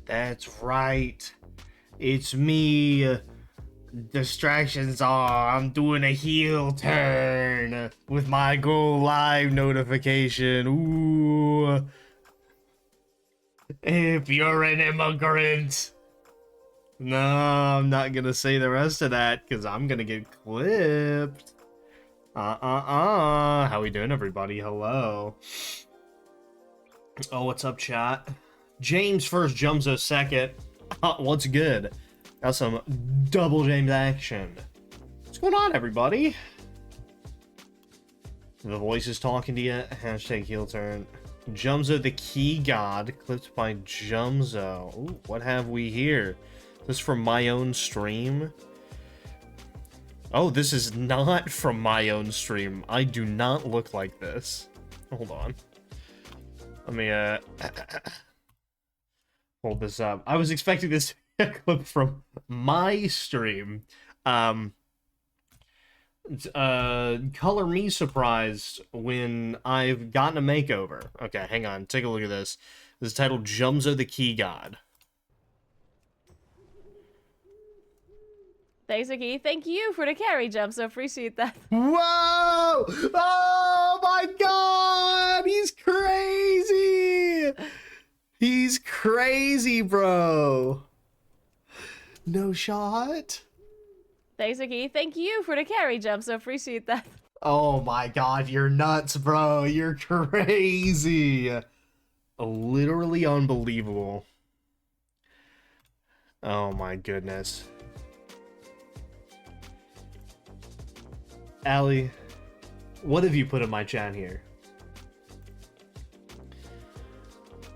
That's right. It's me. Distractions are. I'm doing a heel turn with my go live notification. Ooh. If you're an immigrant. No, I'm not gonna say the rest of that because I'm gonna get clipped. How we doing, everybody? Hello. Oh, what's up, chat? James first, Jumzo second. What's good? Got some double James action. What's going on, everybody? The voice is talking to you. Hashtag heel turn. Jumzo the Key God, clipped by Jumzo. Ooh, what have we here? This is from my own stream. Oh, this is not from my own stream. I do not look like this. Hold on. Let me, hold this up. I was expecting this to be a clip from my stream. Color me surprised when I've gotten a makeover. Okay, hang on. Take a look at this. This is titled Jumzo the Key God. Thanks, Aki. Thank you for the carry jump, so appreciate that. Whoa! Oh my god! He's crazy! He's crazy, bro! No shot? Thanks, Aki. Thank you for the carry jump, so appreciate that. Oh my god, you're nuts, bro. You're crazy. Literally unbelievable. Oh my goodness. Allie, what have you put in my chat here?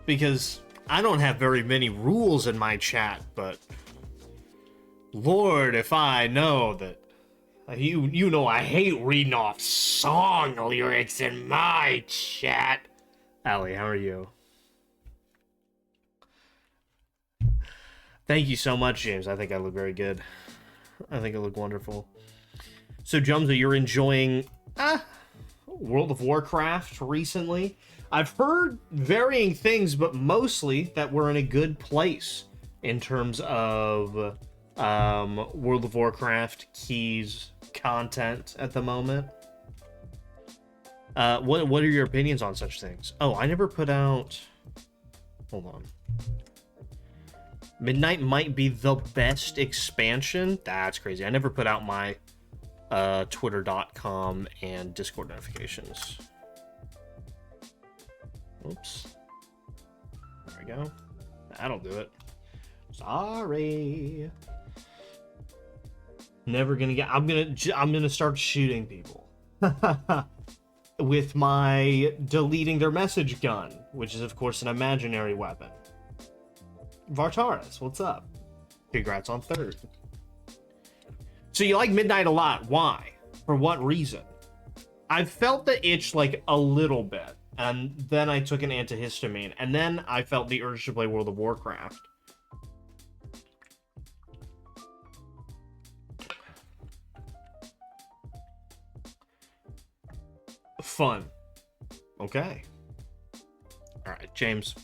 Because I don't have very many rules in my chat, but Lord, if I know that you know I hate reading off song lyrics in my chat. Allie, how are you? Thank you so much, James. I think I look very good. I think I look wonderful. So, Jumzo, you're enjoying World of Warcraft recently. I've heard varying things, but mostly that we're in a good place in terms of World of Warcraft keys content at the moment. What are your opinions on such things? Oh, I never put out... Hold on. Midnight might be the best expansion. That's crazy. I never put out my Twitter.com and Discord notifications. Oops. There we go. That'll do it. Sorry. Never gonna get. I'm gonna start shooting people with my deleting their message gun, which is of course an imaginary weapon. Vartaris, what's up? Congrats on third. So you like Midnight a lot. Why? For what reason? I felt the itch like a little bit, and then I took an antihistamine, and then I felt the urge to play World of Warcraft. Fun. Okay. Alright, James.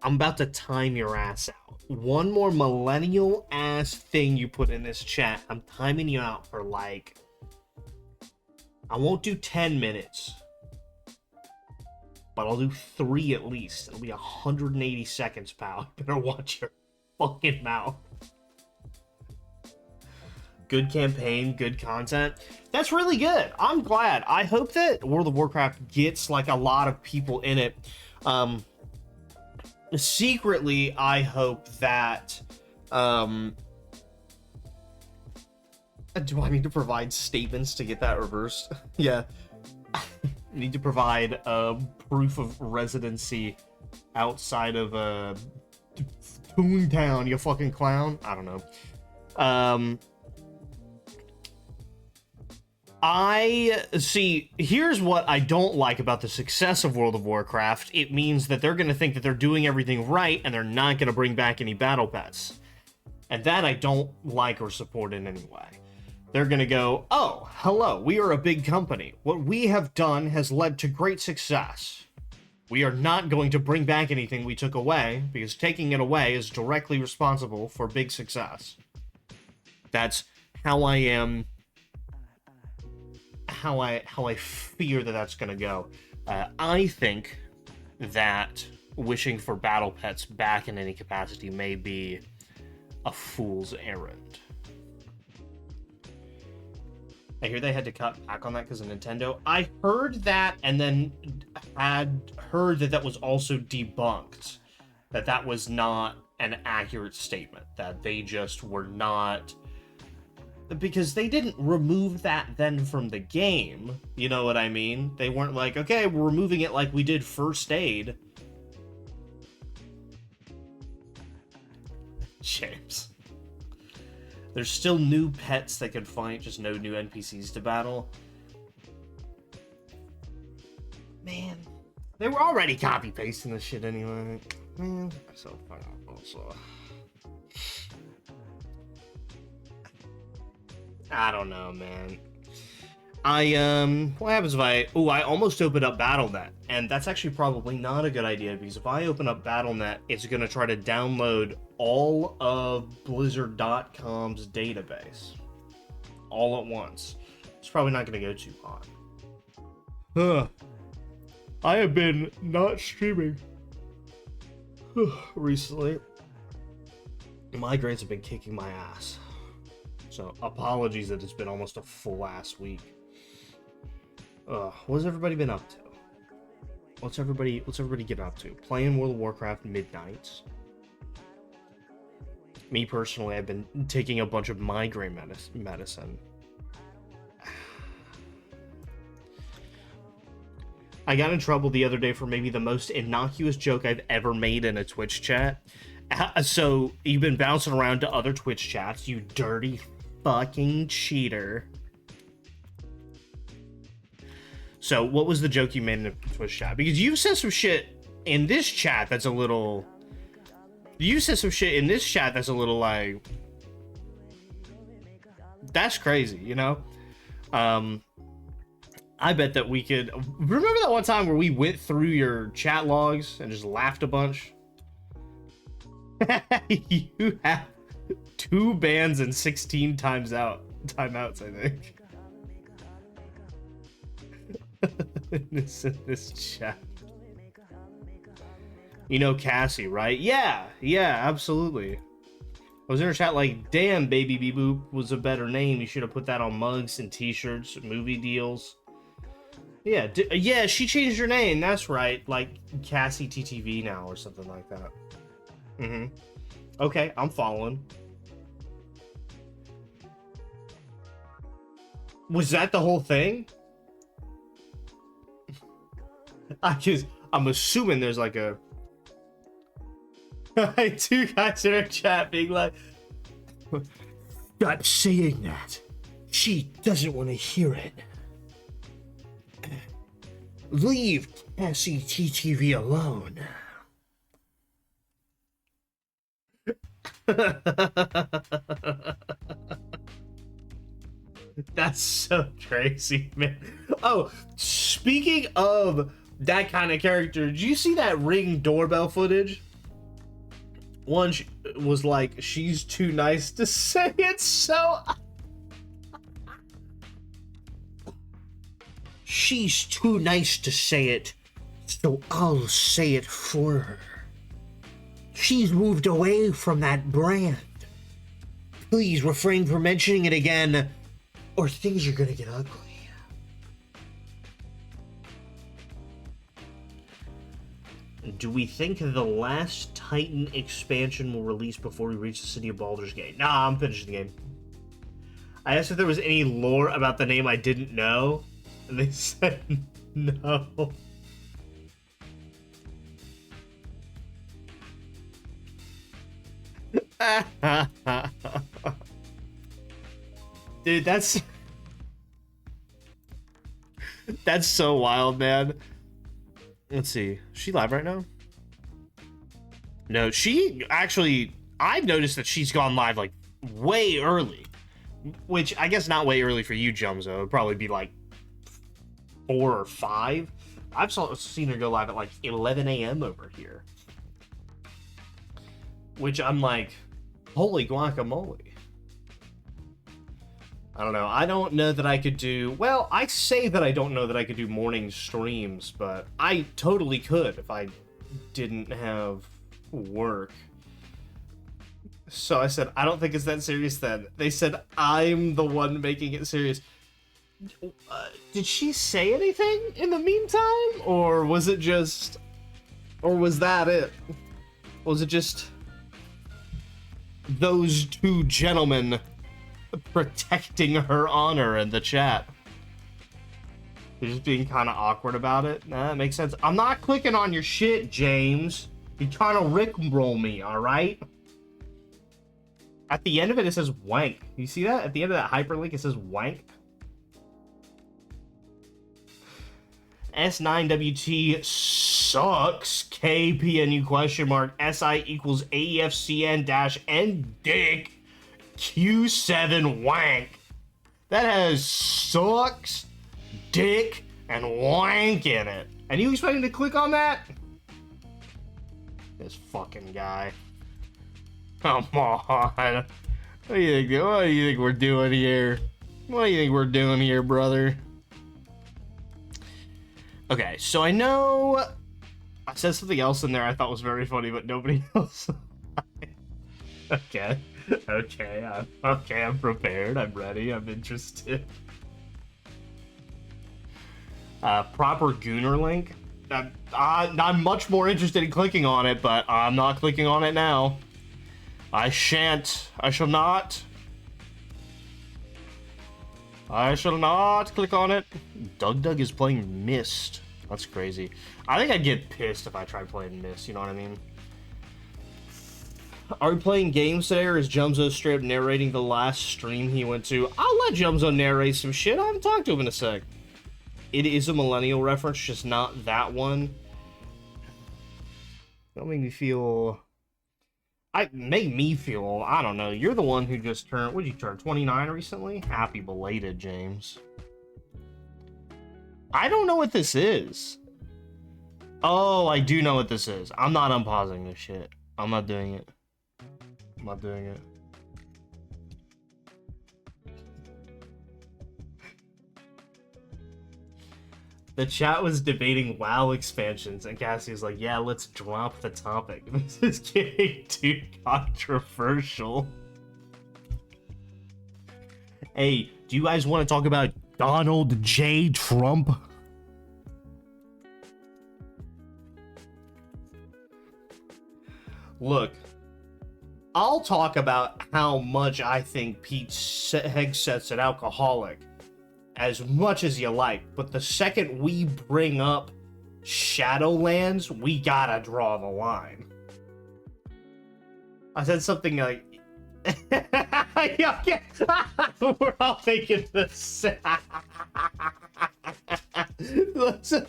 I'm about to time your ass out. One more millennial ass thing you put in this chat, I'm timing you out for like... I won't do 10 minutes. But I'll do 3 at least. It'll be 180 seconds, pal. You better watch your fucking mouth. Good campaign, good content. That's really good. I'm glad. I hope that World of Warcraft gets like a lot of people in it. Secretly, I hope that do I need to provide statements to get that reversed? Yeah. Need to provide proof of residency outside of Toontown, you fucking clown. I don't know. I see, here's what I don't like about the success of World of Warcraft. It means that they're going to think that they're doing everything right, and they're not going to bring back any battle pets. And that I don't like or support in any way. They're going to go, oh, hello, we are a big company. What we have done has led to great success. We are not going to bring back anything we took away, because taking it away is directly responsible for big success. That's how I am, how I fear that that's going to go. I think that wishing for battle pets back in any capacity may be a fool's errand. I hear they had to cut back on that because of Nintendo. I heard that, and then had heard that that was also debunked. That was not an accurate statement. That they just were not... Because they didn't remove that then from the game. You know what I mean? They weren't like, okay, we're removing it like we did First Aid. James. There's still new pets that can fight, just no new NPCs to battle. Man. They were already copy-pasting this shit anyway. Man, so fucking also. I don't know, man. What happens if I almost opened up BattleNet, and that's actually probably not a good idea, because if I open up BattleNet, it's going to try to download all of Blizzard.com's database. All at once. It's probably not going to go too hot. I have been not streaming recently. Migraines have been kicking my ass. So, apologies that it's been almost a full-ass week. What's everybody been up to? What's everybody getting up to? Playing World of Warcraft midnights. Me, personally, I've been taking a bunch of migraine medicine. I got in trouble the other day for maybe the most innocuous joke I've ever made in a Twitch chat. So, you've been bouncing around to other Twitch chats, you dirty fucking cheater. So, what was the joke you made in the Twitch chat? Because you've said some shit in this chat that's a little... You said some shit in this chat that's a little, like... That's crazy, you know? I bet that we could... Remember that one time where we went through your chat logs and just laughed a bunch? You have 2 bans and 16 timeouts, I think. in this chat. You know Cassie, right? Yeah, absolutely. I was in her chat like, damn, Baby Bee Boop was a better name. You should have put that on mugs and t-shirts, movie deals. Yeah, yeah, she changed her name. That's right. Like Cassie TTV now or something like that. Okay, I'm following. Was that the whole thing? I'm assuming there's like a... 2 guys in our chat being like... Stop saying that. She doesn't want to hear it. Leave Cassie TTV alone. That's so crazy, man. Oh, speaking of that kind of character, did you see that Ring doorbell footage? One was like, she's too nice to say it, so... She's too nice to say it, so I'll say it for her. She's moved away from that brand. Please refrain from mentioning it again, or things are gonna get ugly. Do we think the last Titan expansion will release before we reach the city of Baldur's Gate? Nah, I'm finishing the game. I asked if there was any lore about the name I didn't know, and they said no. Dude, that's so wild, man. Let's see. Is she live right now? No, she actually... I've noticed that she's gone live, like, way early. Which, I guess not way early for you, Jumzo. It would probably be, like, 4 or 5. I've seen her go live at like 11 a.m. over here. Which I'm like, holy guacamole. I don't know. I don't know that I could do... Well, I say that I don't know that I could do morning streams, but I totally could if I didn't have work. So I said, I don't think it's that serious then. They said, I'm the one making it serious. Did she say anything in the meantime? Or was it just... Or was that it? Was it just... those two gentlemen protecting her honor in the chat? They're just being kind of awkward about it. Nah, that makes sense. I'm not clicking on your shit, James. You're trying to rickroll me, alright? At the end of it, it says wank. You see that? At the end of that hyperlink, it says wank. S9WT sucks. KPNU question mark. SI equals AEFCN dash N dick. Q7 wank. That has sucks, dick, and wank in it. And you expecting to click on that? This fucking guy. Come on. What do you think we're doing here? What do you think we're doing here, brother? Okay, so I know I said something else in there I thought was very funny, but nobody else. Okay, I'm prepared, I'm ready, I'm interested. Proper Gooner link. I'm much more interested in clicking on it, but I'm not clicking on it now. I shan't. I shall not click on it. Doug is playing Myst. That's crazy. I think I'd get pissed if I tried playing Myst, you know what I mean? Are we playing games today, or is Jumzo straight up narrating the last stream he went to? I'll let Jumzo narrate some shit. I haven't talked to him in a sec. It is a millennial reference, just not that one. Don't make me feel... make me feel, I don't know. You're the one who just turned, what did you turn, 29 recently? Happy belated, James. I don't know what this is. Oh, I do know what this is. I'm not unpausing this shit. I'm not doing it. I'm not doing it. The chat was debating WoW expansions, and Cassie was like, yeah, let's drop the topic. This is getting too controversial. Hey, do you guys want to talk about Donald J. Trump? Look, I'll talk about how much I think Pete Hegseth's an alcoholic as much as you like, but the second we bring up Shadowlands, we gotta draw the line. I said something like, we're all thinking this. Let's talk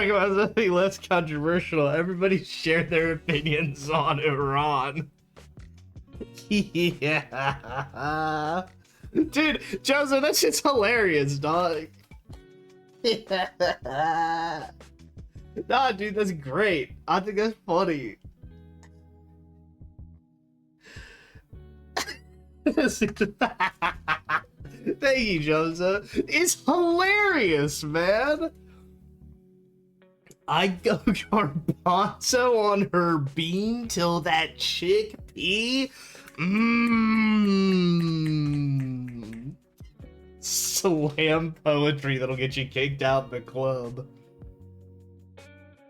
about something less controversial. Everybody share their opinions on Iran. Yeah. Dude, Joseph, that shit's hilarious, dog. Nah, dude, that's great. I think that's funny. Thank you, Joseph. It's hilarious, man. I go garbanzo on her bean till that chick pee. Slam poetry that'll get you kicked out of the club.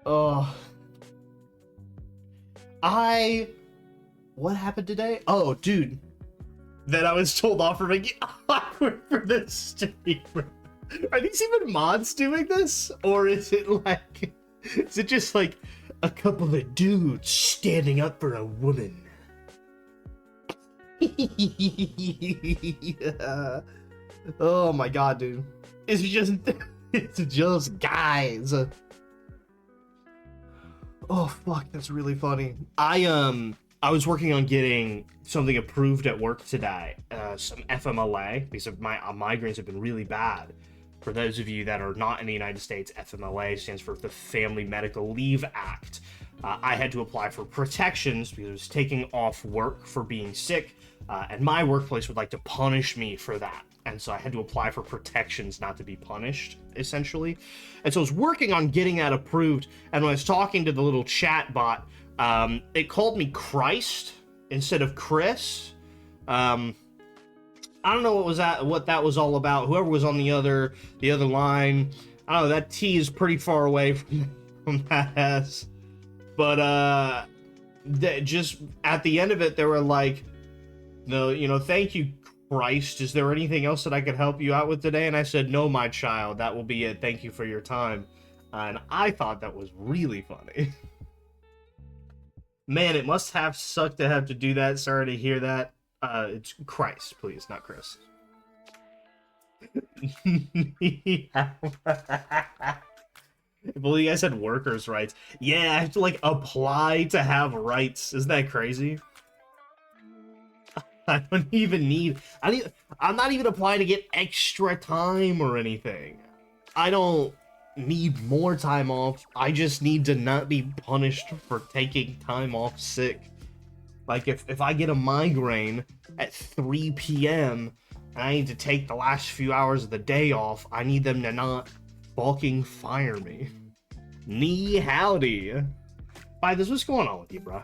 Oh. What happened today? Oh, dude. That I was told off for making awkward for this stream. Are these even mods doing this? Or is it like... Is it just like a couple of dudes standing up for a woman? Yeah. Oh my god, dude. It's just guys. Oh fuck, that's really funny. I was working on getting something approved at work today, some FMLA, because my migraines have been really bad For those of you that are not in the United States, FMLA stands for the Family Medical Leave Act. I had to apply for protections because I was taking off work for being sick, and my workplace would like to punish me for that. And so I had to apply for protections not to be punished, essentially. And so I was working on getting that approved, and when I was talking to the little chat bot, it called me Christ instead of Chris. I don't know what that was all about. Whoever was on the other line, I don't know, that T is pretty far away from that S. But just at the end of it, they were like, no, thank you, Christ. Is there anything else that I could help you out with today? And I said, no, my child, that will be it. Thank you for your time. And I thought that was really funny. Man, it must have sucked to have to do that. Sorry to hear that. It's Christ, please, not Chris. Well, you guys had workers' rights. Yeah, I have to, like, apply to have rights. Isn't that crazy? I don't even need... I'm not even applying to get extra time or anything. I don't need more time off. I just need to not be punished for taking time off sick. Like, if I get a migraine at 3 p.m. and I need to take the last few hours of the day off, I need them to not fucking fire me. Knee howdy. This, what's going on with you, bro?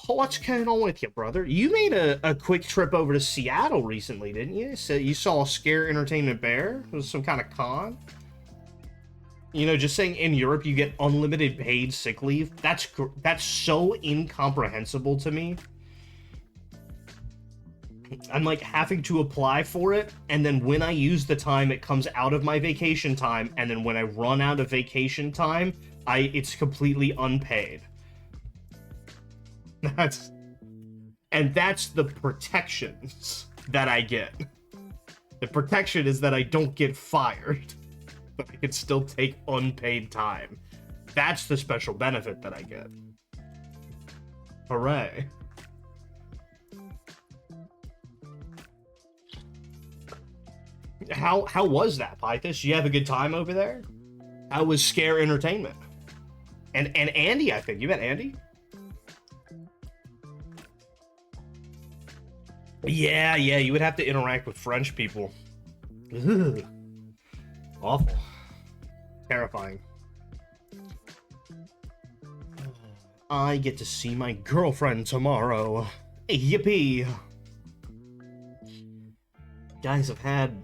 What's going on with you, brother? You made a quick trip over to Seattle recently, didn't you? So you saw Scare Entertainment Bear? It was some kind of con? Just saying in Europe you get unlimited paid sick leave. That's so incomprehensible to me. I'm like having to apply for it, and then when I use the time, it comes out of my vacation time, and then when I run out of vacation time, it's completely unpaid. That's the protections that I get. The protection is that I don't get fired, but I can still take unpaid time. That's the special benefit that I get. Hooray. How was that, Pythus? You have a good time over there? How was Scare Entertainment? And Andy, I think. You met Andy? Yeah, you would have to interact with French people. Ugh. Awful. Terrifying. I get to see my girlfriend tomorrow. Yippee. Guys, I've had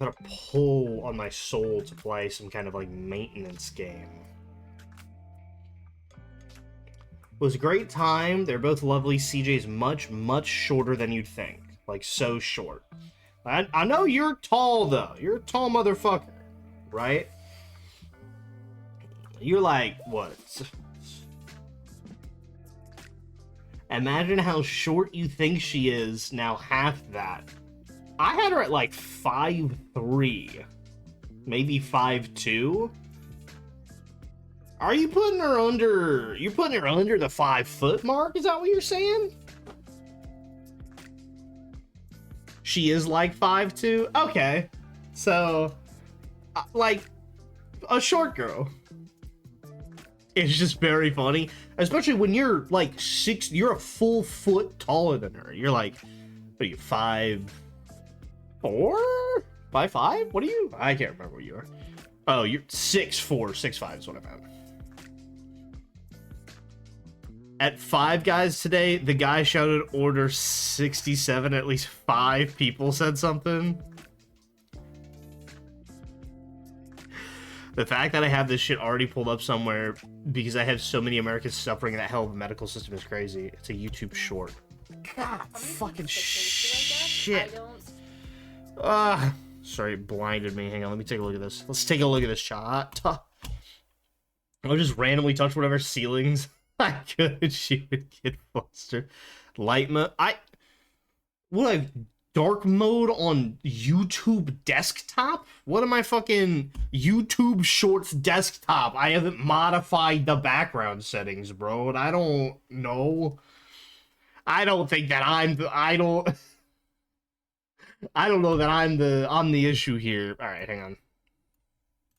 a pull on my soul to play some kind of like maintenance game. It was a great time. They're both lovely. CJ's much shorter than you'd think. Like, so short. I know you're tall, though. You're a tall motherfucker, right? You're like, what? Imagine how short you think she is, now half that. I had her at like 5'3", maybe 5'2". Are you putting her under? You're putting her under the 5 foot mark? Is that what you're saying? She is like 5'2". Okay, so like a short girl. It's just very funny, especially when you're like 6. You're a full foot taller than her. You're like, what are you, 5'4", 5'5"? What are you? I can't remember what you are. Oh, you're 6'4", 6'5" is what I meant. At Five Guys today, the guy shouted order 67. At least 5 people said something. The fact that I have this shit already pulled up somewhere because I have so many Americans suffering in that hell of a medical system is crazy. It's a YouTube short. God, fucking shit. Sorry, it blinded me. Hang on, let me take a look at this. Let's take a look at this shot. I'll just randomly touch whatever ceilings I could. She would get flustered. Light mode. What, I dark mode on YouTube desktop? What am I fucking YouTube Shorts desktop? I haven't modified the background settings, bro. And I don't know. I don't think that I don't. I don't know that I'm the issue here. All right, hang on.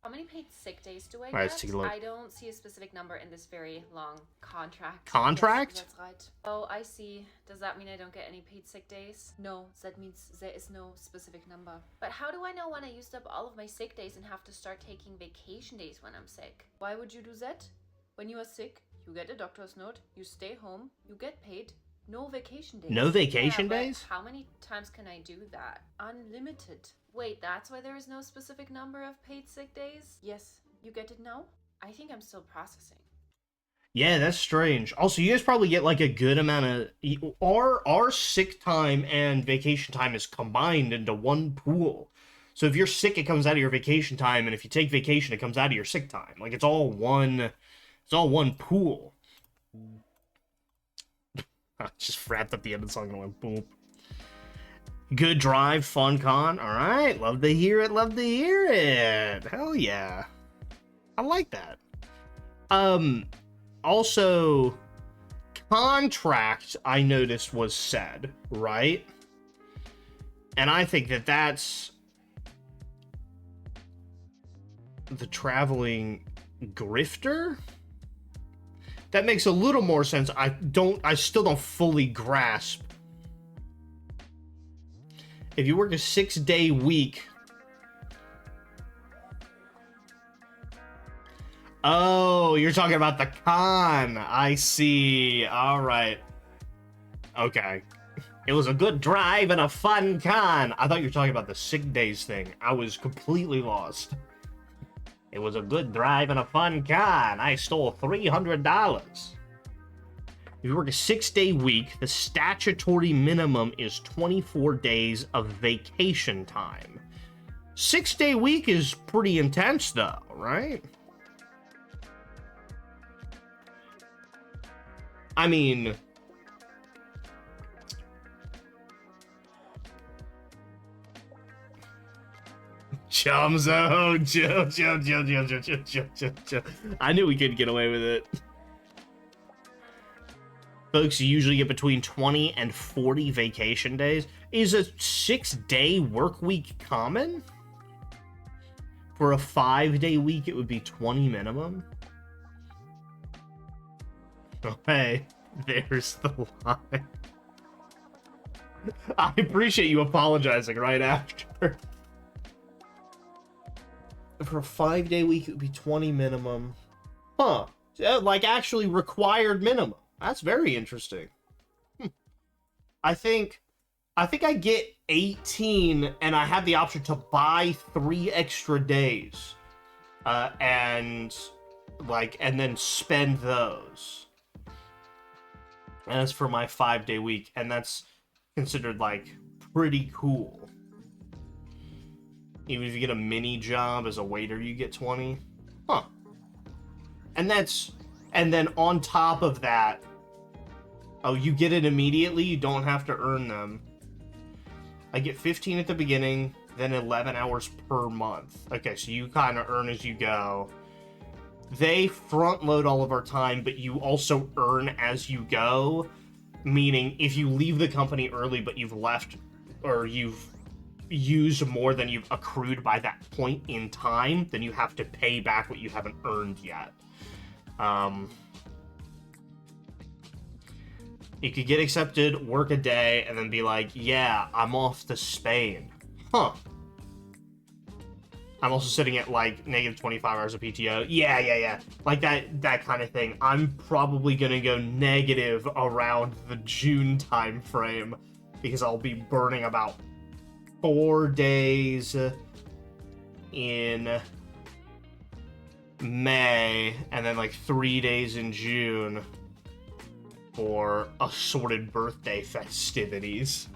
How many paid sick days do I get? All right, let's take a look. I don't see a specific number in this very long contract. Contract? Yes, that's right. Oh, I see. Does that mean I don't get any paid sick days? No, that means there is no specific number. But how do I know when I used up all of my sick days and have to start taking vacation days when I'm sick? Why would you do that? When you are sick, you get a doctor's note, you stay home, you get paid. No vacation days. No vacation Yeah, days? how many times can I do that? Unlimited. Wait, that's why there is no specific number of paid sick days? Yes, you get it now? I think I'm still processing. Yeah, that's strange. Also, you guys probably get like a good amount of our sick time and vacation time is combined into one pool. So if you're sick, it comes out of your vacation time, and if you take vacation, it comes out of your sick time. Like it's all one pool. Just wrapped up the end of the song and went boom. Good drive, fun con. All right, love to hear it. Love to hear it. Hell yeah, I like that. Also, contract I noticed was said, right? And I think that that's the traveling grifter. That makes a little more sense. I still don't fully grasp. If you work a 6-day week. Oh, you're talking about the con. I see. All right. Okay. It was a good drive and a fun con. I thought you were talking about the sick days thing. I was completely lost. It was a good drive and a fun con. I stole $300. If you work a 6-day week, the statutory minimum is 24 days of vacation time. 6-day week is pretty intense, though, right? I mean, Chumzo, Joe. I knew we couldn't get away with it. Folks, you usually get between 20 and 40 vacation days. Is a 6-day work week common? For a 5-day week, it would be 20 minimum. Okay, there's the line. I appreciate you apologizing right after. For a 5-day week, it would be 20 minimum. Huh. Like, actually required minimum. That's very interesting. I think I get 18, and I have the option to buy 3 extra days. And then spend those. And that's for my 5-day week, and that's considered, like, pretty cool. Even if you get a mini job as a waiter, you get 20. Huh. And then on top of that, oh, you get it immediately? You don't have to earn them. I get 15 at the beginning, then 11 hours per month. Okay, so you kind of earn as you go. They front load all of our time, but you also earn as you go. Meaning, if you leave the company early, but you've left, or you've used more than you've accrued by that point in time, then you have to pay back what you haven't earned yet. You could get accepted, work a day, and then be like, yeah, I'm off to Spain. Huh. I'm also sitting at, like, negative 25 hours of PTO. Yeah. Like, that kind of thing. I'm probably gonna go negative around the June time frame, because I'll be burning about 4 days in May, and then, like, 3 days in June for assorted birthday festivities.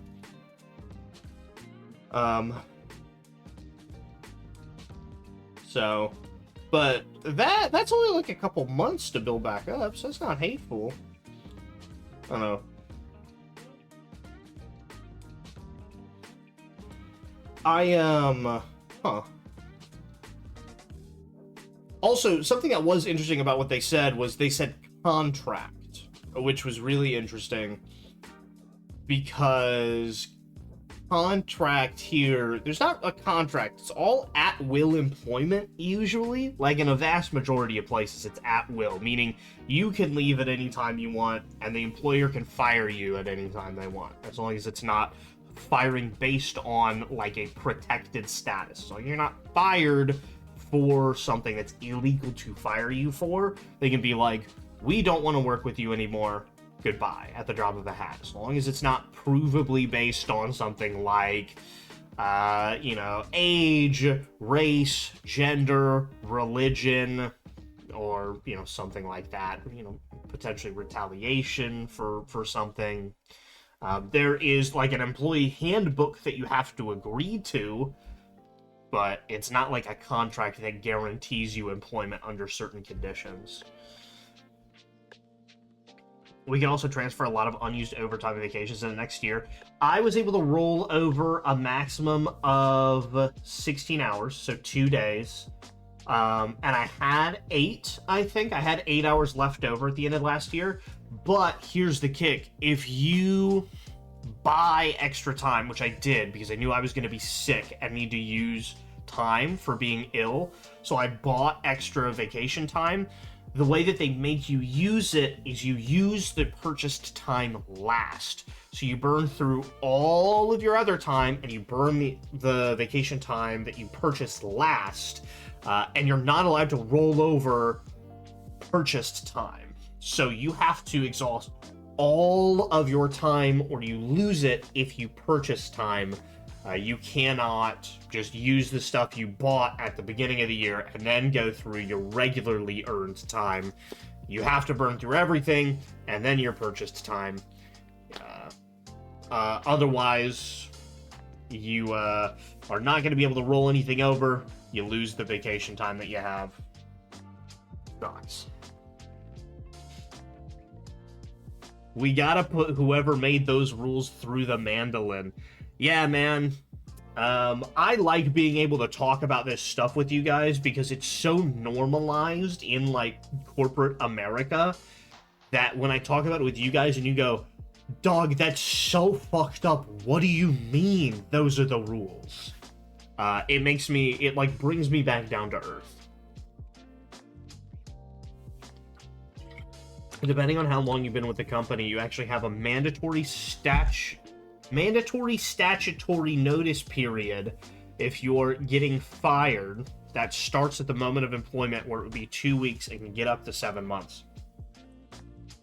So, but that's only like a couple months to build back up, so it's not hateful. I don't know. Huh. Also, something that was interesting about what they said was they said contract, which was really interesting because contract here. There's not a contract. It's all at-will employment, usually. Like, in a vast majority of places, it's at-will, meaning you can leave at any time you want, and the employer can fire you at any time they want, as long as it's not firing based on, like, a protected status. So you're not fired for something that's illegal to fire you for. They can be like, we don't want to work with you anymore. Goodbye, at the drop of a hat. As long as it's not provably based on something like, age, race, gender, religion, or, something like that. Potentially retaliation for something. There is, like, an employee handbook that you have to agree to, but it's not like a contract that guarantees you employment under certain conditions. We can also transfer a lot of unused overtime and vacations in the next year. I was able to roll over a maximum of 16 hours, so 2 days. And I had 8, I think. I had 8 hours left over at the end of last year. But here's the kick. If you buy extra time, which I did because I knew I was going to be sick and need to use time for being ill, so I bought extra vacation time. The way that they make you use it is you use the purchased time last. So you burn through all of your other time, and you burn the vacation time that you purchased last, and you're not allowed to roll over purchased time. So you have to exhaust all of your time, or you lose it if you purchase time. You cannot just use the stuff you bought at the beginning of the year and then go through your regularly earned time. You have to burn through everything and then your purchased time. Otherwise, you are not going to be able to roll anything over. You lose the vacation time that you have. Sucks. We gotta put whoever made those rules through the mandolin. Yeah, man. I like being able to talk about this stuff with you guys because it's so normalized in, like, corporate America that when I talk about it with you guys and you go, dog, that's so fucked up. What do you mean those are the rules? It brings me back down to earth. Depending on how long you've been with the company, you actually have a mandatory statutory notice period if you're getting fired that starts at the moment of employment, where it would be 2 weeks and can get up to 7 months.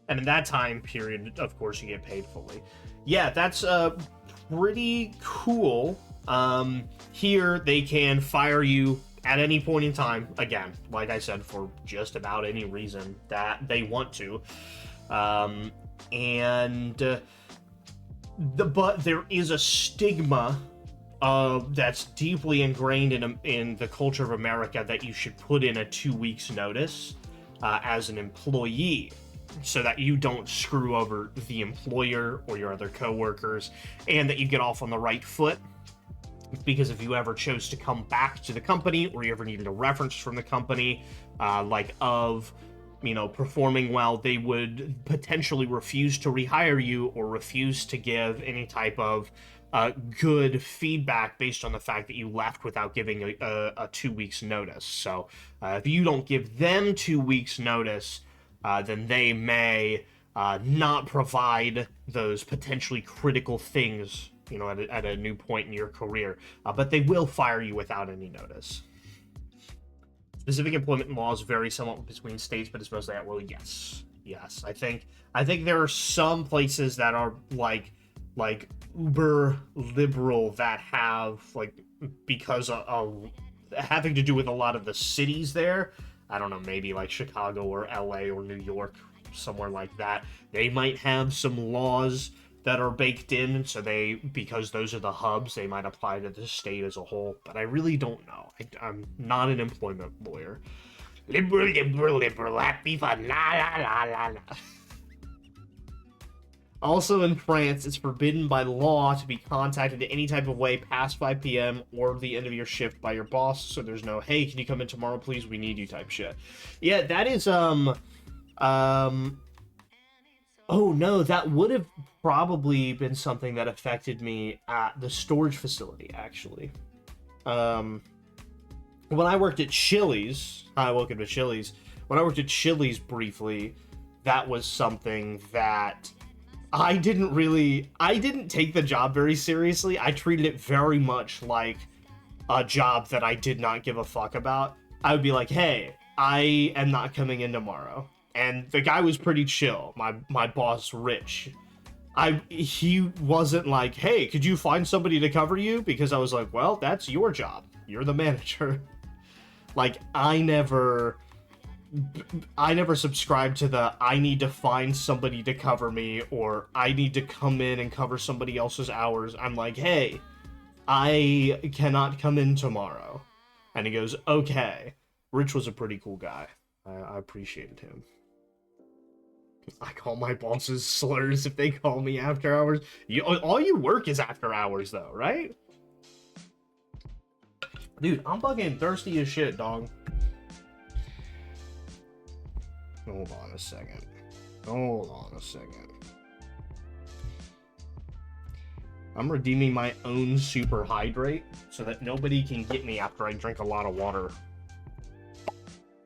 And in that time period, of course, you get paid fully. Yeah, that's pretty cool. Here, they can fire you at any point in time, again, like I said, for just about any reason that they want to. But there is a stigma that's deeply ingrained in the culture of America that you should put in a 2 weeks notice as an employee, so that you don't screw over the employer or your other coworkers, and that you get off on the right foot. Because if you ever chose to come back to the company, or you ever needed a reference from the company, performing well, they would potentially refuse to rehire you or refuse to give any type of good feedback based on the fact that you left without giving a 2 weeks notice. So if you don't give them 2 weeks notice, then they may not provide those potentially critical things, at a new point in your career. But they will fire you without any notice. Specific employment laws vary somewhat between states, but it's mostly at will. Yes. I think there are some places that are like uber liberal that have, like, because of having to do with a lot of the cities there. I don't know, maybe like Chicago or LA or New York, somewhere like that. They might have some laws that are baked in, so because those are the hubs, they might apply to the state as a whole, but I really don't know. I'm not an employment lawyer. Liberal, happy fun, la la la la la. Also in France, it's forbidden by law to be contacted in any type of way past 5 p.m. or the end of your shift by your boss, so there's no, hey, can you come in tomorrow, please, we need you type shit. Yeah, that is, Oh no, that would have probably been something that affected me at the storage facility, actually. When I worked at Chili's, hi, welcome to Chili's. When I worked at Chili's briefly, that was something that I didn't take the job very seriously. I treated it very much like a job that I did not give a fuck about. I would be like, hey, I am not coming in tomorrow. And the guy was pretty chill. My boss, Rich. He wasn't like, hey, could you find somebody to cover you? Because I was like, well, that's your job. You're the manager. Like, I never subscribed to the I need to find somebody to cover me, or I need to come in and cover somebody else's hours. I'm like, hey, I cannot come in tomorrow. And he goes, okay. Rich was a pretty cool guy. I appreciated him. I call my bosses slurs if they call me after hours. All you work is after hours, though, right? Dude, I'm fucking thirsty as shit, dog. Hold on a second. I'm redeeming my own super hydrate so that nobody can get me after I drink a lot of water.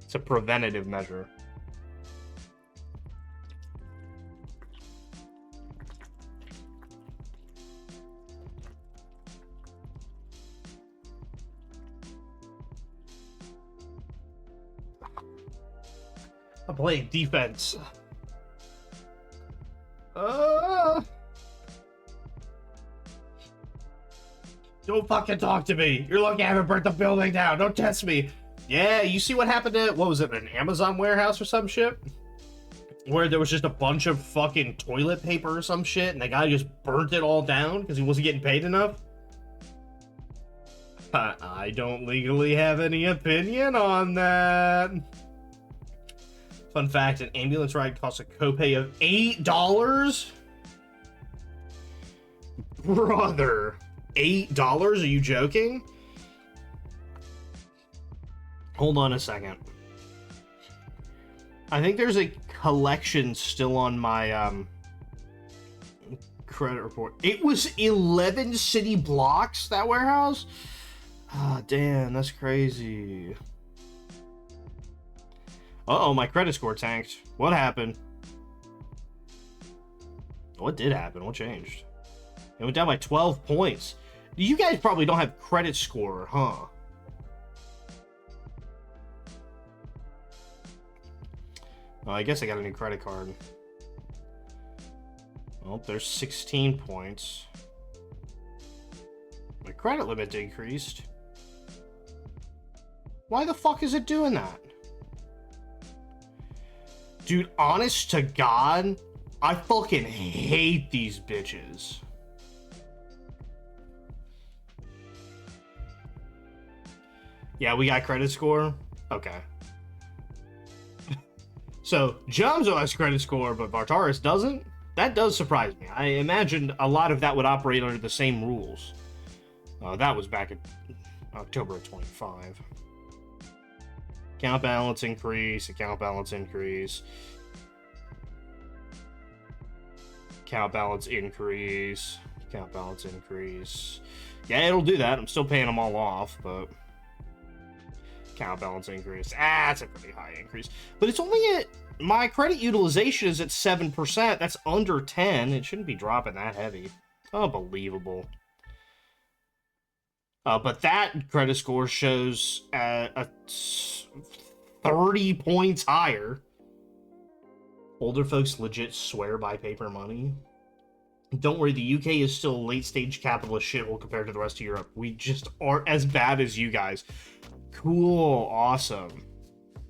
It's a preventative measure. I'm playing defense. Don't fucking talk to me. You're lucky I haven't burnt the building down. Don't test me. Yeah, you see what happened to, what was it, an Amazon warehouse or some shit? Where there was just a bunch of fucking toilet paper or some shit, and the guy just burnt it all down because he wasn't getting paid enough? I don't legally have any opinion on that. Fun fact, an ambulance ride costs a copay of $8? Brother, $8? Are you joking? Hold on a second. I think there's a collection still on my credit report. It was 11 city blocks, that warehouse? Ah, damn, that's crazy. Uh-oh, my credit score tanked. What happened? What did happen? What changed? It went down by 12 points. You guys probably don't have credit score, huh? Oh, I guess I got a new credit card. Well, there's 16 points. My credit limit decreased. Why the fuck is it doing that? Dude, honest to God, I fucking hate these bitches. Yeah, we got credit score? Okay. So, Jomzo has credit score, but Vartaris doesn't? That does surprise me. I imagined a lot of that would operate under the same rules. That was back in October of 25. Account balance increase, account balance increase. Account balance increase, account balance increase. Yeah, it'll do that. I'm still paying them all off, but... account balance increase. That's a pretty high increase. But it's only at... my credit utilization is at 7%. That's under 10. It shouldn't be dropping that heavy. Unbelievable. But that credit score shows a 30 points higher. Older folks legit swear by paper money. Don't worry, the UK is still a late-stage capitalist shithole compared to the rest of Europe. We just aren't as bad as you guys. Cool. Awesome.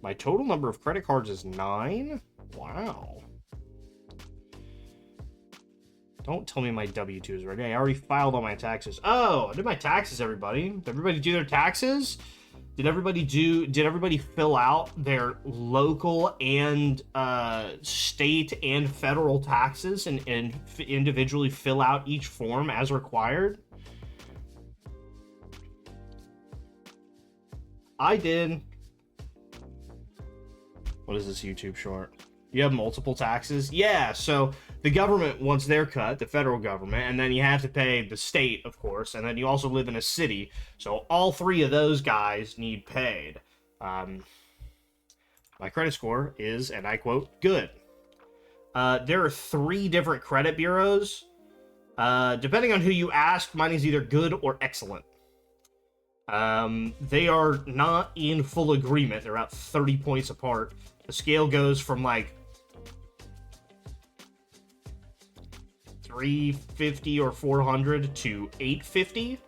My total number of credit cards is 9? Wow. Don't tell me my W-2 is ready. I already filed all my taxes. Oh, I did my taxes, everybody. Did everybody do their taxes? Did everybody fill out their local and state and federal taxes and individually fill out each form as required? I did. What is this YouTube short? You have multiple taxes? Yeah, so the government wants their cut, the federal government, and then you have to pay the state, of course, and then you also live in a city, so all three of those guys need paid. My credit score is, and I quote, good. There are 3 different credit bureaus. Depending on who you ask, mine is either good or excellent. They are not in full agreement. They're about 30 points apart. The scale goes from like 350 or 400 to 850.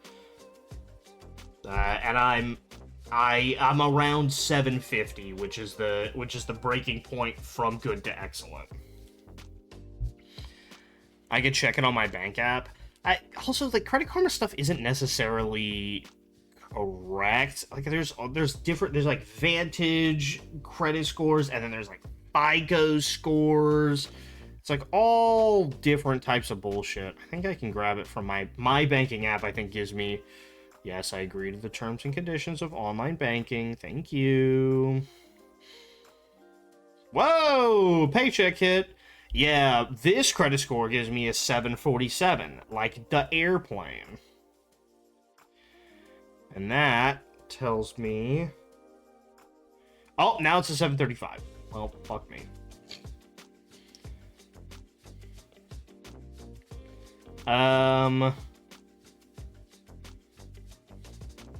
And I'm around 750, which is the breaking point from good to excellent. I could check it on my bank app. Also, the Credit Karma stuff isn't necessarily correct. Like, there's like Vantage credit scores, and then there's like FICO scores. It's like all different types of bullshit. I think I can grab it from my banking app. I think gives me, yes, I agree to the terms and conditions of online banking. Thank you. Whoa, paycheck hit. Yeah, this credit score gives me a 747, like the airplane. And that tells me... Oh, now it's a 735. Well, fuck me.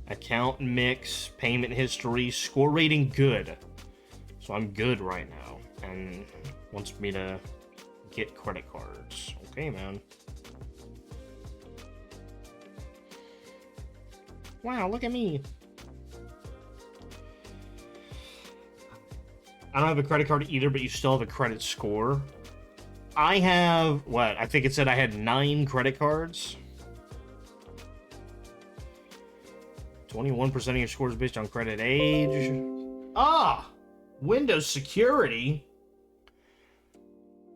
Account mix, payment history, score rating good. So I'm good right now. And wants me to get credit cards. Okay, man. Wow, look at me. I don't have a credit card either, but you still have a credit score. I have, what? I think it said I had 9 credit cards. 21% of your score is based on credit age. Ah! Windows security.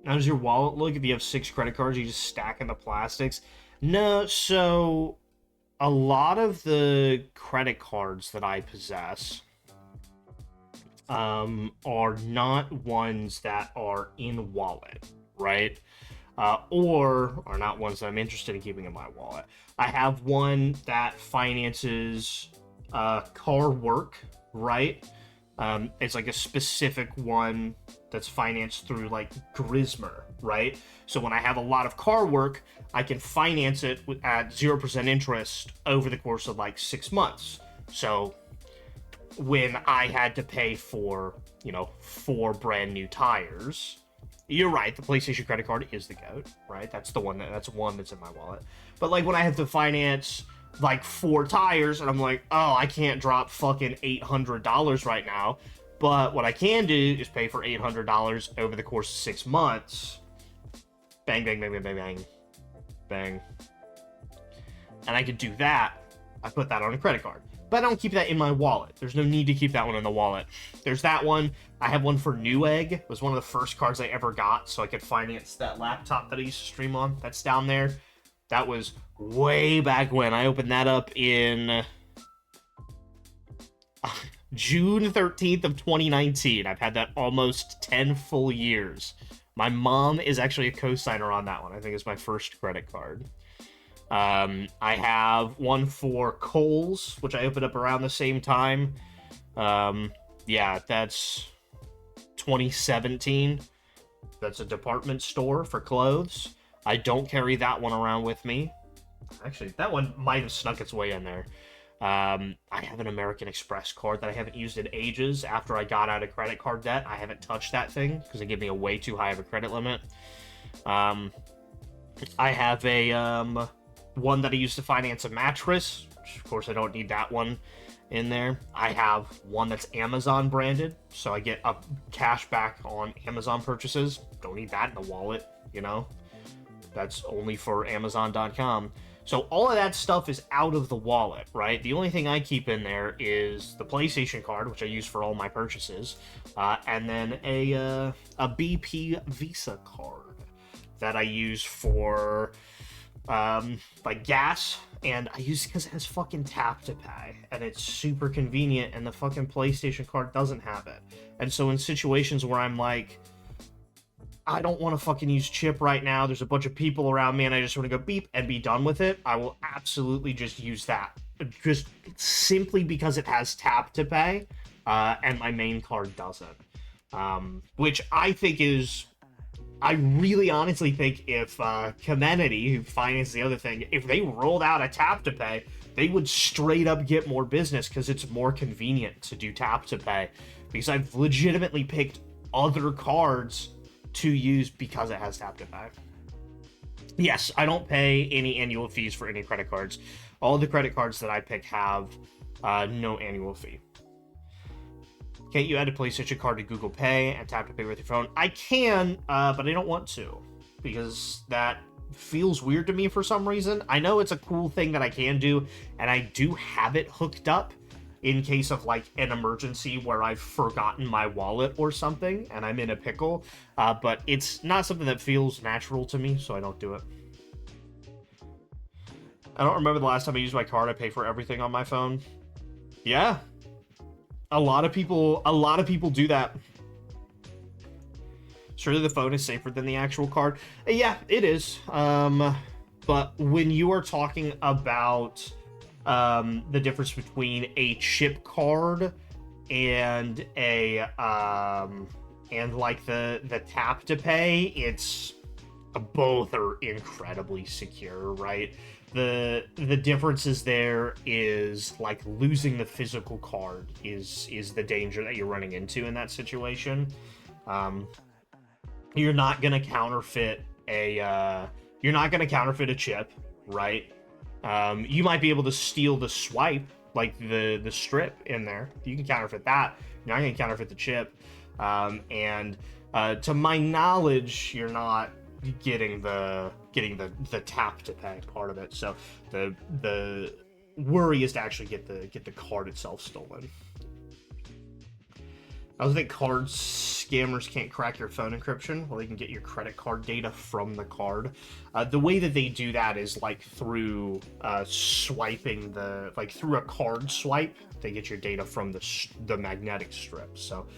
How does your wallet look if you have 6 credit cards? You just stack in the plastics? No, so a lot of the credit cards that I possess are not ones that are in wallet, right? Or are not ones that I'm interested in keeping in my wallet. I have one that finances car work, right? It's like a specific one that's financed through like Grismer, right? So when I have a lot of car work, I can finance it at 0% interest over the course of like 6 months. So when I had to pay for, 4 brand new tires, you're right, the PlayStation credit card is the GOAT, right? That's one that's in my wallet. But like when I have to finance like 4 tires and I'm like, oh, I can't drop fucking $800 right now. But what I can do is pay for $800 over the course of 6 months. Bang, bang, bang, bang, bang, bang, bang. And I could do that. I put that on a credit card. But I don't keep that in my wallet. There's no need to keep that one in the wallet. There's that one. I have one for Newegg. It was one of the first cards I ever got, so I could finance that laptop that I used to stream on. That's down there. That was way back when. I opened that up in June 13th of 2019. I've had that almost 10 full years. My mom is actually a co-signer on that one. I think it's my first credit card. I have one for Kohl's, which I opened up around the same time. Yeah, that's 2017. That's a department store for clothes. I don't carry that one around with me. Actually, that one might have snuck its way in there. I have an American Express card that I haven't used in ages. After I got out of credit card debt, I haven't touched that thing because it gave me a way too high of a credit limit. I have a one that I used to finance a mattress, which of course I don't need that one in there. I have one that's Amazon branded, so I get a cash back on Amazon purchases. Don't need that in the wallet, That's only for Amazon.com. So all of that stuff is out of the wallet, right? The only thing I keep in there is the PlayStation card, which I use for all my purchases, and then a BP Visa card that I use for like gas, and I use it because it has fucking tap to pay, and it's super convenient, and the fucking PlayStation card doesn't have it. And so in situations where I'm like, I don't want to fucking use chip right now. There's a bunch of people around me and I just want to go beep and be done with it. I will absolutely just use that. Just simply because it has tap to pay and my main card doesn't. Which I think is... I really honestly think if Comenity, who finances the other thing, if they rolled out a tap to pay, they would straight up get more business because it's more convenient to do tap to pay. Because I've legitimately picked other cards to use because it has tap to pay. Yes, I don't pay any annual fees for any credit cards. All the credit cards that I pick have no annual fee. Can't you add a PlayStation card to Google Pay and tap to pay with your phone? I can, but I don't want to because that feels weird to me for some reason. I know it's a cool thing that I can do, and I do have it hooked up in case of like an emergency where I've forgotten my wallet or something and I'm in a pickle, but it's not something that feels natural to me, so I don't do it. I don't remember the last time I used my card. I pay for everything on my phone. Yeah. A lot of people do that. Surely the phone is safer than the actual card. Yeah, it is. But when you are talking about the difference between a chip card and a and like the tap to pay, it's both are incredibly secure, right? The differences there is like losing the physical card is the danger that you're running into in that situation. You're not gonna counterfeit a chip, right? You might be able to steal the swipe, like the strip in there. You can counterfeit that. You're not gonna counterfeit the chip. And to my knowledge, you're not getting the tap to pay part of it. So the worry is to actually get the card itself stolen. I also think card scammers can't crack your phone encryption. Well, they can get your credit card data from the card. The way that they do that is like through swiping through a card swipe. They get your data from the magnetic strip. So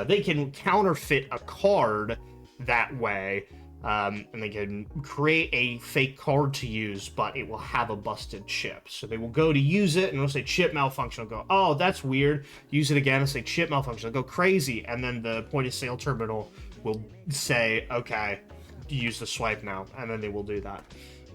they can counterfeit a card that way. And they can create a fake card to use, but it will have a busted chip. So they will go to use it, and it'll say chip malfunction. It'll go, oh, that's weird. Use it again and say chip malfunction. It'll go crazy, and then the point of sale terminal will say, okay, use the swipe now, and then they will do that.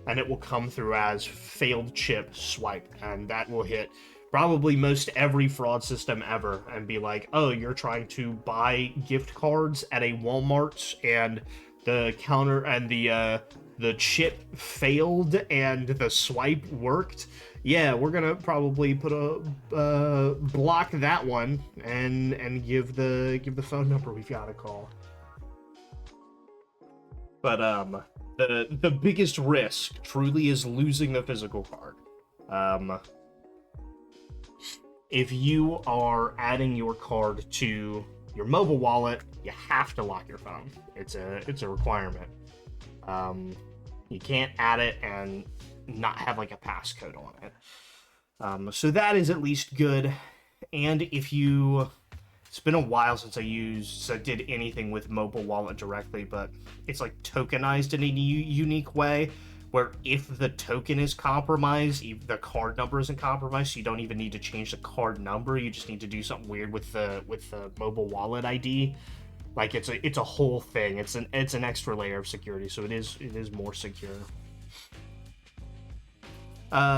And it will come through as failed chip swipe, and that will hit probably most every fraud system ever and be like, oh, you're trying to buy gift cards at a Walmart, and the counter and the chip failed and the swipe worked. Yeah, we're gonna probably put a block that one and give the phone number we've got to call. But the biggest risk truly is losing the physical card. If you are adding your card to your mobile wallet, you have to lock your phone. It's a requirement. You can't add it and not have like a passcode on it. So that is at least good. And if you, it's been a while since I did anything with mobile wallet directly, but it's like tokenized in a unique way, where if the token is compromised, the card number isn't compromised, so you don't even need to change the card number. You just need to do something weird with the mobile wallet ID. Like it's a whole thing. It's an extra layer of security, so it is more secure.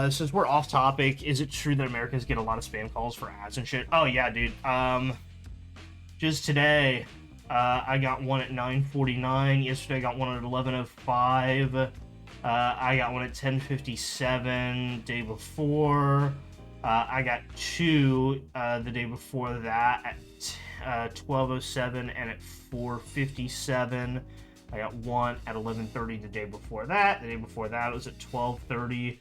Since we're off topic, is it true that Americans get a lot of spam calls for ads and shit? Oh yeah, dude. Just today, I got one at 9:49. Yesterday, I got one at 11:05. I got one at 10:57 day before. I got two the day before that at 12:07 and at 4:57. I got one at 11:30 the day before that. The day before that it was at 12:30.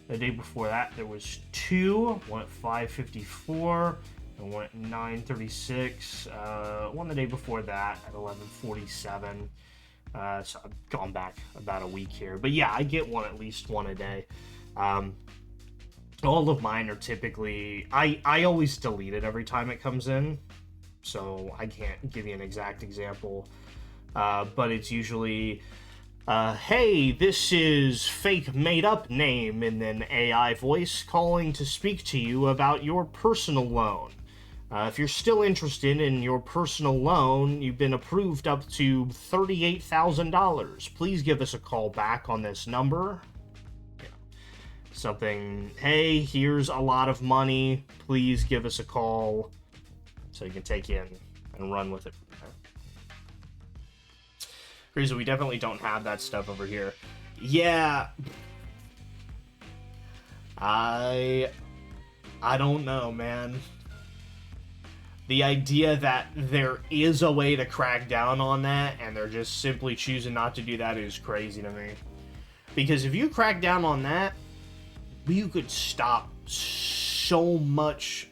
The day before that there was two. One at 5:54 and one at 9:36. One the day before that at 11:47. So I've gone back about a week here. But yeah, I get at least one a day. All of mine are typically... I always delete it every time it comes in. So I can't give you an exact example. but it's usually, hey, this is fake made-up name, and then AI voice calling to speak to you about your personal loan. If you're still interested in your personal loan, you've been approved up to $38,000. Please give us a call back on this number. Something, hey, here's a lot of money. Please give us a call so you can take in and run with it. Crazy, we definitely don't have that stuff over here. Yeah. I don't know, man. The idea that there is a way to crack down on that and they're just simply choosing not to do that is crazy to me. Because if you crack down on that, you could stop so much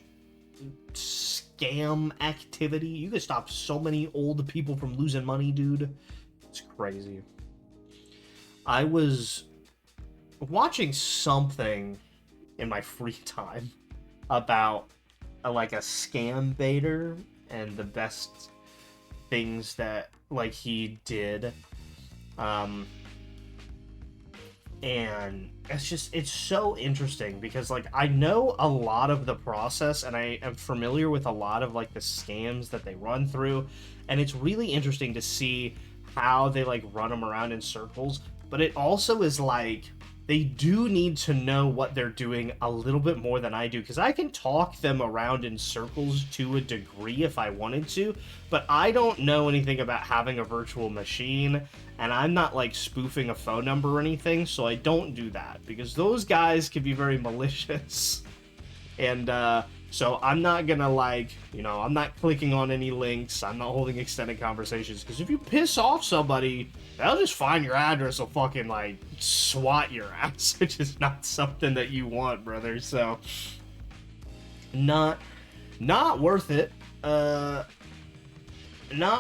scam activity. You could stop so many old people from losing money, dude. It's crazy. I was watching something in my free time about like a scam baiter and the best things that like he did. And it's so interesting because like I know a lot of the process and I am familiar with a lot of like the scams that they run through, and it's really interesting to see how they like run them around in circles. But it also is like they do need to know what they're doing a little bit more than I do, because I can talk them around in circles to a degree if I wanted to, but I don't know anything about having a virtual machine, and I'm not like spoofing a phone number or anything, so I don't do that, because those guys can be very malicious. And so I'm not gonna like, you know, I'm not clicking on any links, I'm not holding extended conversations, because if you piss off somebody, they'll just find your address and fucking like swat your ass, which is not something that you want, brother. So not worth it. Not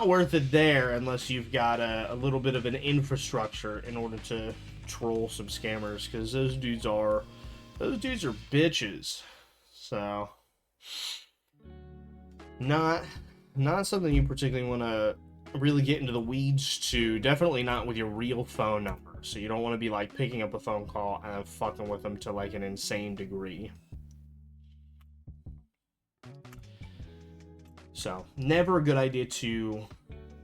worth it there unless you've got a little bit of an infrastructure in order to troll some scammers, because those dudes are bitches. So not something you particularly want to really get into the weeds to. Definitely not with your real phone number. So you don't want to be like picking up a phone call and then fucking with them to like an insane degree. So never a good idea to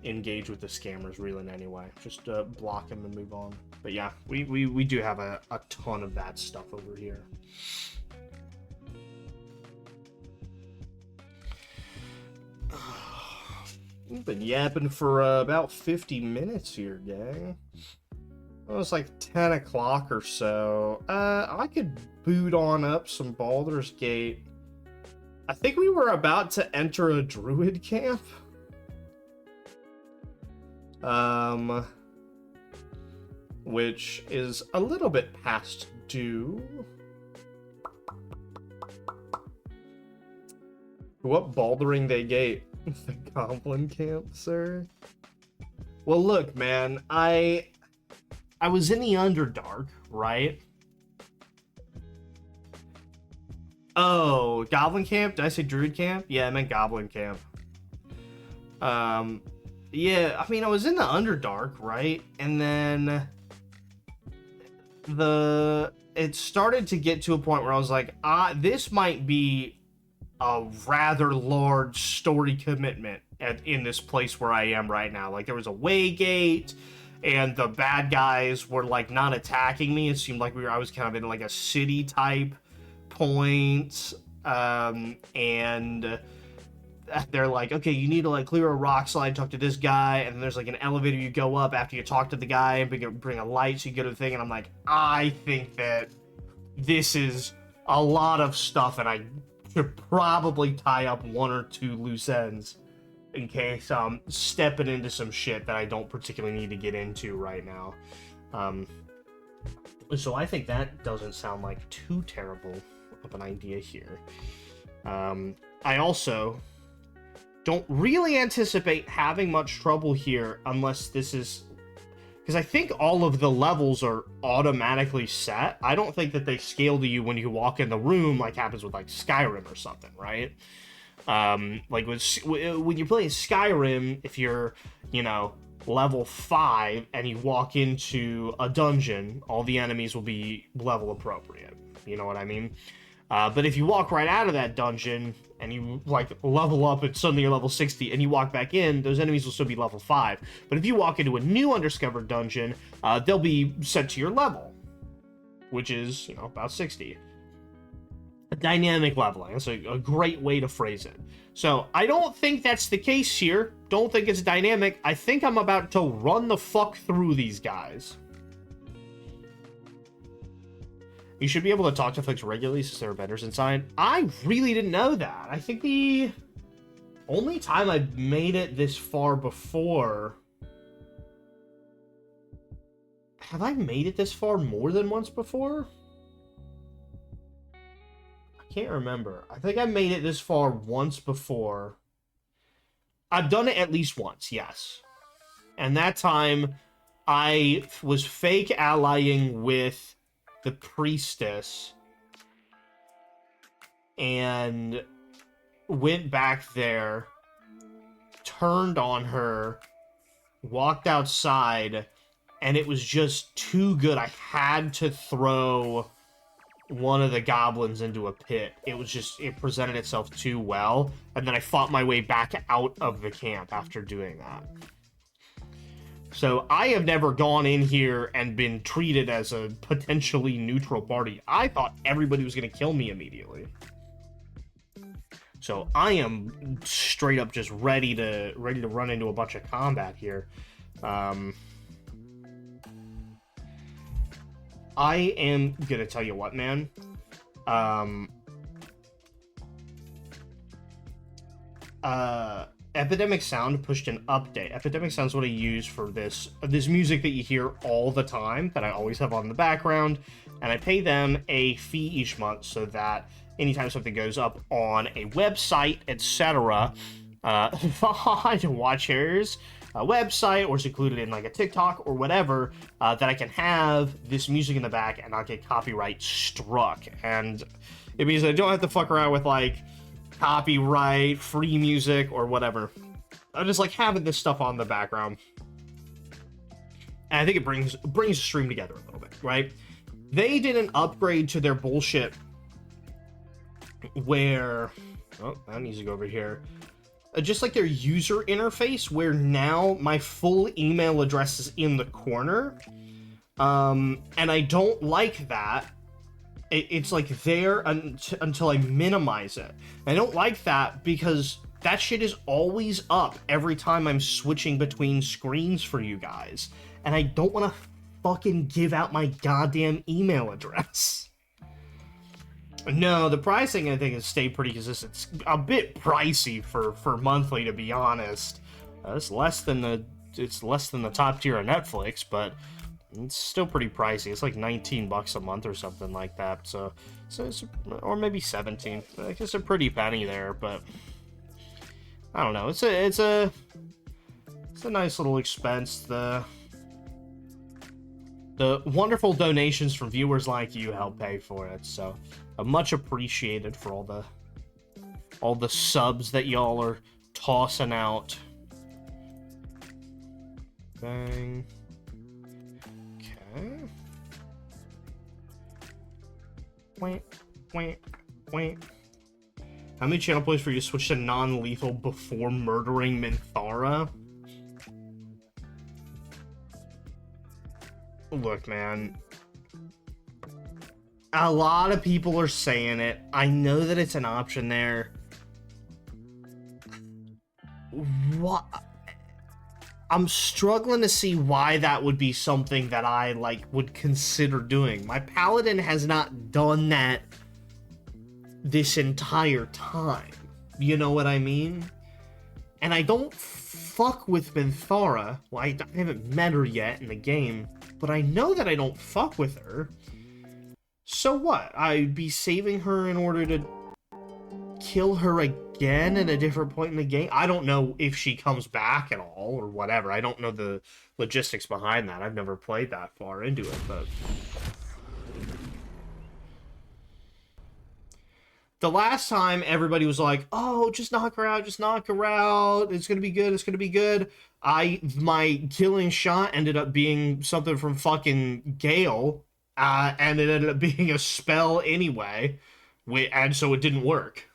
engage with the scammers really in any way. Just block them and move on. But yeah, we do have a ton of that stuff over here. We've been yapping for about 50 minutes here, gang. Well, it's like 10 o'clock or so. I could boot on up some Baldur's Gate. I think we were about to enter a druid camp. Which is a little bit past due. What baldering they gate? The Goblin camp, sir? Well, look, man, I was in the Underdark, right? Oh, Goblin camp? Did I say Druid camp? Yeah, I meant Goblin camp. Yeah, I mean, I was in the Underdark, right? And then it started to get to a point where I was like, this might be a rather large story commitment in this place where I am right now. Like, there was a way gate, and the bad guys were like not attacking me. It seemed like I was kind of in like a city type point, and they're like, okay, you need to like clear a rock slide, talk to this guy, and then there's like an elevator you go up after you talk to the guy and bring a light so you go to the thing. And I'm like, I think that this is a lot of stuff, and I should probably tie up one or two loose ends in case I'm stepping into some shit that I don't particularly need to get into right now. So I think that doesn't sound like too terrible of an idea here. I also don't really anticipate having much trouble here unless this is... Because I think all of the levels are automatically set. I don't think that they scale to you when you walk in the room like happens with like Skyrim or something, right? Like when you're playing Skyrim, if you're, you know, level 5 and you walk into a dungeon, all the enemies will be level appropriate. You know what I mean? But if you walk right out of that dungeon and you like level up and suddenly you're level 60 and you walk back in, those enemies will still be level 5. But if you walk into a new undiscovered dungeon, they'll be set to your level, which is, you know, about 60. A dynamic leveling. That's a great way to phrase it. So I don't think that's the case here. Don't think it's dynamic. I think I'm about to run the fuck through these guys. You should be able to talk to folks regularly since there are vendors inside. I really didn't know that. I think the only time I've made it this far before... Have I made it this far more than once before? I can't remember. I think I made it this far once before. I've done it at least once, yes. And that time, I was fake allying with the priestess and went back there, turned on her, walked outside, and it was just too good. I had to throw one of the goblins into a pit. It was just, it presented itself too well, and then I fought my way back out of the camp after doing that. So I have never gone in here and been treated as a potentially neutral party. I thought everybody was going to kill me immediately. So I am straight up just ready to run into a bunch of combat here. I am going to tell you what, man. Epidemic Sound pushed an update. Epidemic Sound is what I use for this music that you hear all the time, that I always have on in the background, and I pay them a fee each month so that anytime something goes up on a website, etc., watchers, a website, or it's included in like a TikTok or whatever, that I can have this music in the back and not get copyright struck. And it means I don't have to fuck around with like copyright, free music, or whatever. I just like having this stuff on the background. And I think it brings the stream together a little bit, right? They did an upgrade to their bullshit where... Oh, that needs to go over here. Just like their user interface, where now my full email address is in the corner. And I don't like that. It's like there until I minimize it. I don't like that because that shit is always up every time I'm switching between screens for you guys. And I don't want to fucking give out my goddamn email address. No, the pricing I think has stayed pretty consistent. It's a bit pricey for monthly, to be honest. It's less than the top tier of Netflix, but it's still pretty pricey. It's like $19 a month or something like that. So it's, or maybe 17. I guess a pretty penny there, but I don't know. It's a nice little expense. The wonderful donations from viewers like you help pay for it. So much appreciated for all the subs that y'all are tossing out. Bang. Wait. How many channel points for you to switch to non-lethal before murdering Minthara? Look, man. A lot of people are saying it. I know that it's an option there. What? I'm struggling to see why that would be something that I, like, would consider doing. My paladin has not done that this entire time. You know what I mean? And I don't fuck with Minthara. Well, I haven't met her yet in the game, but I know that I don't fuck with her. So what? I'd be saving her in order to kill her again at a different point in the game? I don't know if she comes back at all or whatever. I don't know the logistics behind that. I've never played that far into it, but... the last time everybody was like, "Oh, just knock her out, just knock her out. It's gonna be good. It's gonna be good." My killing shot ended up being something from fucking Gale, and it ended up being a spell anyway, and so it didn't work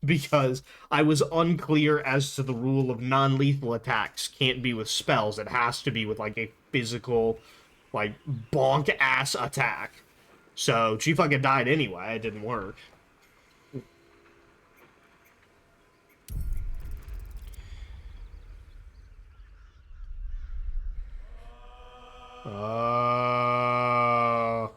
because I was unclear as to the rule of non-lethal attacks can't be with spells. It has to be with like a physical, like bonk ass attack. So she fucking died anyway. It didn't work. Yeah.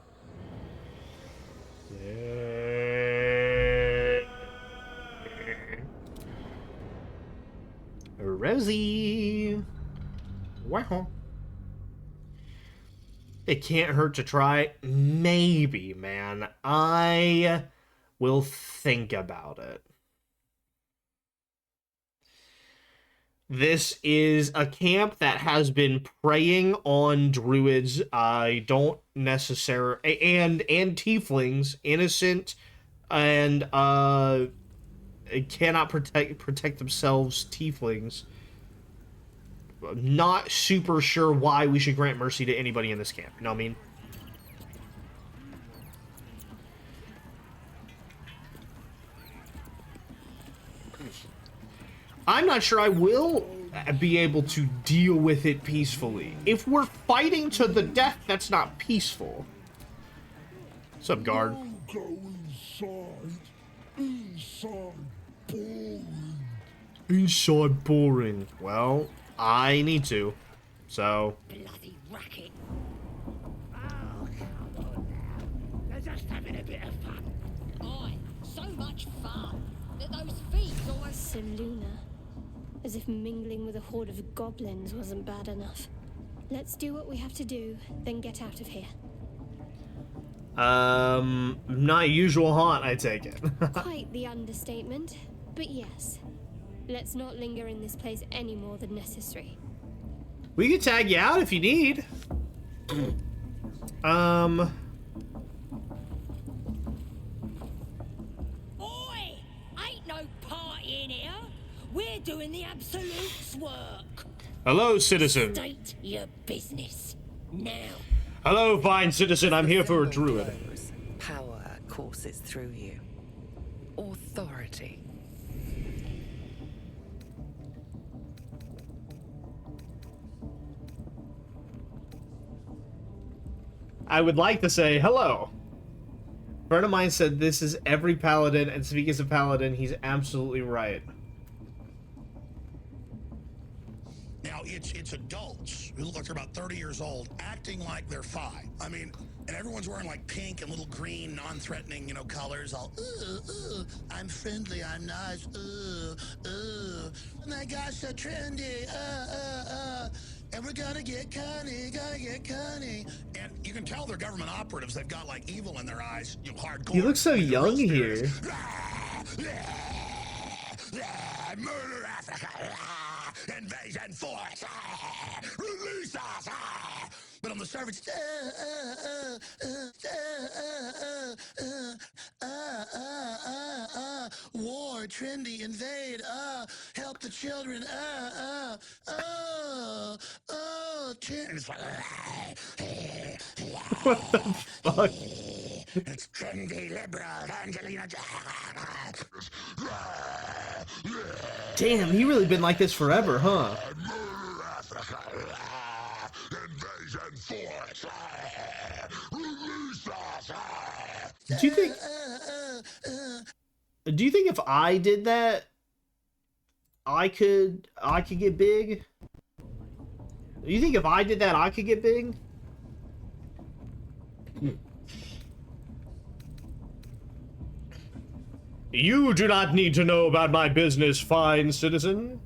Rosie. Wow. It can't hurt to try. Maybe, man. I will think about it. This is a camp that has been preying on druids. I don't necessarily and tieflings, innocent and cannot protect themselves. Tieflings. Not super sure why we should grant mercy to anybody in this camp. You know what I mean? I'm not sure I will be able to deal with it peacefully. If we're fighting to the death, that's not peaceful. What's up, guard? Go inside. Inside boring. Inside boring. Well, I need to. So. Bloody racket. Oh, come on now. They're just having a bit of fun. Aye, so much fun that those feet almost... Seluna. As if mingling with a horde of goblins wasn't bad enough. Let's do what we have to do, then get out of here. Not usual haunt, I take it. Quite the understatement, but yes. Let's not linger in this place any more than necessary. We can tag you out if you need. Oi! Ain't no party in here. We're doing the Absolute's work. Hello, citizen. State your business. Now. Hello, fine citizen. I'm here for a druid. Power courses through you. Authority. I would like to say hello. A friend of mine said this is every paladin, and speaking as a paladin, he's absolutely right. Now, it's adults who look like they're about 30 years old acting like they're 5. I mean, and everyone's wearing like pink and little green, non-threatening, you know, colors. All, I'm friendly, I'm nice, Oh my gosh, so trendy, and we're gonna get cunning. And you can tell they're government operatives. They've got like evil in their eyes, you know, hardcore. You look so young here. Murder Africa! Invasion force! Release us! But on the surface, war, trendy, invade, help the children, and it's like, What the fuck? it's trendy, liberal, Angelina. Damn, he really been like this forever, huh? Murder Africa! Invasion force! Release us! Do you think if I did that, I could get big? Do you think if I did that, I could get big? You do not need to know about my business, fine citizen.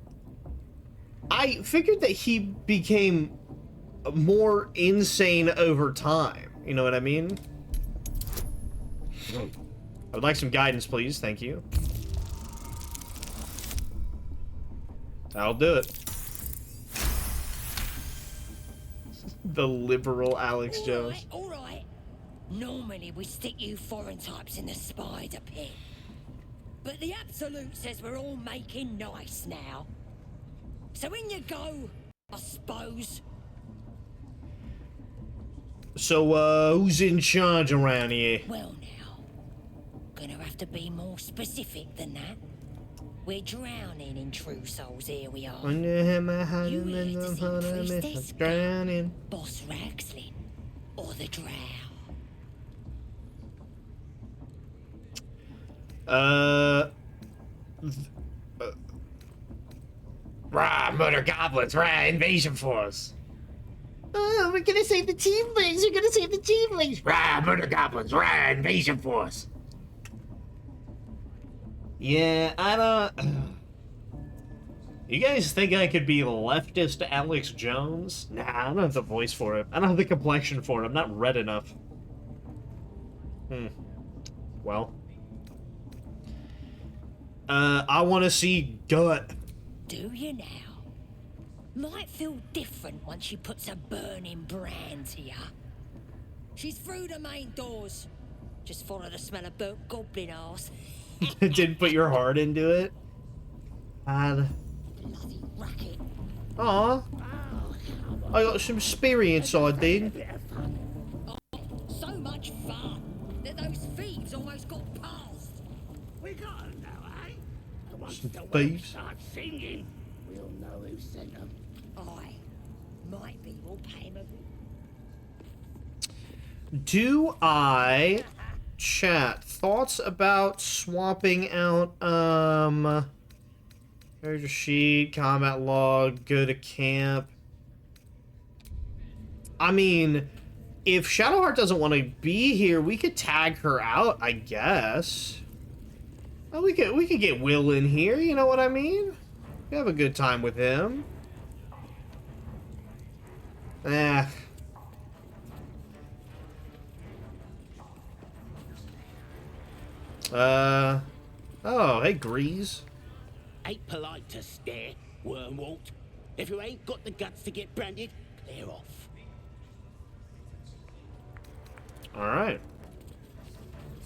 I figured that he became more insane over time. You know what I mean? I would like some guidance, please. Thank you. I'll do it. The liberal Alex Jones. All right. Normally we stick you foreign types in the spider pit. But the Absolute says we're all making nice now. So in you go, I suppose. So, who's in charge around here? Well now, gonna have to be more specific than that. We're drowning in true souls, here we are. You here to see Priestess drowning. Boss Raxlin, or the Drow? Rah, murder goblins, rah, invasion force. Oh, we're gonna save the tieflings, we're gonna save the tieflings. Rah, murder goblins, rah, invasion force. Yeah, I don't... You guys think I could be leftist Alex Jones? Nah, I don't have the voice for it. I don't have the complexion for it. I'm not red enough. Well. I want to see gut. Do you now? Might feel different once she puts a burning brand here. She's through the main doors. Just follow the smell of burnt goblin arse. Didn't put your heart into it? God. Bloody racket. Aw. I got some experience, I did. Oh, so much fun that those thieves almost got past. We got them now, eh? And once Some the whelps thieves. start singing, we'll know who sent them. Aye. Might be we'll pay him a... Do I... Chat, thoughts about swapping out, character sheet, combat log, go to camp. I mean, if Shadowheart doesn't want to be here, we could tag her out, I guess. Well, we could get Will in here, you know what I mean? We have a good time with him. Oh, hey, Grease. Ain't polite to stare, Wormwalt. If you ain't got the guts to get branded, clear off. Alright.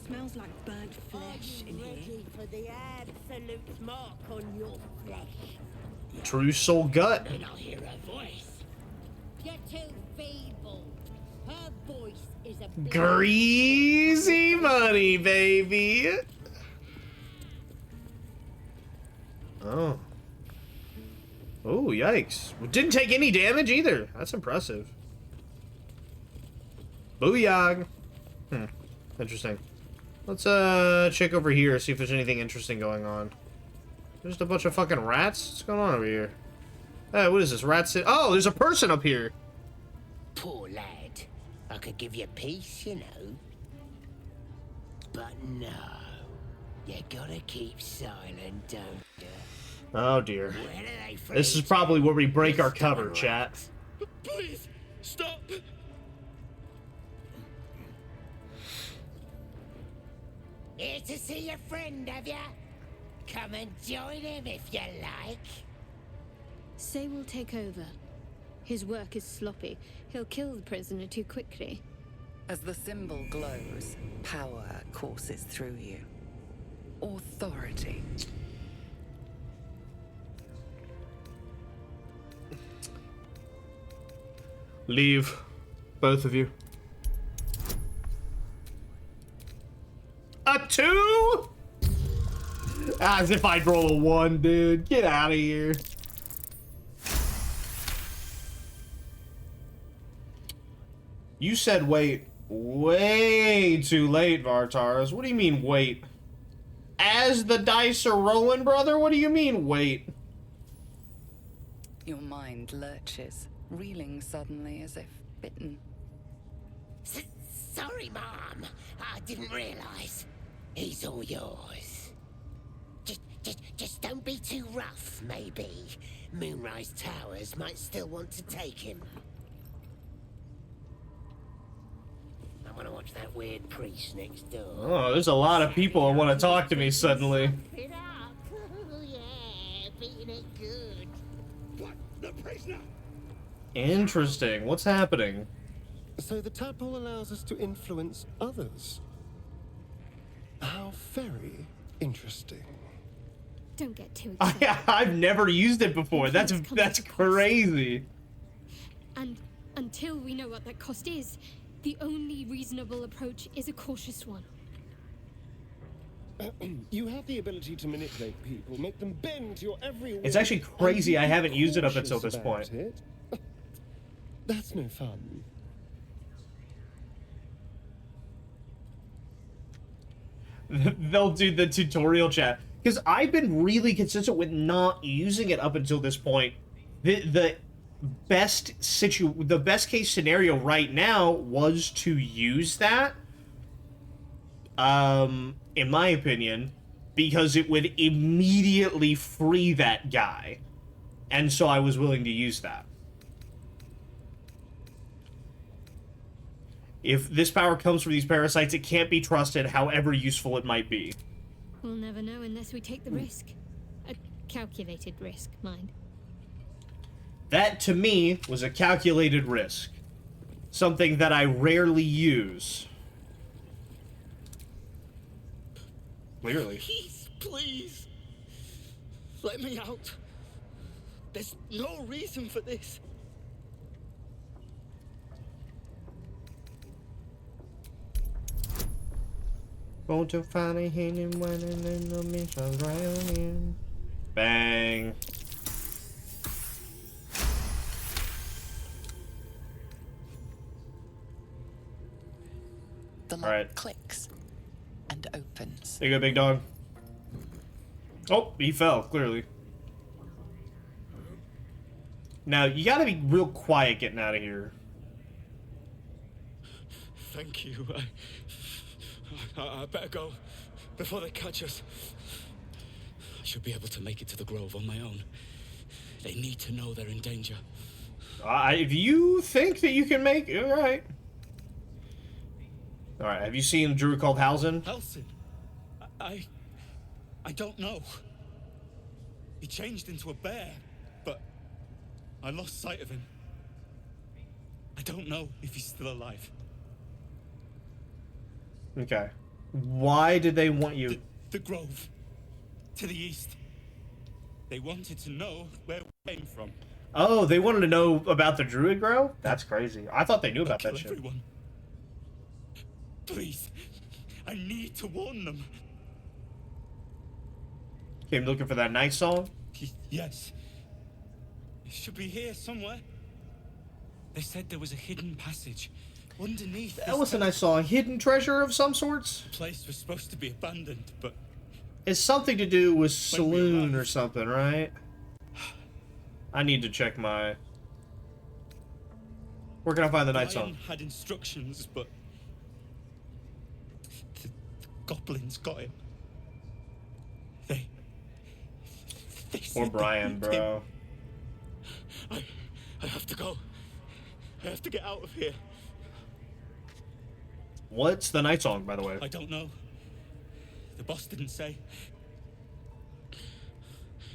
Smells like burnt flesh in here. Ready for the absolute mark on your flesh. True soul gut. And I'll hear her voice. You're too feeble. Her voice is a... Greasy money, baby. Oh. Oh, yikes. Didn't take any damage either. That's impressive. Booyah. Interesting. Let's check over here, see if there's anything interesting going on. There's a bunch of fucking rats? What's going on over here? Hey, what is this? Rats? Oh, there's a person up here. Poor lad. I could give you peace, you know. But no. You gotta keep silent, don't you? Oh dear. Where do they This is freeze? probably where we break our cover, chat. Please, stop. Here to see your friend, have ya? Come and join him if you like. Say we'll take over. His work is sloppy. He'll kill the prisoner too quickly. As the symbol glows, power courses through you. Authority. Leave. Both of you. A 2? As if I'd roll a 1, dude. Get out of here. You said wait way too late, Vartars. What do you mean wait? As the dice are rolling, brother? What do you mean wait? Your mind lurches, reeling suddenly as if bitten. Sorry, Mom. I didn't realize. He's all yours. Just don't be too rough, maybe. Moonrise Towers might still want to take him. I want to watch that weird priest next door. Oh, there's a lot of people that want to talk to me suddenly. It up. Yeah, beating it good. What? The prisoner? Interesting. What's happening? So the tadpole allows us to influence others. How very interesting. Don't get too excited. I've never used it before. That's crazy. And until we know what that cost is, the only reasonable approach is a cautious one. You have the ability to manipulate people, make them bend to your every whim. It's actually crazy I haven't used it up until this point. That's no fun. They'll do the tutorial chat. Because I've been really consistent with not using it up until this point. The best case scenario right now was to use that. In my opinion, because it would immediately free that guy. And so I was willing to use that. If this power comes from these parasites, it can't be trusted, however useful it might be. We'll never know unless we take the risk. A calculated risk, mind. That, to me, was a calculated risk. Something that I rarely use. Clearly. Please. Let me out. There's no reason for this. Going to find a hidden one and then the mission drowning. Bang. The lock clicks and opens. There you go, big dog. Oh, he fell, clearly. Now, you gotta be real quiet getting out of here. Thank you. I better go before they catch us. I should be able to make it to the Grove on my own. They need to know they're in danger. If you think that you can make it, alright. Alright, have you seen a druid called Halsin? Halsin? I don't know. He changed into a bear, but I lost sight of him. I don't know if he's still alive. Okay. Why did they want you? The Grove. To the east. They wanted to know where we came from. Oh, they wanted to know about the druid grove? That's crazy. I thought they knew about that shit. Everyone. Please. I need to warn them. Came looking for that night song? Yes. It should be here somewhere. They said there was a hidden passage underneath. That was a nice song. A hidden treasure of some sorts? The place was supposed to be abandoned, but it's something to do with saloon or something, right? I need to check my... Where can I find the night song? had instructions, but the goblins got it. They Poor Brian, bro. I have to go. I have to get out of here. What's the night song, by the way? I don't know. The boss didn't say.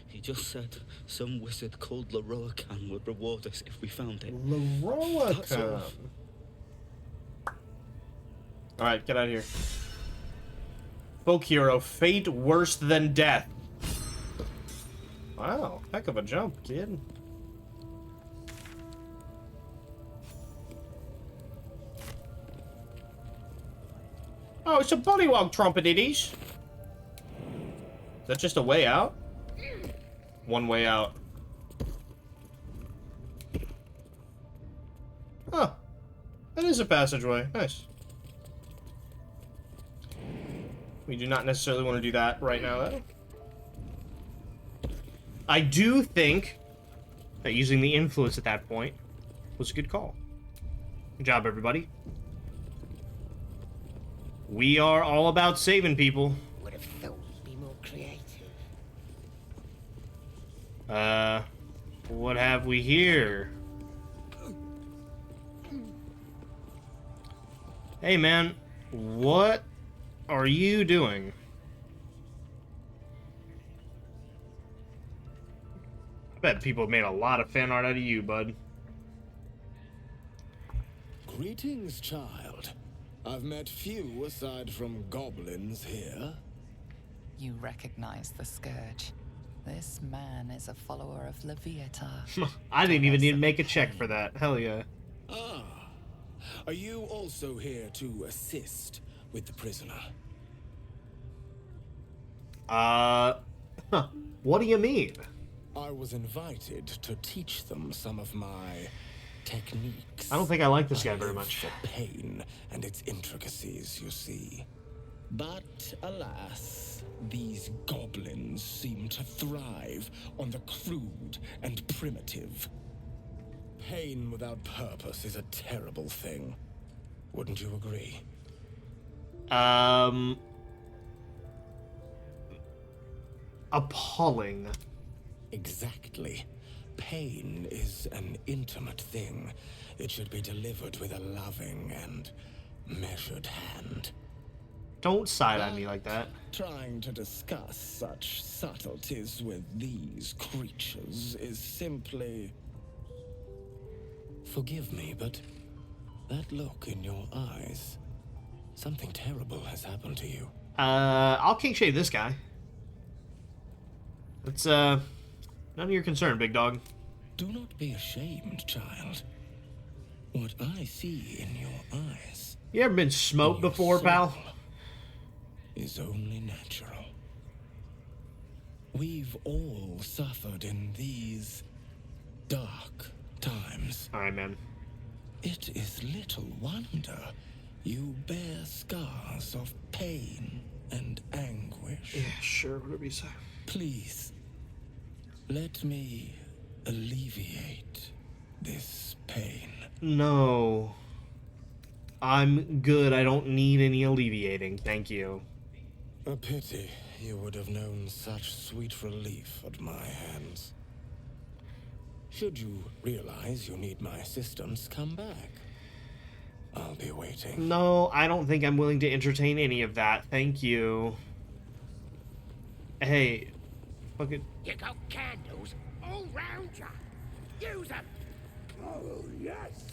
He just said some wizard called Leroacan would reward us if we found it. Leroacan. Alright, get out of here. Folk hero, fate worse than death. Wow, heck of a jump, kid. Oh, it's a bullywog trumpet, it is. Is that just a way out? One way out. Huh. That is a passageway. Nice. We do not necessarily want to do that right now, though. I do think that using the influence at that point was a good call. Good job, everybody. We are all about saving people. Would have thought you'd be more creative. What have we here? Hey, man. What are you doing? I bet people made a lot of fan art out of you, bud. Greetings, child. I've met few aside from goblins here. You recognize the scourge. This man is a follower of Leviatar. I didn't even need to make a check for that. Hell yeah. Ah. Are you also here to assist with the prisoner? What do you mean? I was invited to teach them some of my techniques. I don't think I like this guy I very live much. for pain and its intricacies, you see. But alas, these goblins seem to thrive on the crude and primitive. Pain without purpose is a terrible thing. Wouldn't you agree? Appalling. Exactly. Pain is an intimate thing. It should be delivered with a loving and measured hand. Don't side on me like that. Trying to discuss such subtleties with these creatures is simply... Forgive me, but that look in your eyes, something terrible has happened to you. I'll king shave this guy. It's, none of your concern, big dog. Do not be ashamed, child. What I see in your eyes... You ever been smoked before, pal? ...is only natural. We've all suffered in these dark times. Alright, man. It is little wonder you bear scars of pain and anguish. Yeah, sure, whatever you say. Please, let me alleviate this pain. No. I'm good. I don't need any alleviating. Thank you. A pity you would have known such sweet relief at my hands. Should you realize you need my assistance, come back. I'll be waiting. No, I don't think I'm willing to entertain any of that. Thank you. Hey, fucking... You got candles all round ya. Use them. Oh, yes.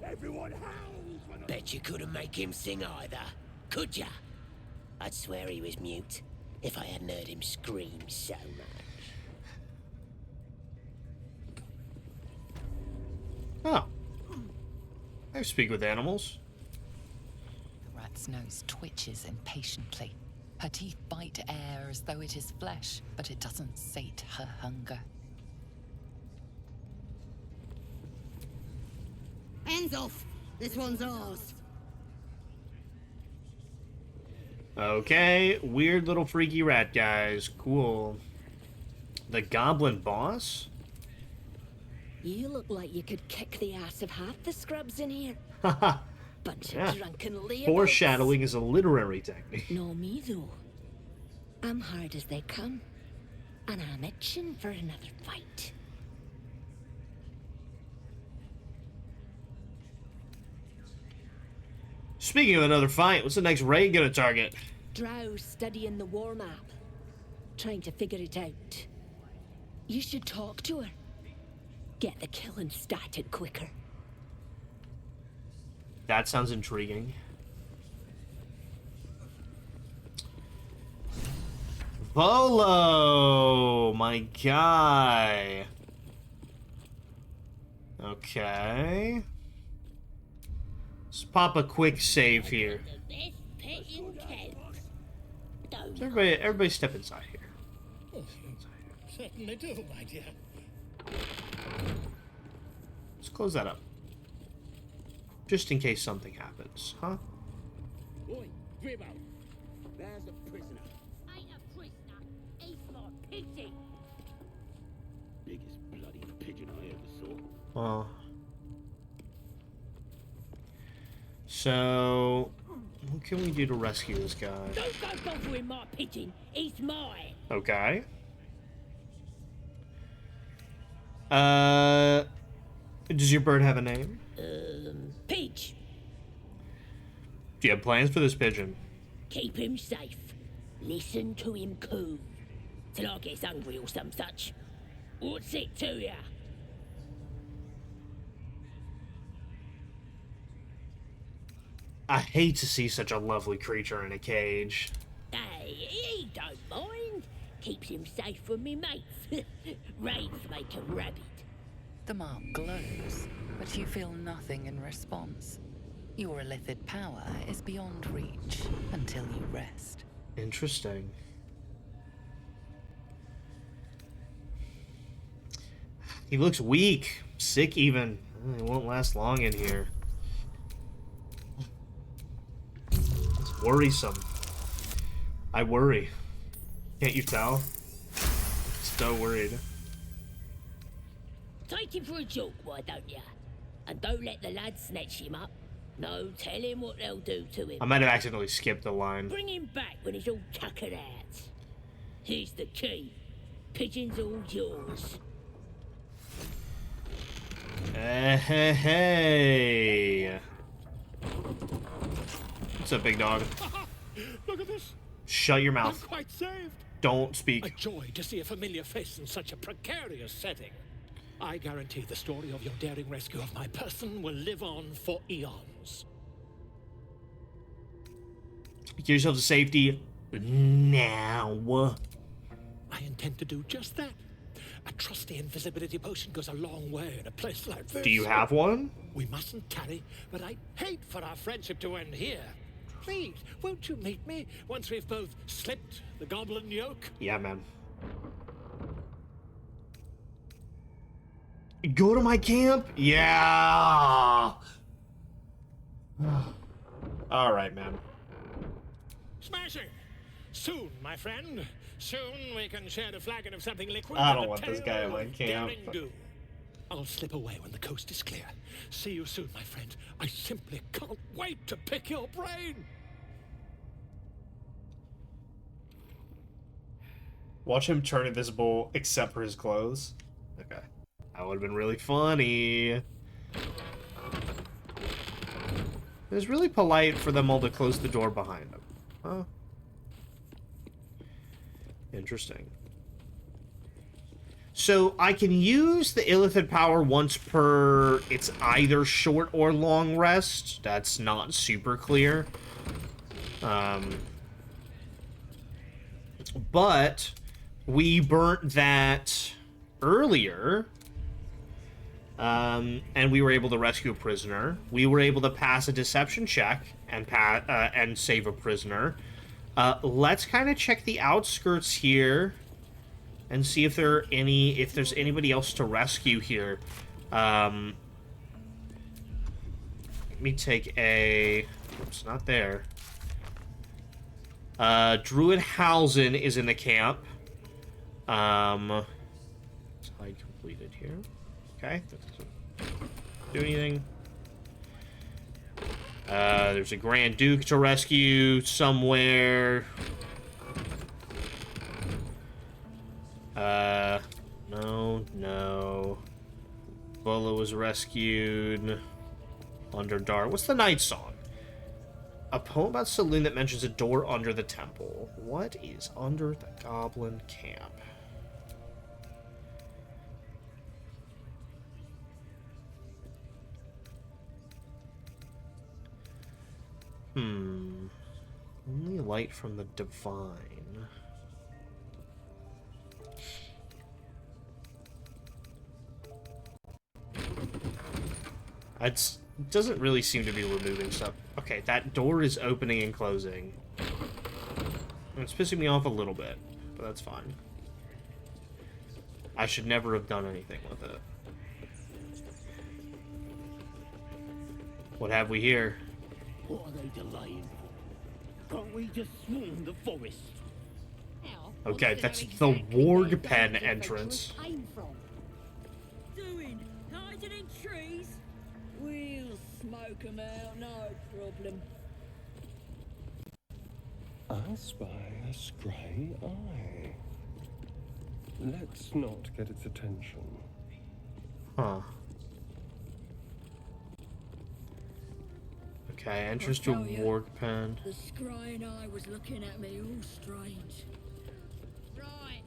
Everyone howls. Bet you couldn't make him sing either, could ya? I'd swear he was mute if I hadn't heard him scream so much. Oh. I speak with animals. The rat's nose twitches impatiently. Her teeth bite air as though it is flesh, but it doesn't sate her hunger. Hands off! This one's ours. Okay, weird little freaky rat guys. Cool. The goblin boss? You look like you could kick the ass of half the scrubs in here. Haha. Bunch Yeah. of drunken layabouts. Foreshadowing is a literary technique. No, me though. I'm hard as they come, and I'm itching for another fight. Speaking of another fight, what's the next raid gonna target? Drow's studying the war map, trying to figure it out. You should talk to her. Get the killing started quicker. That sounds intriguing. Volo, my guy. Okay. Let's pop a quick save here. So everybody step inside here. Certainly do, my dear. Let's close that up. Just in case something happens, huh? Oi, Gribbo. There's the prisoner. Ain't a prisoner. He's my piggy. Biggest bloody pigeon I ever saw. Well. So, what can we do to rescue this guy? Don't go bothering my pigeon. He's mine. Okay. Does your bird have a name? Pidge. Do you have plans for this pigeon? Keep him safe. Listen to him coo. Till I gets hungry or some such. What's it to ya? I hate to see such a lovely creature in a cage. Hey, he don't mind. Keeps him safe from me mates. Raids make him rabid. The mark glows, but you feel nothing in response. Your illithid power is beyond reach until you rest. Interesting. He looks weak, sick even. He won't last long in here. It's worrisome. I worry. Can't you tell? So worried. Take him for a joke, why don't ya? And don't let the lads snatch him up. No, tell him what they'll do to him. I might have accidentally skipped the line. Bring him back when he's all tuckered out. Here's the key. Pigeon's all yours. Hey. What's up, big dog? Look at this. Shut your mouth. I'm quite saved. Don't speak. A joy to see a familiar face in such a precarious setting. I guarantee the story of your daring rescue of my person will live on for eons. Get yourself to safety now. I intend to do just that. A trusty invisibility potion goes a long way in a place like this. Do you have one? We mustn't tarry, but I'd hate for our friendship to end here. Please, won't you meet me once we've both slipped the goblin yoke? Yeah, man. Go to my camp? Yeah. All right, man. Smashing. Soon, my friend. Soon we can share a flagon of something liquid. I don't want this guy in my camp. I'll slip away when the coast is clear. See you soon, my friend. I simply can't wait to pick your brain. Watch him turn invisible except for his clothes. Okay. That would have been really funny. It was really polite for them all to close the door behind him. Huh? Interesting. So I can use the illithid power once per... It's either short or long rest. That's not super clear. But we burnt that earlier. And we were able to rescue a prisoner. We were able to pass a deception check and save a prisoner. Let's kind of check the outskirts here and see if there's anybody else to rescue here. Let me take a... Oops, not there. Druidhausen is in the camp. Slide completed here. Okay, that doesn't do anything. There's a Grand Duke to rescue somewhere. No. Bola was rescued. Underdark. What's the night song? A poem about Saloon that mentions a door under the temple. What is under the goblin camp? Only light from the divine. It doesn't really seem to be removing stuff. Okay, that door is opening and closing. It's pissing me off a little bit, but that's fine. I should never have done anything with it. What have we here? What are they delaying for? Can't we just swarm the forest? Okay, that's the Warg Pen entrance. Doing? Hiding in trees? We'll smoke 'em out, no problem. I spy a scry eye. Let's not get its attention. Huh. Okay, entrance to Warg Pen. The scrying eye was looking at me all strange. Right.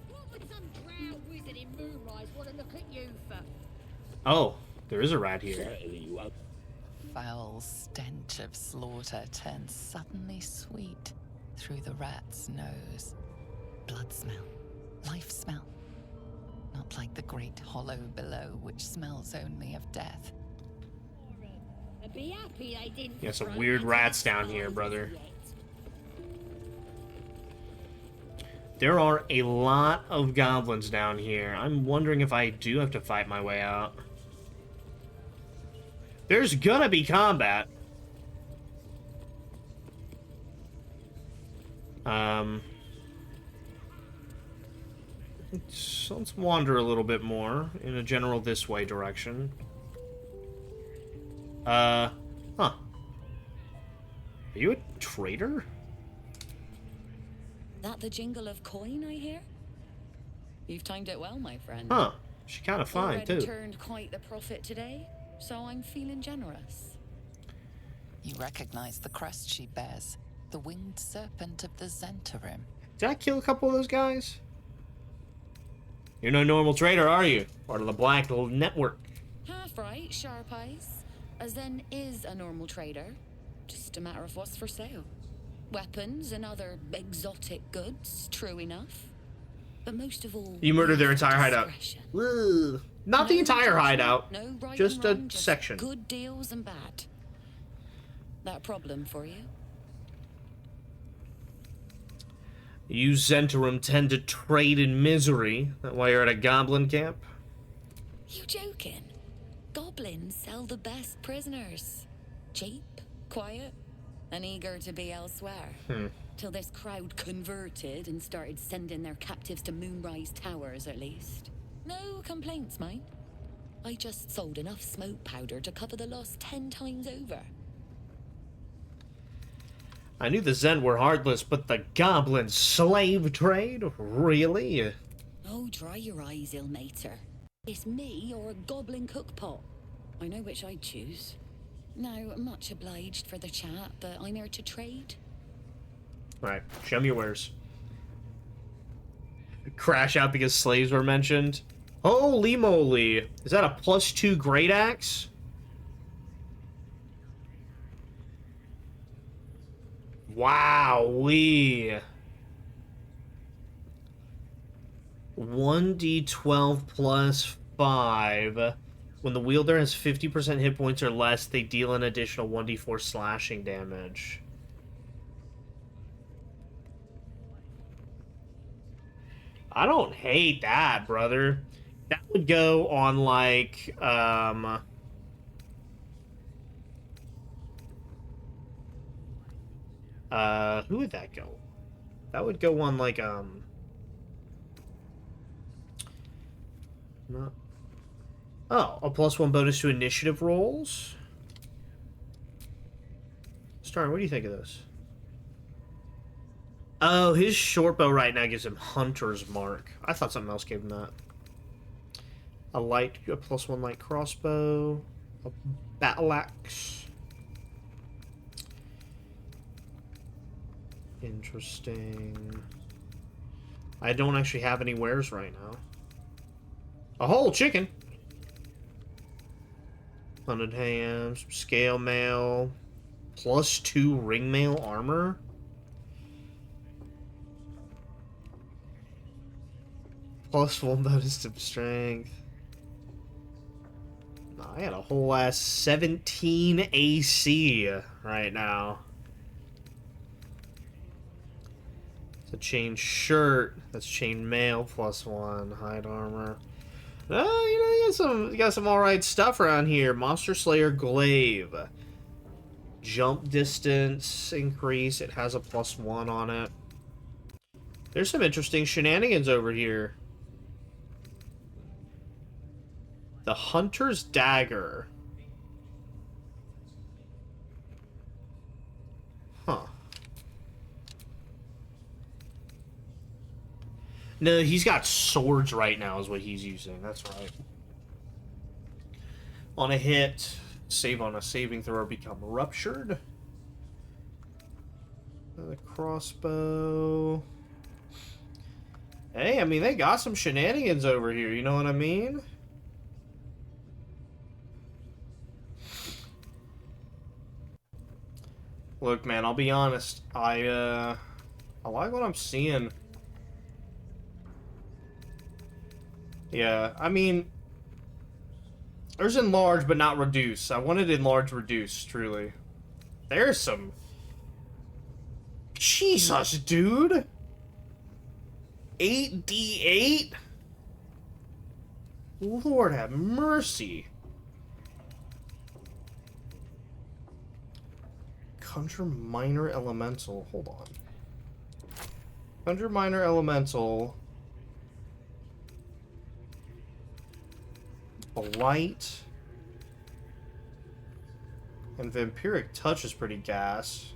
What would some drow wizard in Moonrise want to look at you for? Oh, there is a rat here. Foul stench of slaughter turns suddenly sweet, through the rat's nose. Blood smell. Life smell. Not like the great hollow below, which smells only of death. Be happy I didn't. Yeah, some weird rats down here, brother. There are a lot of goblins down here. I'm wondering if I do have to fight my way out. There's gonna be combat. Let's wander a little bit more in a general this way direction. Huh. Are you a traitor? That the jingle of coin I hear? You've timed it well, my friend. Huh. She's kind of fine, Already too. turned quite the profit today, so I'm feeling generous. You recognize the crest she bears, the winged serpent of the Zentarim. Did I kill a couple of those guys? You're no normal trader, are you? Part of the Black Network. Half right, sharp eyes. A Zen is a normal trader. Just a matter of what's for sale. Weapons and other exotic goods, true enough. But most of all, You murdered their entire hideout. Ugh. Not the No entire judgment, hideout. no right Just and a wrong, just section. Good deals and bad. That a problem for you? You Zentarim tend to trade in misery. That why you're at a goblin camp? You joking? Goblins sell the best prisoners. Cheap, quiet, and eager to be elsewhere. Till this crowd converted and started sending their captives to Moonrise Towers, at least. No complaints, mind. I just sold enough smoke powder to cover the loss 10 times over. I knew the Zen were heartless, but the goblin slave trade? Really? Oh, dry your eyes, ill-mater. It's me or a goblin cookpot. I know which I'd choose. Now, much obliged for the chat, but I'm here to trade. Alright, show me your wares. Crash out because slaves were mentioned. Holy moly. Is that a +2 great axe? Wowee. 1d12 plus 5. When the wielder has 50% hit points or less, they deal an additional 1d4 slashing damage. I don't hate that, brother. That would go on, like, who would that go? That would go on, like, not... Oh, a +1 bonus to initiative rolls? Star, what do you think of this? Oh, his short bow right now gives him Hunter's Mark. I thought something else gave him that. A +1 light crossbow. A battle axe. Interesting. I don't actually have any wares right now. A whole chicken. Hunted hams. Scale mail. +2 ring mail armor. +1 bonus to strength. I got a whole ass 17 AC right now. It's a chain shirt. That's chain mail +1. Hide armor. Oh, you got some alright stuff around here. Monster Slayer glaive. Jump distance increase. It has a +1 on it. There's some interesting shenanigans over here. The Hunter's Dagger. Huh. No, he's got swords right now is what he's using. That's right. On a hit, save on a saving throw, become ruptured. The crossbow. Hey, I mean, they got some shenanigans over here, you know what I mean? Look, man, I'll be honest. I like what I'm seeing. Yeah, I mean, there's enlarge but not reduce. I wanted enlarge reduce, truly. There's some... Jesus, dude! 8d8? Lord have mercy. Conjure minor elemental. Hold on. Conjure minor elemental. Blight. And vampiric touch is pretty gas.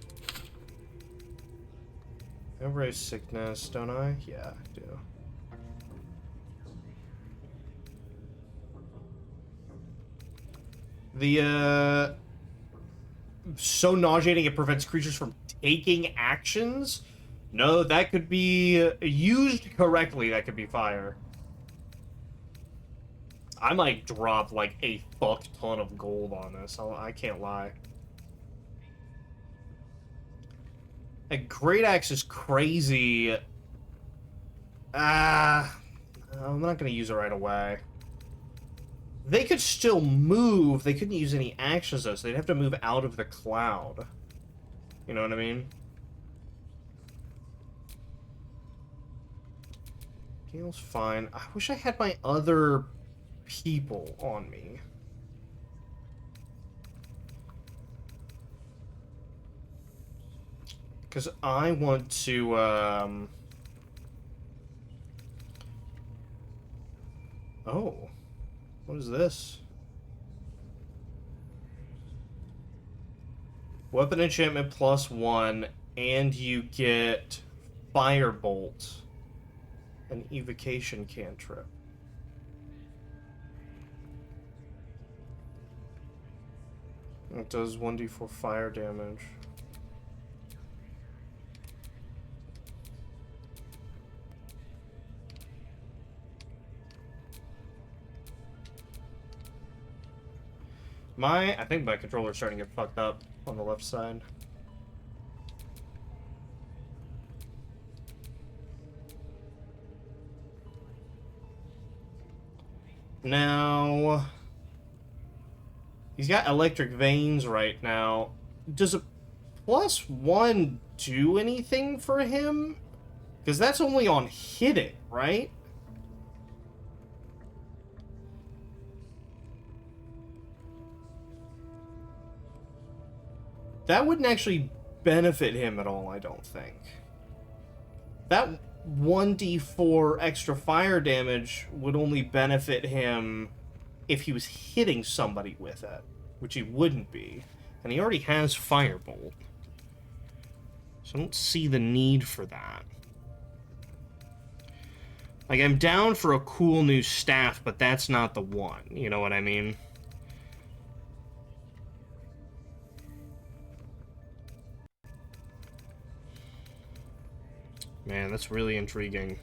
I raise sickness, don't I? Yeah, I do. The, so nauseating it prevents creatures from taking actions? No, that could be used correctly, that could be fire. I might drop like a fuck ton of gold on this. I can't lie. A great axe is crazy. I'm not gonna use it right away. They could still move. They couldn't use any actions though, so they'd have to move out of the cloud. You know what I mean? Gale's fine. I wish I had my other people on me. Because I want to, Oh. What is this? Weapon enchantment +1, and you get Firebolt, an evocation cantrip. It does 1d4 fire damage. I think my controller's starting to get fucked up on the left side. Now, he's got electric veins right now. Does a +1 do anything for him? Because that's only on hitting, right? That wouldn't actually benefit him at all, I don't think. That 1d4 extra fire damage would only benefit him if he was hitting somebody with it, which he wouldn't be. And he already has Firebolt. So I don't see the need for that. Like, I'm down for a cool new staff, but that's not the one. You know what I mean? Man, that's really intriguing.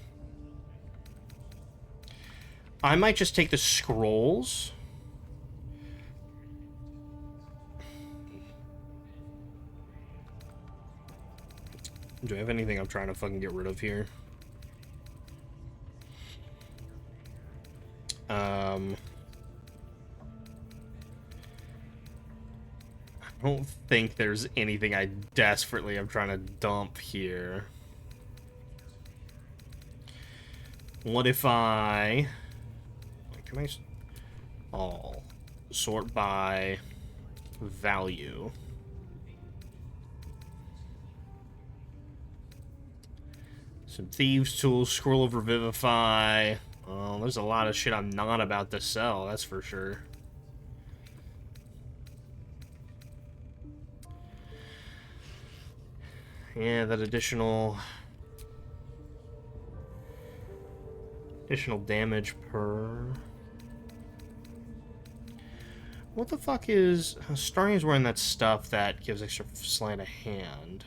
I might just take the scrolls. Do I have anything I'm trying to fucking get rid of here? I don't think there's anything I desperately am trying to dump here. What if can I... All. Sort by value. Some thieves' tools, scroll of revivify. Oh, there's a lot of shit I'm not about to sell, that's for sure. Yeah, that additional damage per... What the fuck is... Starry's wearing that stuff that gives extra sleight of hand.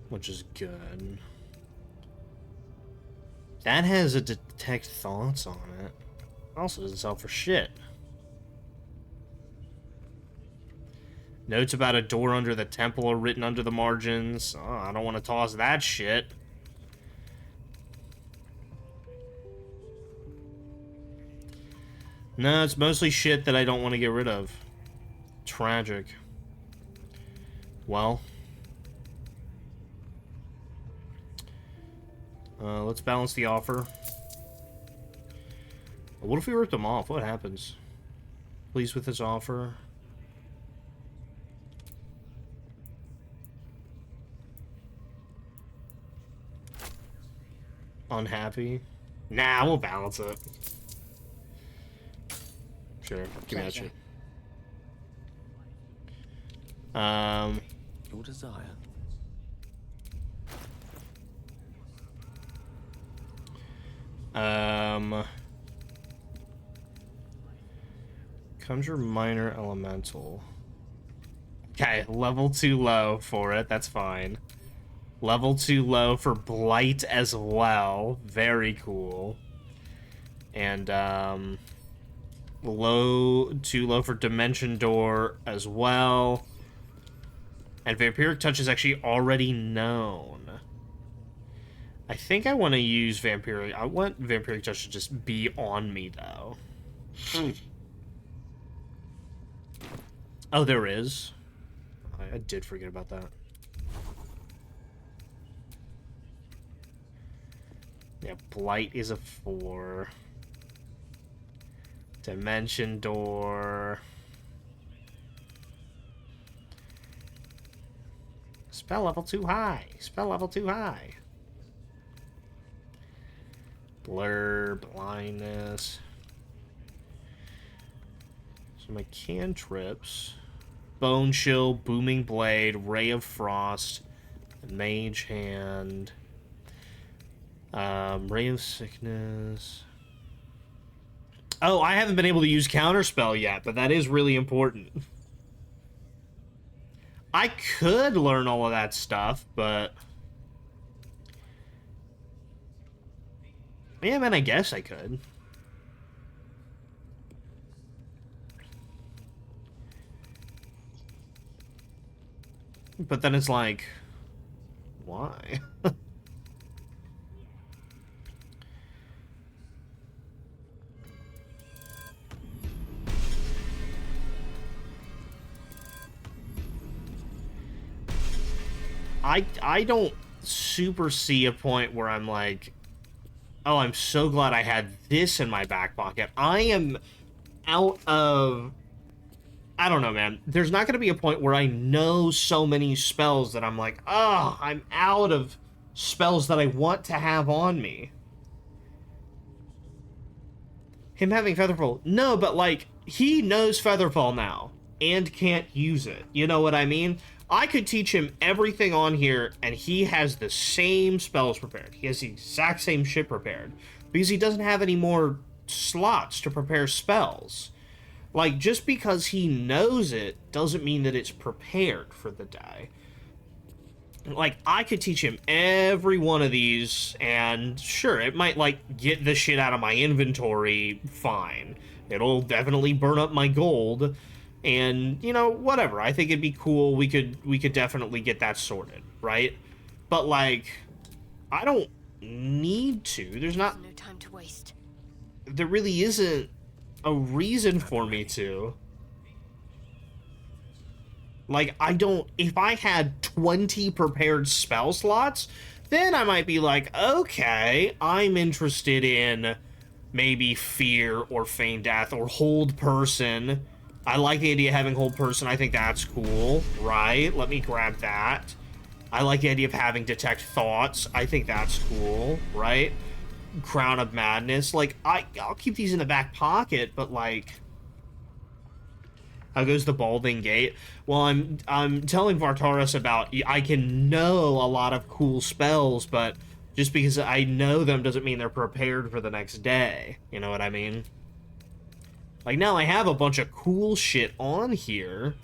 Which is good. That has a detect thoughts on it. Also doesn't sell for shit. Notes about a door under the temple are written under the margins. Oh, I don't want to toss that shit. No, it's mostly shit that I don't want to get rid of. Tragic. Well. Let's balance the offer. What if we ripped them off? What happens? Pleased with this offer? Unhappy? Nah, we'll balance it. Sure, give me that shit. Your desire. Conjure minor elemental. Okay, level 2 low for it, that's fine. Level 2 low for Blight as well. Very cool. And, too low for Dimension Door as well. And Vampiric Touch is actually already known. I think I want to use Vampiric... I want Vampiric Touch to just be on me, though. Oh, there is. I did forget about that. Yeah, Blight is a 4. Dimension Door. Spell level too high. Spell level too high. Blur, blindness. So my cantrips. Bone Chill, Booming Blade, Ray of Frost, Mage Hand, Ray of Sickness. Oh, I haven't been able to use Counterspell yet, but that is really important. I could learn all of that stuff, but... yeah, man, I guess I could. But then it's like... why? I don't super see a point where I'm like, oh, I'm so glad I had this in my back pocket. I am out of... I don't know, man. There's not going to be a point where I know so many spells that I'm like, oh, I'm out of spells that I want to have on me. Him having Featherfall. No, but, like, he knows Featherfall now and can't use it. You know what I mean? I could teach him everything on here, and he has the same spells prepared. He has the exact same shit prepared. Because he doesn't have any more slots to prepare spells. Like, just because he knows it doesn't mean that it's prepared for the day. Like, I could teach him every one of these, and sure, it might, like, get the shit out of my inventory fine. It'll definitely burn up my gold, and, you know, whatever. I think it'd be cool. We could definitely get that sorted, right? But, like, I don't need to. There's not... no time to waste. There really isn't a reason for me to. Like, I don't... if I had 20 prepared spell slots, then I might be like, okay, I'm interested in maybe Fear or Feign Death or Hold Person. I like the idea of having Hold Person. I think that's cool, right? Let me grab that. I like the idea of having Detect Thoughts. I think that's cool, right? Crown of Madness. Like, I'll keep these in the back pocket, but, like... how goes the Balding Gate? Well, I'm telling Vartaris about... I can know a lot of cool spells, but just because I know them doesn't mean they're prepared for the next day. You know what I mean? Like, now I have a bunch of cool shit on here.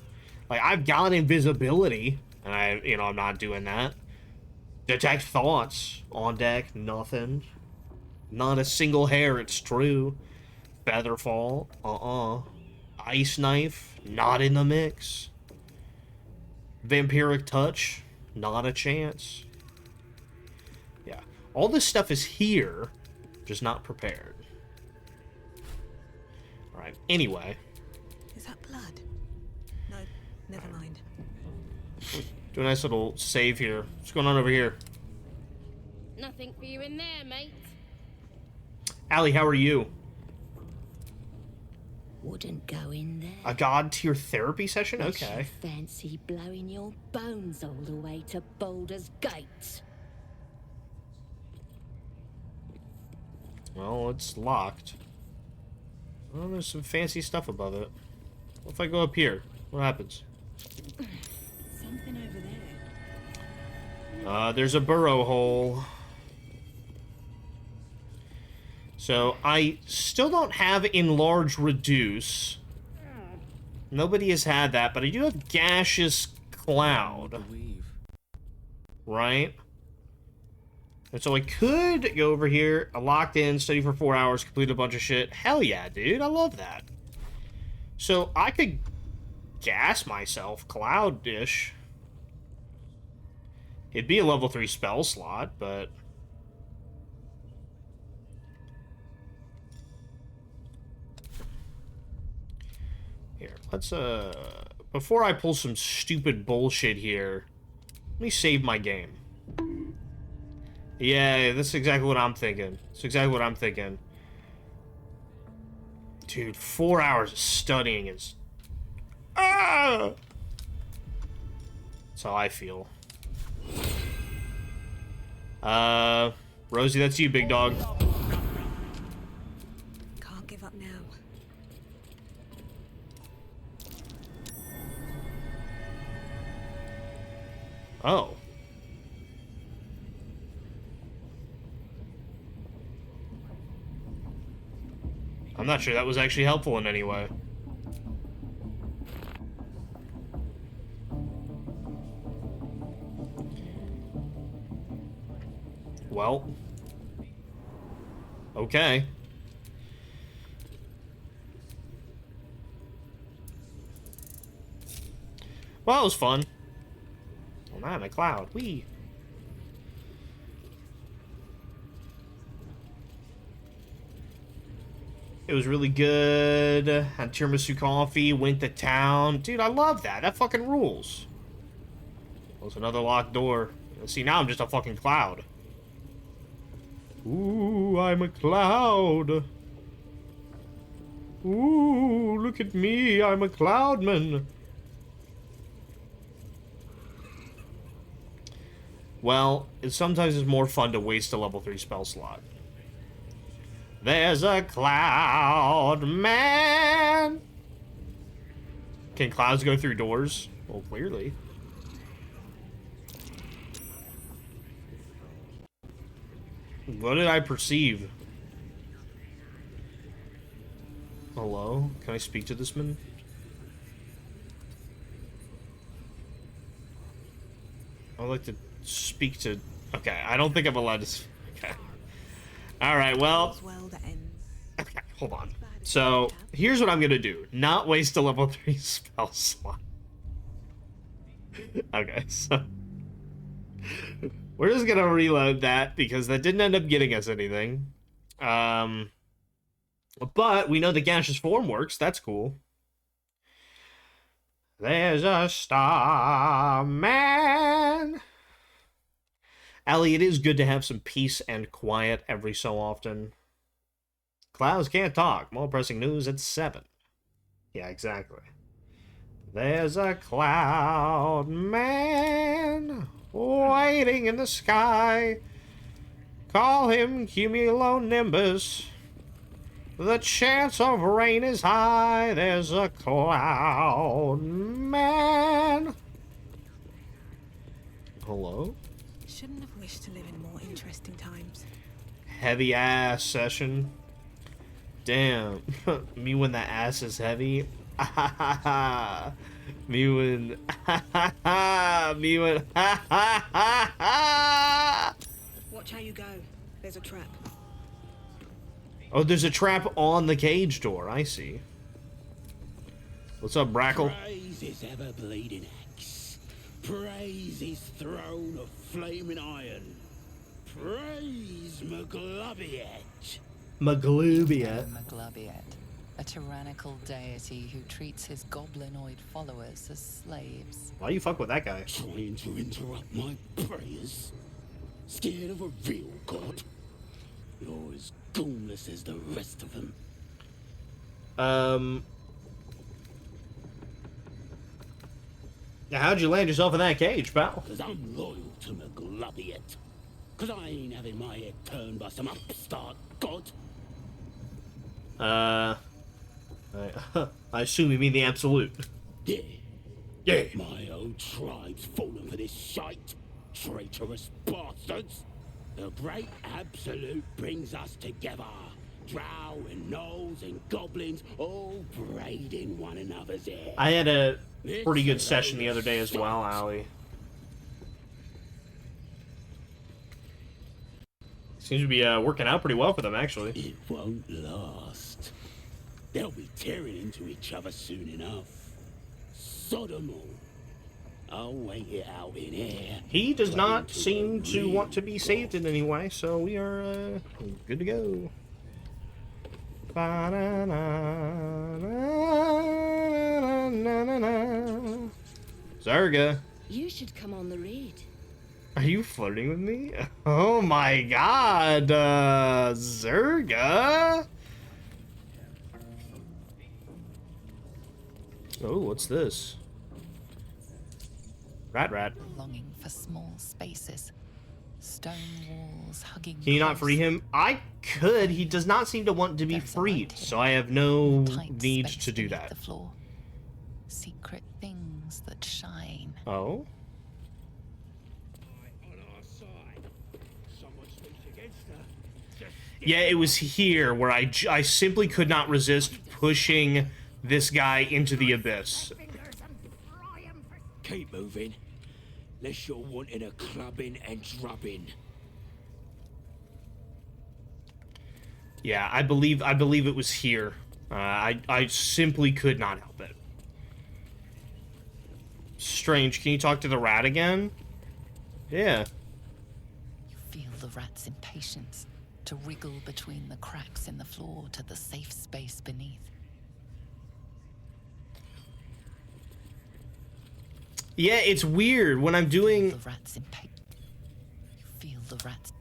Like, I've got invisibility, and I'm not doing that. Detect Thoughts on deck, nothing. Not a single hair, it's true. Featherfall, Ice Knife, not in the mix. Vampiric touch, not a chance. Yeah, all this stuff is here, just not prepared. All right. Anyway. Is that blood? No, never mind. Do a nice little save here. What's going on over here? Nothing for you in there, mate. Allie, how are you? Wouldn't go in there. A god tier therapy session? Unless Okay. you fancy blowing your bones all the way to Baldur's Gate. Well, it's locked. Oh, there's some fancy stuff above it. What if I go up here? What happens? Something over there. There's a burrow hole. So, I still don't have enlarge reduce. Nobody has had that, but I do have gaseous cloud. Right? And so I could go over here, locked in, study for 4 hours, complete a bunch of shit. Hell yeah, dude. I love that. So I could gas myself, cloud-ish. It'd be a level 3 spell slot, but... Here, let's, before I pull some stupid bullshit here, let me save my game. Yeah, that's exactly what I'm thinking. That's exactly what I'm thinking. Dude, 4 hours of studying is... Ah! That's how I feel. Rosie, that's you, big dog. Can't give up now. Oh. I'm not sure that was actually helpful in any way. Well. Okay. Well, that was fun. Oh man, a cloud. Whee! It was really good. Had tiramisu coffee, went to town. Dude, I love that. That fucking rules. There's another locked door. See, now I'm just a fucking cloud. Ooh, I'm a cloud. Ooh, look at me. I'm a cloudman. Well, sometimes it's more fun to waste a level 3 spell slot. There's a cloud man. Can clouds go through doors? Well, clearly. What did I perceive? Hello? Can I speak to this man? I'd like to speak to... Okay, I don't think I'm allowed to... Okay. Alright, well... Okay, hold on. So, here's what I'm gonna do. Not waste a level 3 spell slot. Okay, so... We're just gonna reload that, because that didn't end up getting us anything. But we know the gaseous form works. That's cool. There's a star man. Allie, it is good to have some peace and quiet every so often. Clouds can't talk. More pressing news at 7. Yeah, exactly. There's a cloud man waiting in the sky. Call him cumulonimbus. The chance of rain is high. There's a cloud man. Hello? Shouldn't have wished to live in more interesting times. Heavy ass session. Damn. Me when the ass is heavy. Me when... Me when... Watch how you go. There's a trap. Oh, there's a trap on the cage door. I see. What's up, Brackle? Praise his ever-bleeding axe. Praise his throne of flaming iron. Praise Maglubiet. Maglubiet. Maglubiet, a tyrannical deity who treats his goblinoid followers as slaves. Why you fuck with that guy? Trying to interrupt my prayers? Scared of a real god? You're as goonless as the rest of them. How'd you land yourself in that cage, pal? Because I'm loyal to Maglubiet. Because I ain't having my head turned by some upstart god. I assume you mean the absolute. Yeah. Yeah. My own tribe's fallen for this shite. Traitorous bastards. The great absolute brings us together. Drow and gnolls and goblins all braiding one another's hair. I had a pretty good session the other day as well, Allie. Seems to be working out pretty well for them, actually. It won't last. They'll be tearing into each other soon enough. Sodom all. I'll wait it out in air. He does not seem to want to be saved in any way, so we are good to go. Zerga. You should come on the raid. Are you flirting with me? Oh my god, Zerga? Oh, what's this? Rat. Longing for small spaces. Stone walls hugging. Can you not free him? I could. He does not seem to want to be freed, so I have no need to do that. The floor. Secret things that shine. Oh? Yeah, it was here where I simply could not resist pushing this guy into the abyss. Keep moving. Lest you're wanting a clubbing and drubbing. Yeah, I believe it was here. I simply could not help it. Strange. Can you talk to the rat again? Yeah. You feel the rat's impatience to wriggle between the cracks in the floor to the safe space beneath. Yeah, it's weird when I'm doing. The rat's impatient. You feel the rat's.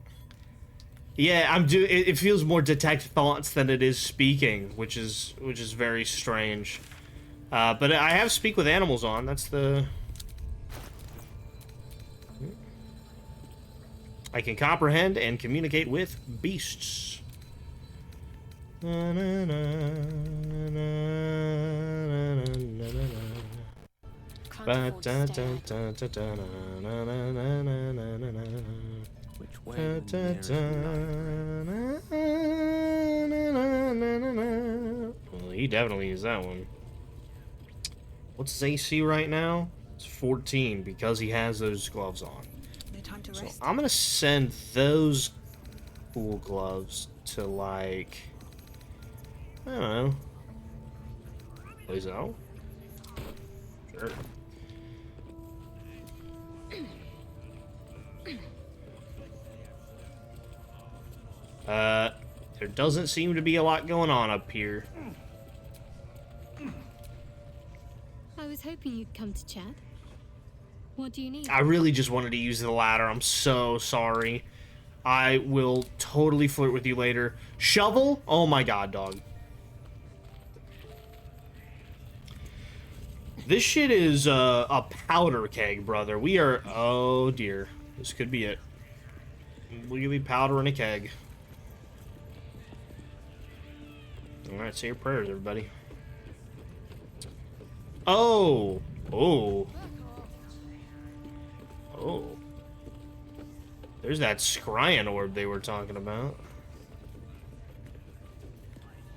Yeah, I'm do. It feels more detect thoughts than it is speaking, which is very strange. But I have speak with animals on. That's the. I can comprehend and communicate with beasts. Na, na, na, na, na, na, na. Which way? Well, he definitely used that one. What's his AC right now? It's 14 because he has those gloves on. No time to So rest. I'm gonna send those cool gloves to, like, I don't know. Lizzo? Sure. There doesn't seem to be a lot going on up here. I was hoping you'd come to chat. What do you need? I really just wanted to use the ladder. I'm so sorry. I will totally flirt with you later. Shovel? Oh my god, dog. This shit is a powder keg, brother. We are... Oh, dear. This could be it. We'll be powder in a keg. Alright, say your prayers, everybody. Oh! Oh. Oh. There's that scrying orb they were talking about.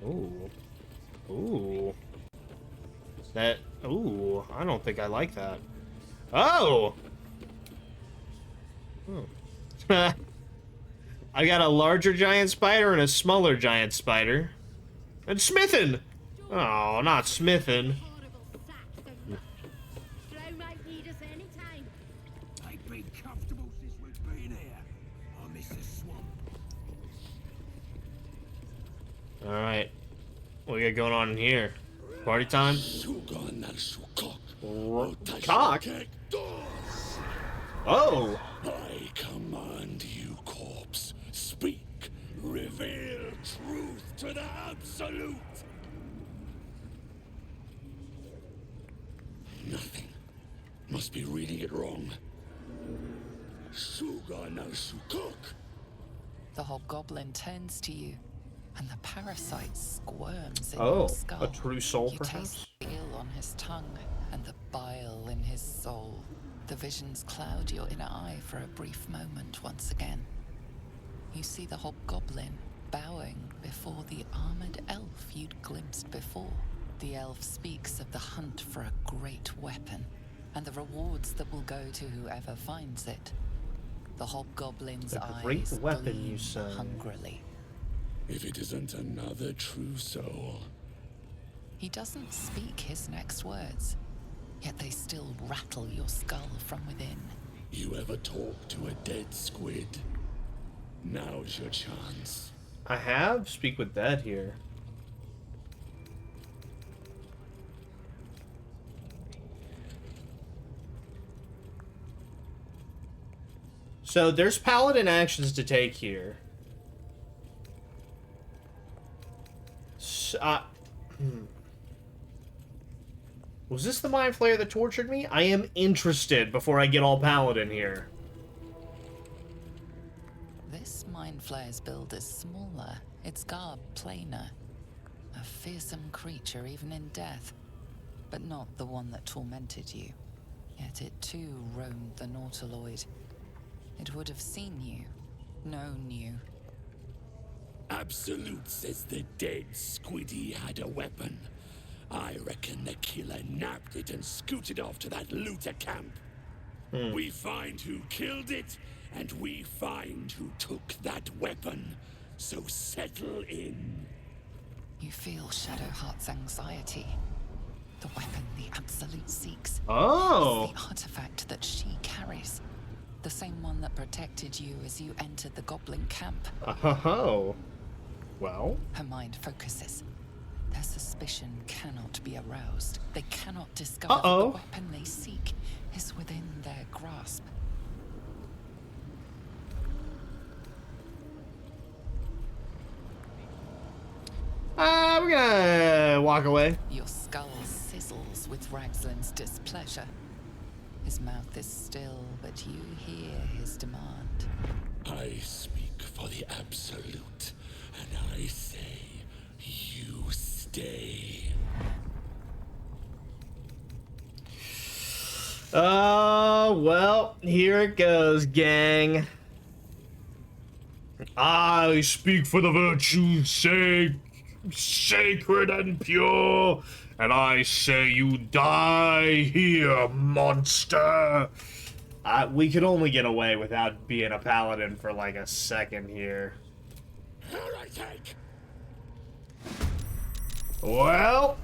Ooh. Ooh. That... Ooh, I don't think I like that. Oh! Oh. I got a larger giant spider and a smaller giant spider. And smithing! Oh, not smithing. Alright. What we got going on in here? Party time? Cock? Oh! I command you, corpse. Speak. Reveal truth to the absolute. Nothing. Must be reading it wrong. Suga no Sukok. The hobgoblin turns to you, and the parasite squirms in Oh, your skull. a true soul, you perhaps? taste the ill on his tongue, and the bile in his soul. The visions cloud your inner eye for a brief moment once again. You see the hobgoblin bowing before the armored elf you'd glimpsed before. The elf speaks of the hunt for a great weapon, and the rewards that will go to whoever finds it. The hobgoblin's great eyes weapon, gleam you say? hungrily. If it isn't another true soul. He doesn't speak his next words, yet they still rattle your skull from within. You ever talk to a dead squid? Now's your chance. I have speak with dead here. So there's paladin actions to take here. Was this the mind flayer that tortured me? I am interested before I get all paladin here. This mind flayer's build is smaller, its garb plainer. A fearsome creature even in death, but not the one that tormented you. Yet it too roamed the Nautiloid. It would have seen you, known you. Absolute says the dead squiddy had a weapon. I reckon the killer nabbed it and scooted off to that looter camp. We find who killed it, and we find who took that weapon. So settle in. You feel Shadowheart's anxiety. The weapon the Absolute seeks. Oh! It's the artifact that she carries. The same one that protected you as you entered the goblin camp. Oh. Well? Her mind focuses. Their suspicion cannot be aroused. They cannot discover that the weapon they seek is within their grasp. We're gonna walk away. Your skull sizzles with Ragslin's displeasure. His mouth is still, but you hear his demand. I speak for the Absolute, and I say, you stay. Oh, well, here it goes, gang. I speak for the virtue's sake, sacred and pure, and I say you die here, monster. We could only get away without being a paladin for like a second here. Heretic! Well...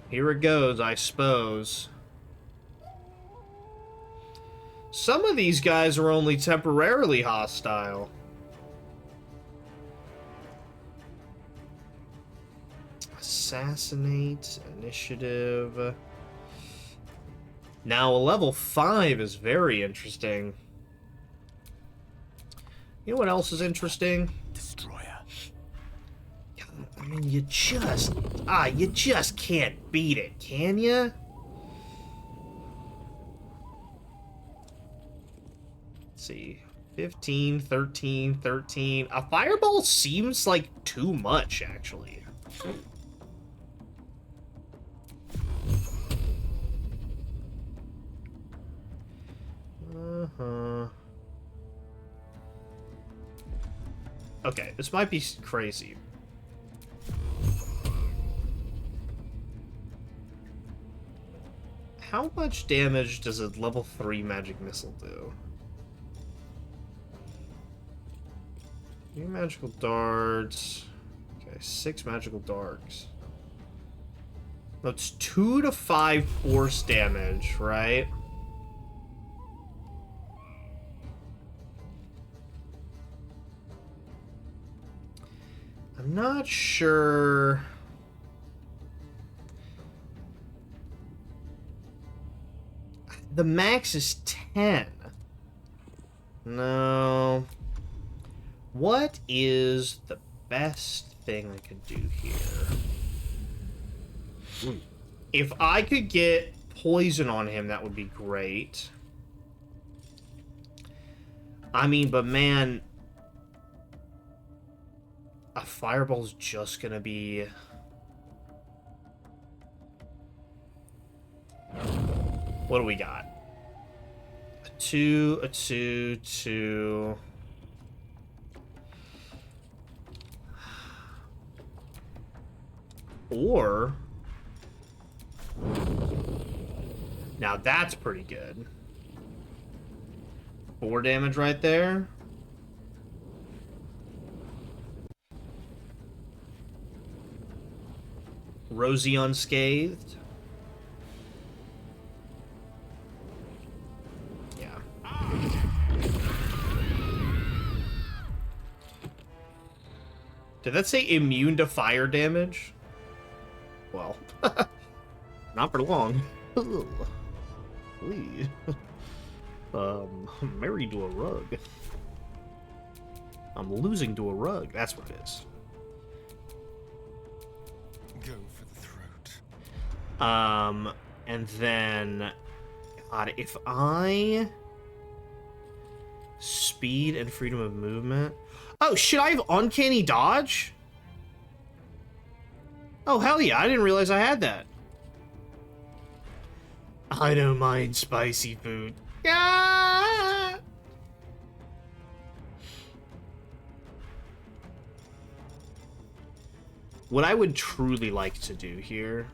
Here it goes, I suppose. Some of these guys are only temporarily hostile. Assassinate, initiative. Now, a level 5 is very interesting. You know what else is interesting? Destroyer. I mean, you just can't beat it, can ya? Let's see. 15, 13, 13. A fireball seems like too much, actually. Okay, this might be crazy. How much damage does a level 3 magic missile do? 3 magical darts. Okay, 6 magical darts. That's 2 to 5 force damage, right? I'm not sure. The max is 10. No. What is the best thing I could do here? If I could get poison on him, that would be great. I mean, but man, a fireball's just gonna be... What do we got? A 2, a 2, 2. Or... Now that's pretty good. 4 damage right there. Rosie unscathed. Yeah. Did that say immune to fire damage? Well, not for long. I'm married to a rug. I'm losing to a rug. That's what it is. Go for the throat. And then, God, if I speed and freedom of movement. Oh, should I have uncanny dodge? Oh, hell yeah, I didn't realize I had that. I don't mind spicy food. Ah! What I would truly like to do here...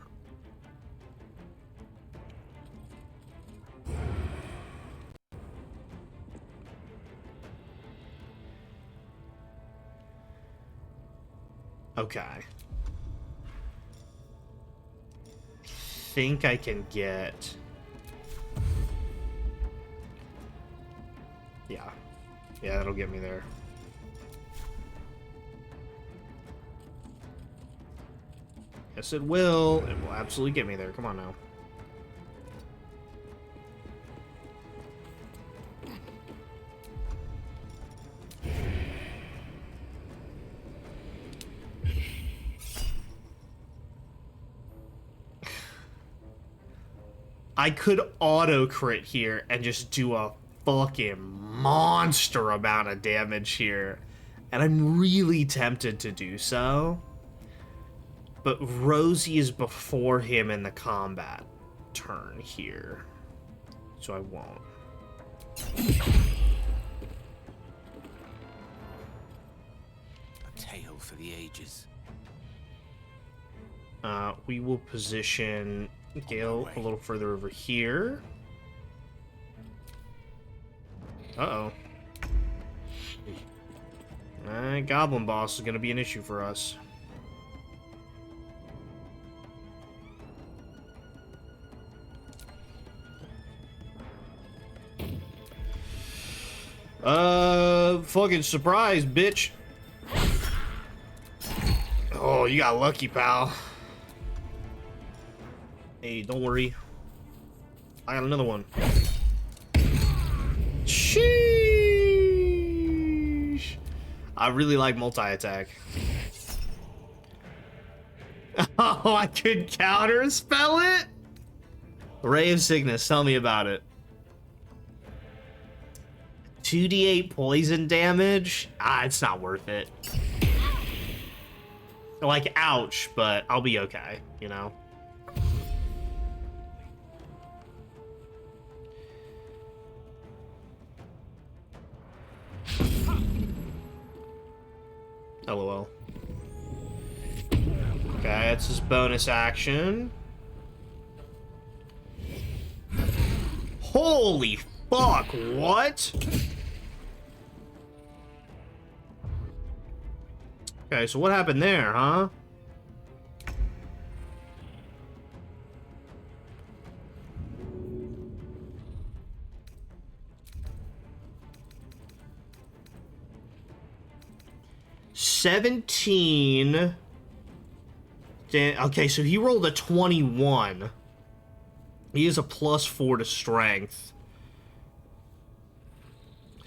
Okay. I think I can get... Yeah. Yeah, that'll get me there. Yes, it will. It will absolutely get me there. Come on now. I could auto crit here and just do a fucking monster amount of damage here. And I'm really tempted to do so. But Rosie is before him in the combat turn here. So I won't. A tale for the ages. We will position Gale a little further over here. Uh-oh. Goblin boss is going to be an issue for us. Fucking surprise, bitch. Oh, you got lucky, pal. Hey, don't worry. I got another one. Sheesh. I really like multi-attack. Oh, I could counter spell it? Ray of Sickness, tell me about it. 2d8 poison damage? Ah, it's not worth it. Like, ouch, but I'll be okay, you know? LOL. Okay, that's his bonus action. Holy fuck, what? Okay, so what happened there, huh? 17. Okay, so he rolled a 21. He is a +4 to strength.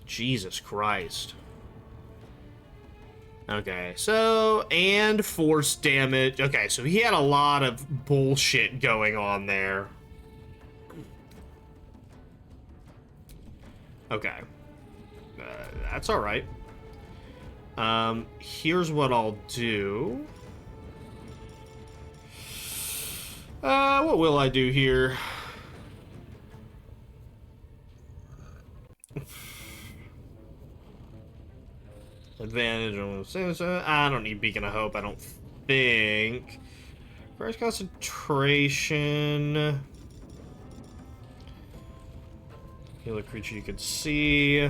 Jesus Christ. Okay, so, and force damage. Okay, so he had a lot of bullshit going on there. Okay. That's alright. Here's what I'll do. What will I do here? Advantage on... I don't need Beacon of Hope, I don't think. First concentration. Heal a creature you could see.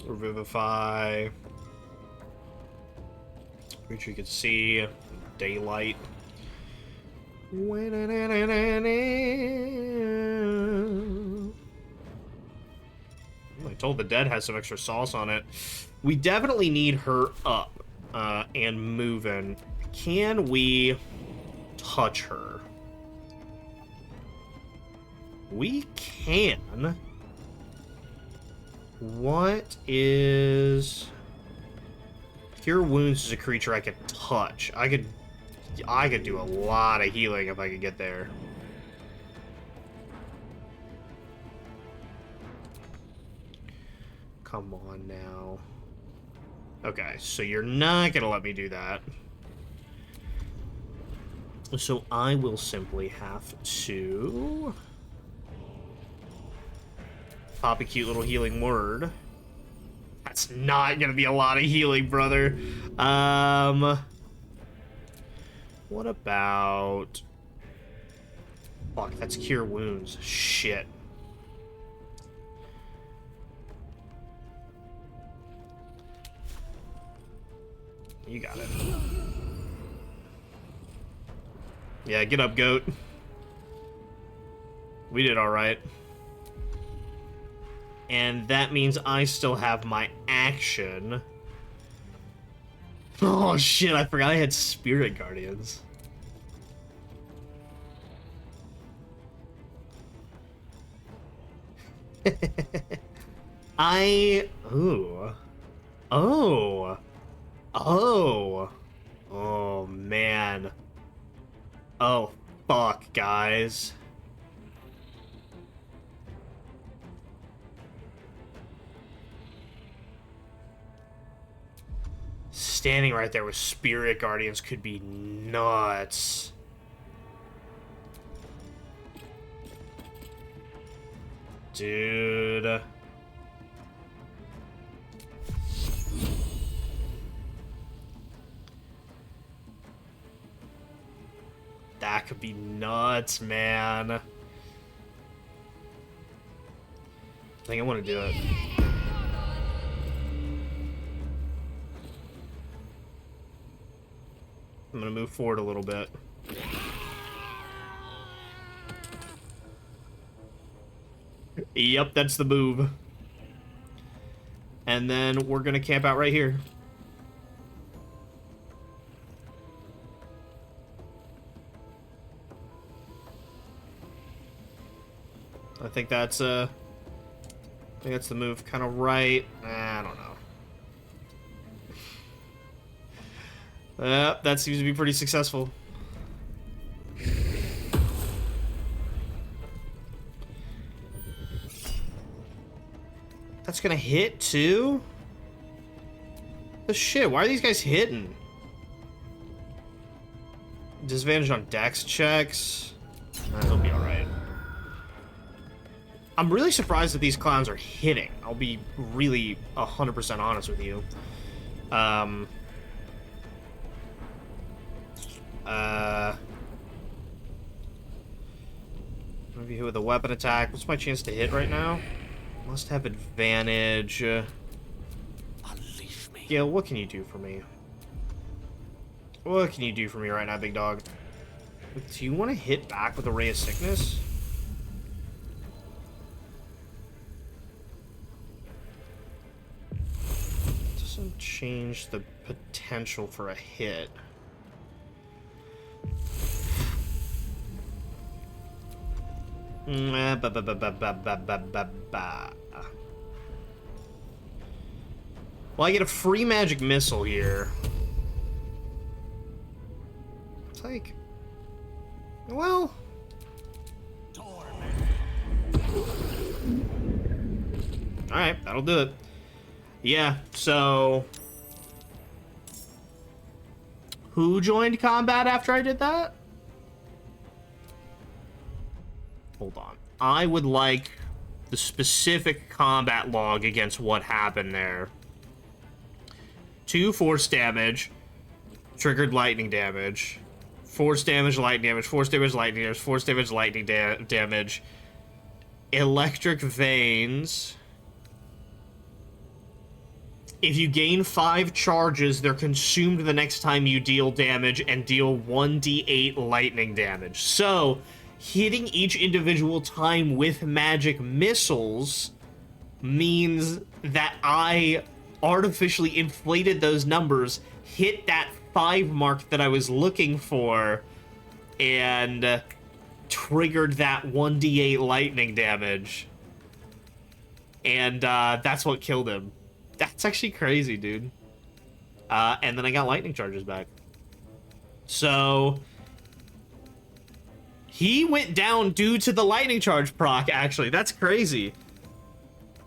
Revivify. Creature you could see. Daylight. I told the Dead has some extra sauce on it. We definitely need her up and moving. Can we touch her? We can. What is... Cure Wounds is a creature I could touch. I could do a lot of healing if I could get there. Come on now. Okay, so you're not gonna let me do that. So I will simply have to pop a cute little healing word. That's not gonna be a lot of healing, brother. What about... Fuck, that's Cure Wounds. Shit. You got it. Yeah, get up, goat. We did alright. And that means I still have my action. Oh shit, I forgot I had Spirit Guardians. Ooh. Oh. Oh. Oh, man. Oh, fuck, guys. Standing right there with Spirit Guardians could be nuts. Dude. That could be nuts, man. I think I want to do it. I'm gonna move forward a little bit. Yep, that's the move. And then we're gonna camp out right here. I think that's the move, kind of right. I don't know. That seems to be pretty successful. That's gonna hit too? The shit, why are these guys hitting? Disadvantage on dex checks. He'll be alright. I'm really surprised that these clowns are hitting. I'll be really 100% honest with you. Maybe hit with a weapon attack. What's my chance to hit right now? Must have advantage. Unleash me. Gil, what can you do for me? What can you do for me right now, big dog? Do you want to hit back with a Ray of Sickness? Doesn't change the potential for a hit. Well, I get a free magic missile here. It's like, well, alright, that'll do it. Yeah, so who joined combat after I did that? Hold on. I would like the specific combat log against what happened there. 2 force damage, triggered lightning damage, force damage, lightning damage, force damage, lightning damage, force damage, lightning damage, electric veins. If you gain 5 charges, they're consumed the next time you deal damage and deal 1d8 lightning damage. So, hitting each individual time with magic missiles means that I artificially inflated those numbers, hit that 5 mark that I was looking for, and triggered that 1d8 lightning damage. And that's what killed him. That's actually crazy, dude. And then I got lightning charges back. So he went down due to the lightning charge proc, actually. That's crazy.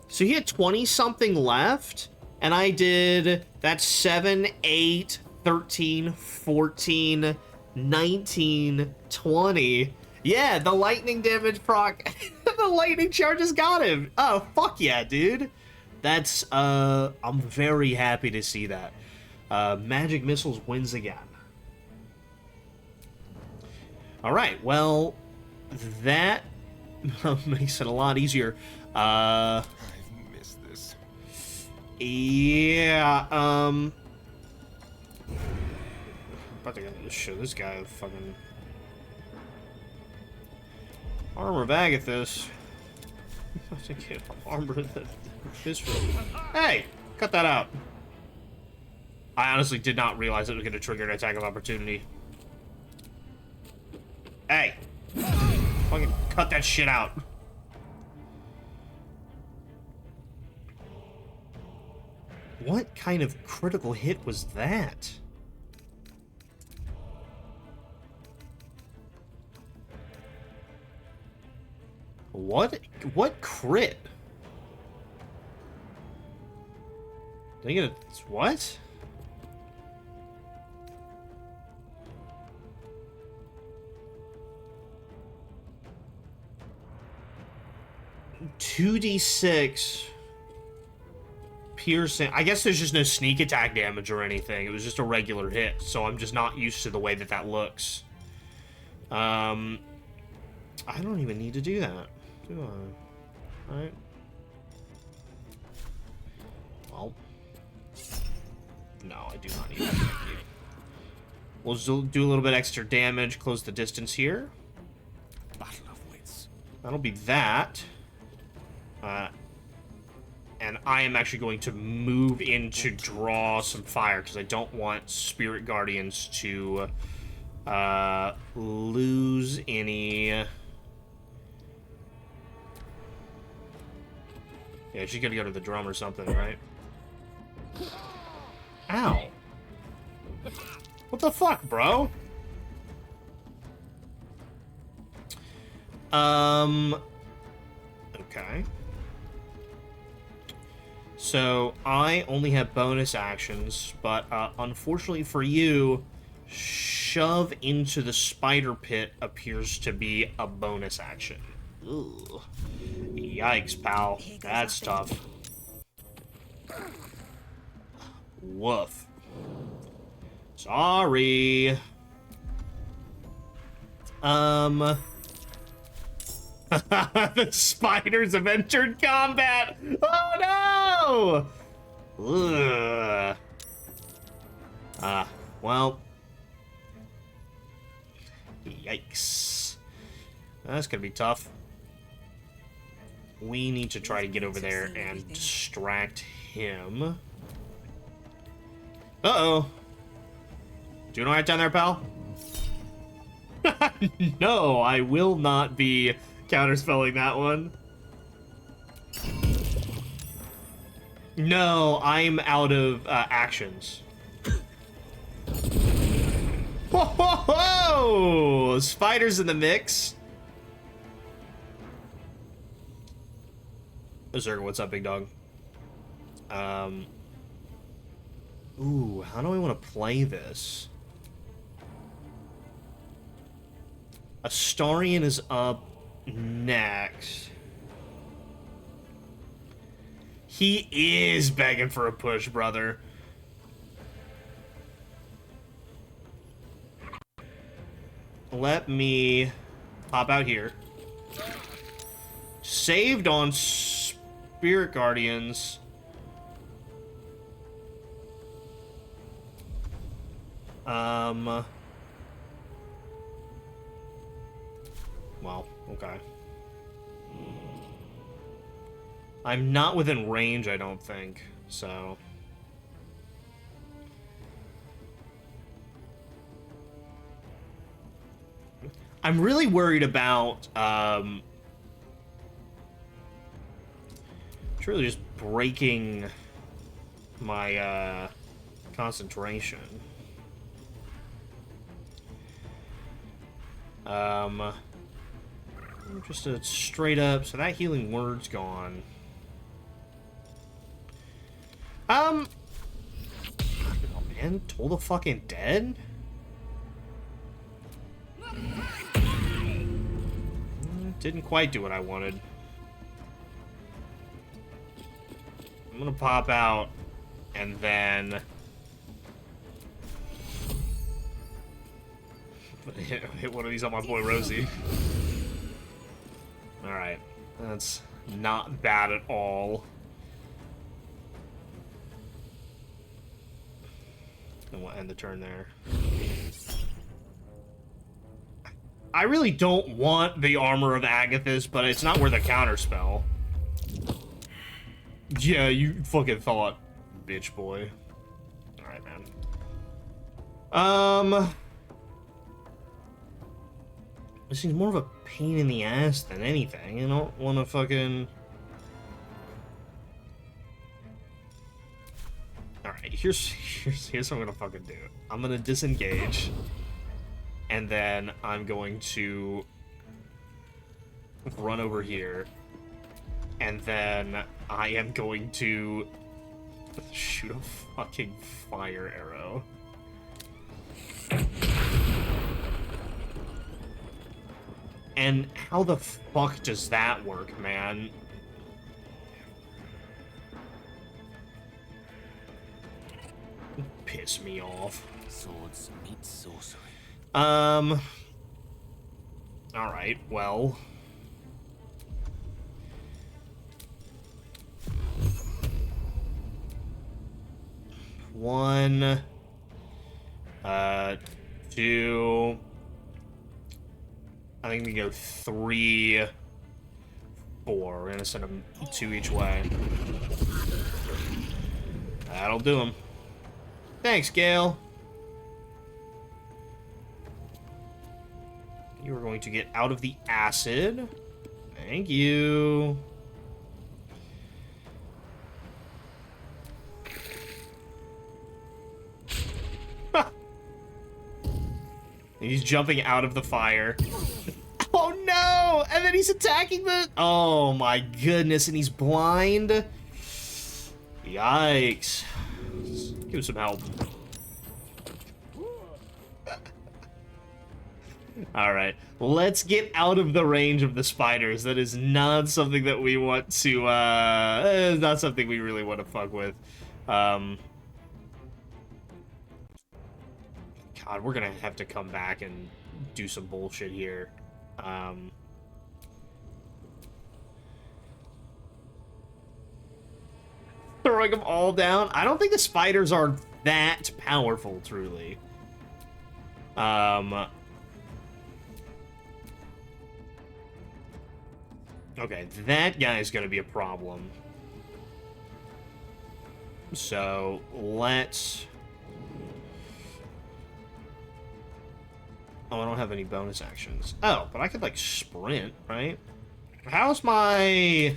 So he had 20-something left, and I did that 7, 8, 13, 14, 19, 20. Yeah, the lightning damage proc, the lightning charges got him. Oh, fuck yeah, dude. That's, I'm very happy to see that. Magic Missiles wins again. Alright, well, that makes it a lot easier. I've missed this. Yeah, about to show this guy a fucking armor bag at this. I think it armor this. Hey, cut that out. I honestly did not realize it was going to trigger an attack of opportunity. Hey, fucking cut that shit out. What kind of critical hit was that? What crit? Did I get a what? $2d6 piercing. I guess there's just no sneak attack damage or anything. It was just a regular hit, so I'm just not used to the way that that looks. I don't even need to do that, do I? Alright. Well. No, I do not need that. Thank you. We'll do a little bit extra damage, close the distance here. Battle of wits. That'll be that. And I am actually going to move in to draw some fire, because I don't want Spirit Guardians to lose any... Yeah, she's gonna go to the drum or something, right? Ow. What the fuck, bro? Okay. So, I only have bonus actions, but unfortunately for you, shove into the spider pit appears to be a bonus action. Ugh. Yikes, pal. That's tough. Woof. Sorry. The spiders have entered combat! Oh no! Ugh. Well. Yikes. That's gonna be tough. We need to try to get over there and distract him. Uh-oh. Doing all right down there, pal? No, I will not be counterspelling that one. No, I'm out of actions. Whoa, whoa, whoa! Spiders in the mix. Zerga, what's up, big dog? Ooh, how do I want to play this? Astarion is up next. He is begging for a push, brother. Let me pop out here. Saved on Spirit Guardians. Well, okay. I'm not within range, I don't think, so... I'm really worried about, it's really just breaking my, concentration. Just a straight up, so that healing word's gone. Oh man, Toll the fucking Dead? Didn't quite do what I wanted. I'm gonna pop out, and then... hit one of these on my boy Rosie. Alright, that's not bad at all. And we'll end the turn there. I really don't want the Armor of Agathis, but it's not worth a counterspell. Yeah, you fucking thought, bitch boy. Alright, man. This seems more of a pain in the ass than anything. I don't want to fucking... Alright, here's what I'm gonna fucking do. I'm gonna disengage. And then I'm going to run over here. And then I am going to shoot a fucking fire arrow. And how the fuck does that work, man? Piss me off. Swords meet sorcery. Alright, well. One. Two. I think we go 3, 4. We're gonna send them 2 each way. That'll do them. Thanks, Gale. You are going to get out of the acid. Thank you. He's jumping out of the fire. Oh no! And then he's attacking the... Oh my goodness, and he's blind? Yikes. Let's give him some help. Alright, let's get out of the range of the spiders. That is not something that we want to, it's not something we really want to fuck with. God, we're gonna have to come back and do some bullshit here. Throwing them all down? I don't think the spiders are that powerful, truly. Okay, that guy's gonna be a problem. So, let's Oh, I don't have any bonus actions. Oh, but I could, like, sprint, right? How's my...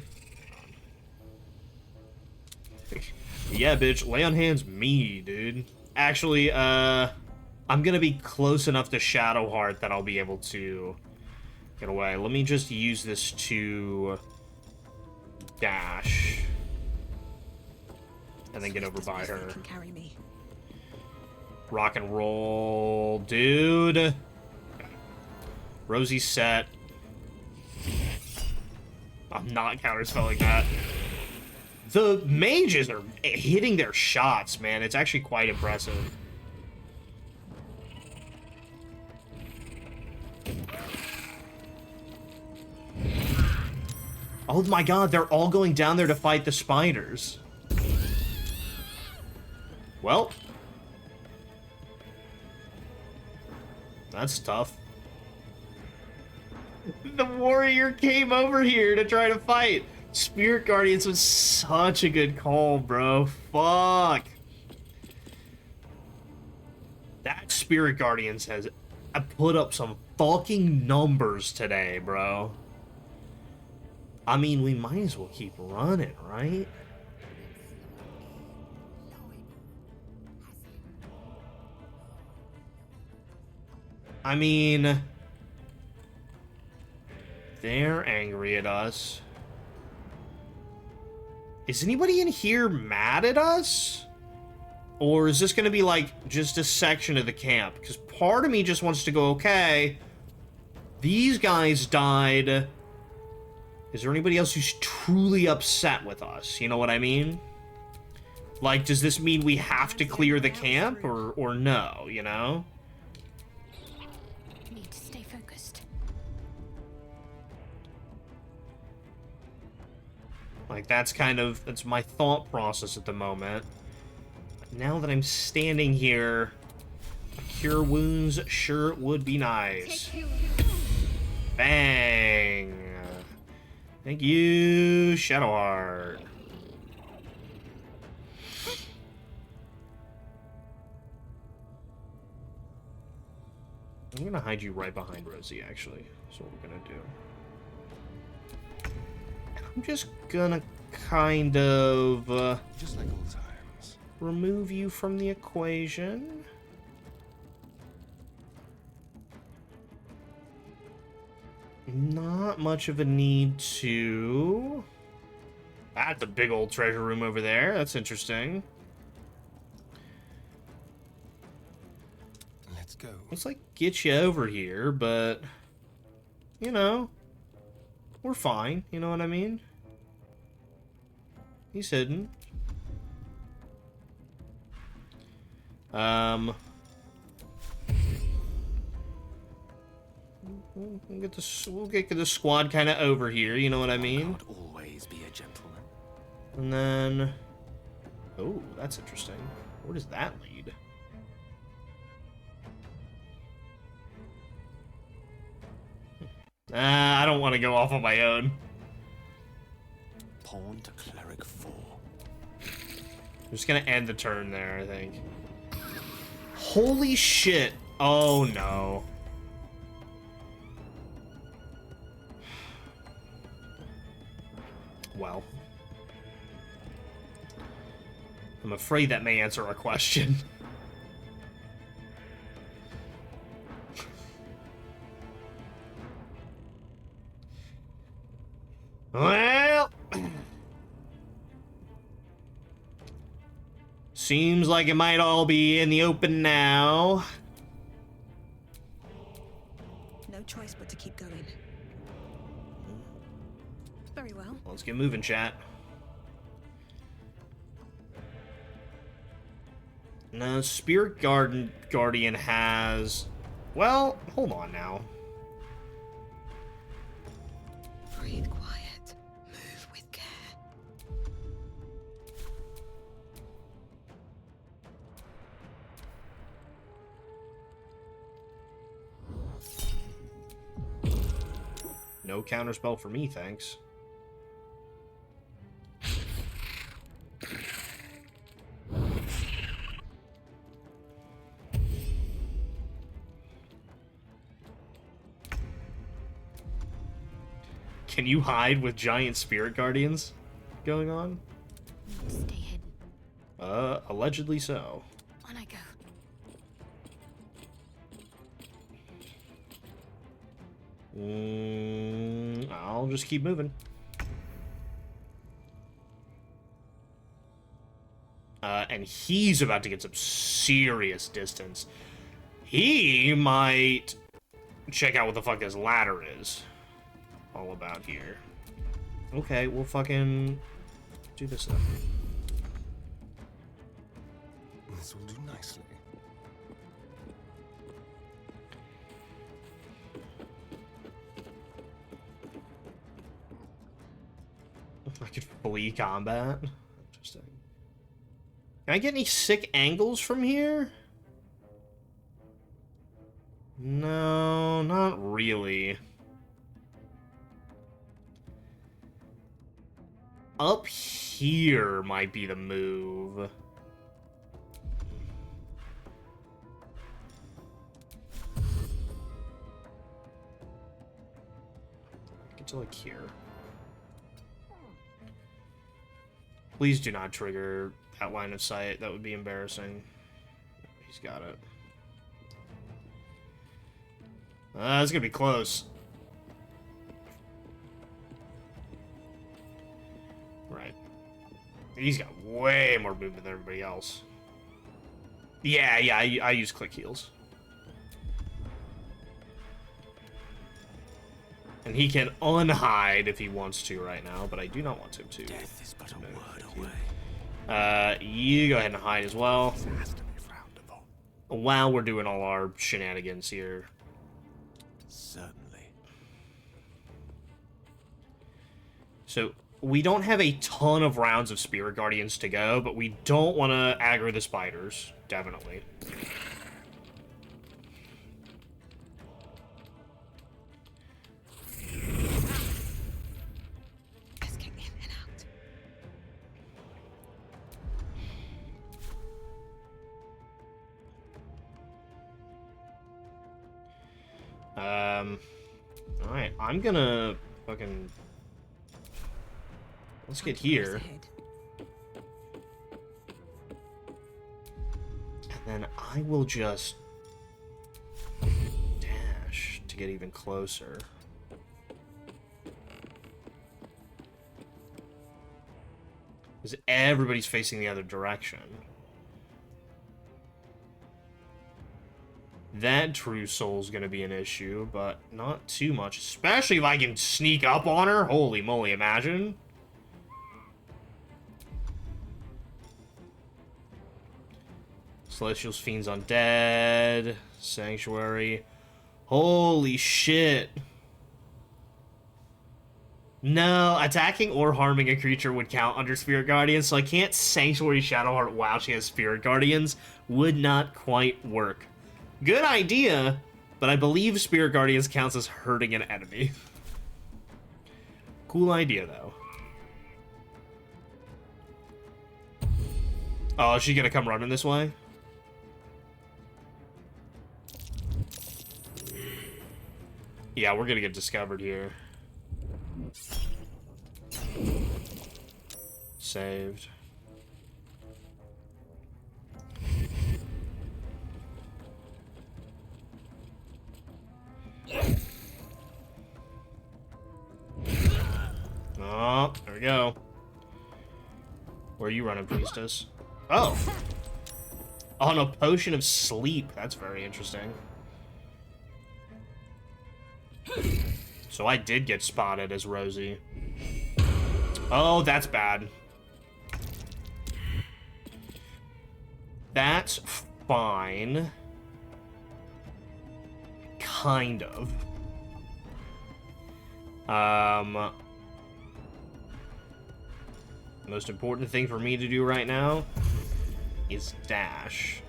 Yeah, bitch. Lay on hands me, dude. Actually, I'm gonna be close enough to Shadowheart that I'll be able to get away. Let me just use this to dash. And then get over by her. Can carry me. Rock and roll, dude. Rosie's set. I'm not counterspelling that. The mages are hitting their shots, man. It's actually quite impressive. Oh my god, they're all going down there to fight the spiders. Well. That's tough. The warrior came over here to try to fight. Spirit Guardians was such a good call, bro. Fuck. That Spirit Guardians has put up some fucking numbers today, bro. I mean, we might as well keep running, right? I mean... They're angry at us. Is anybody in here mad at us? Or is this going to be, like, just a section of the camp? Because part of me just wants to go, okay, these guys died. Is there anybody else who's truly upset with us? You know what I mean? Like, does this mean we have to clear the camp, or no, you know? Need to stay focused. Like, that's my thought process at the moment. Now that I'm standing here, cure wounds sure would be nice. Bang! Thank you, Shadowheart. I'm gonna hide you right behind Rosie, actually. That's what we're gonna do. I'm just gonna kind of just like old times. Remove you from the equation. Not much of a need to. That's a big old treasure room over there. That's interesting. Let's go. Let's like get you over here, but you know, we're fine. You know what I mean? He's hidden. We'll get the squad kind of over here. You know what I mean? Always be a gentleman. And then, oh, that's interesting. Where does that lead? I don't want to go off on my own. Pawn to cleric 4. I'm just gonna end the turn there, I think. Holy shit! Oh no. Well. I'm afraid that may answer our question. Well, seems like it might all be in the open now. No choice but to keep going. Very well. Let's get moving, chat. No, Spirit Guardian has... Well, hold on now. Breathe quiet. Move with care. No counterspell for me, thanks. Can you hide with giant spirit guardians going on? Stay hidden. Allegedly so. On I go. I'll just keep moving. And he's about to get some serious distance. He might check out what the fuck this ladder is all about here. Okay, we'll fucking do this then. This will do nicely. I could flee combat. Interesting. Can I get any sick angles from here? No, not really. Up here might be the move. Get to like here. Please do not trigger that line of sight. That would be embarrassing. He's got it. It's gonna be close. Right. He's got way more movement than everybody else. Yeah, I use click heals. And he can unhide if he wants to right now, but I do not want him to. Death is but a word away. You go ahead and hide as well. While we're doing all our shenanigans here. Certainly. So, we don't have a ton of rounds of Spirit Guardians to go, but we don't want to aggro the spiders. Definitely. Let's get in and out. Alright, I'm gonna fucking... Let's get here. And then I will just... dash to get even closer. Because everybody's facing the other direction. That True Soul's gonna be an issue, but not too much. Especially if I can sneak up on her. Holy moly, imagine. Celestials, Fiends, Undead, Sanctuary. Holy shit. No, attacking or harming a creature would count under Spirit Guardians, so I can't Sanctuary Shadowheart while she has Spirit Guardians. Would not quite work. Good idea, but I believe Spirit Guardians counts as hurting an enemy. Cool idea, though. Oh, is she gonna come running this way? Yeah, we're gonna get discovered here. Saved. Oh, there we go. Where are you running, priestess? Oh! On a potion of sleep. That's very interesting. So I did get spotted as Rosie. Oh, that's bad. That's fine. Kind of. Most important thing for me to do right now is dash.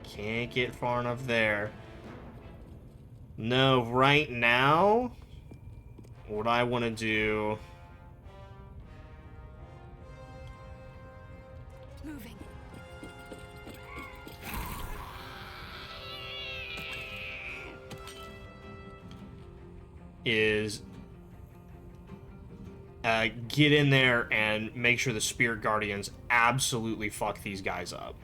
Can't get far enough there. No, right now, what I want to do... moving. is get in there and make sure the Spirit Guardians absolutely fuck these guys up.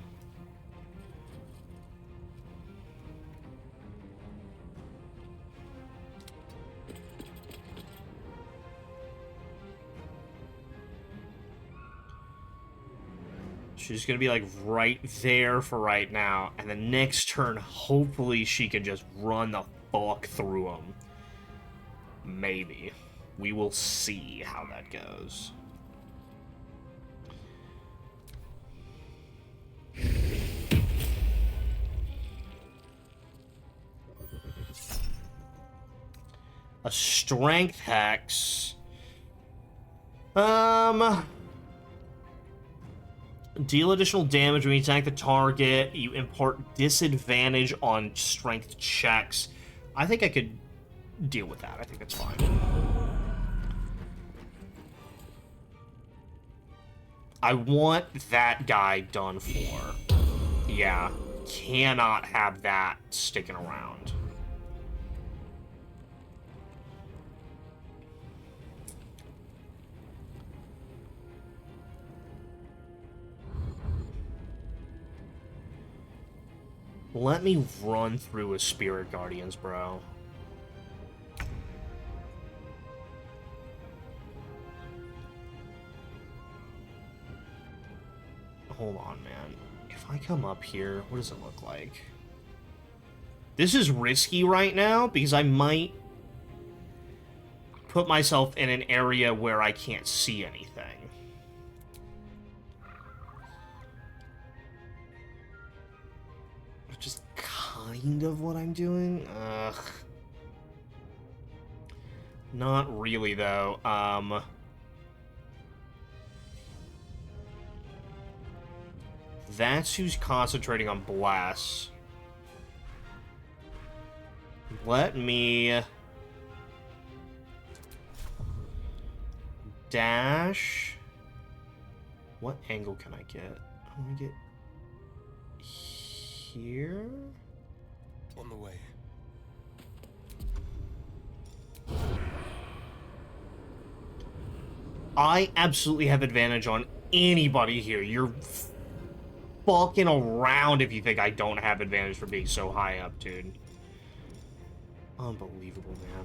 She's gonna be like right there for right now, and the next turn, hopefully she can just run the fuck through them. Maybe. We will see how that goes. A strength hex. Deal additional damage when you attack the target. You impart disadvantage on strength checks. I think I could deal with that. I think that's fine. I want that guy done for. Yeah. Cannot have that sticking around. Let me run through with Spirit Guardians, bro. Hold on, man. If I come up here, what does it look like? This is risky right now, because I might put myself in an area where I can't see anything. Which is kind of what I'm doing. Ugh. Not really, though. That's who's concentrating on Bless. Let me dash. What angle can I get? I'm gonna get here. On the way. I absolutely have advantage on anybody here. You're fucking around if you think I don't have advantage for being so high up, dude. Unbelievable, man.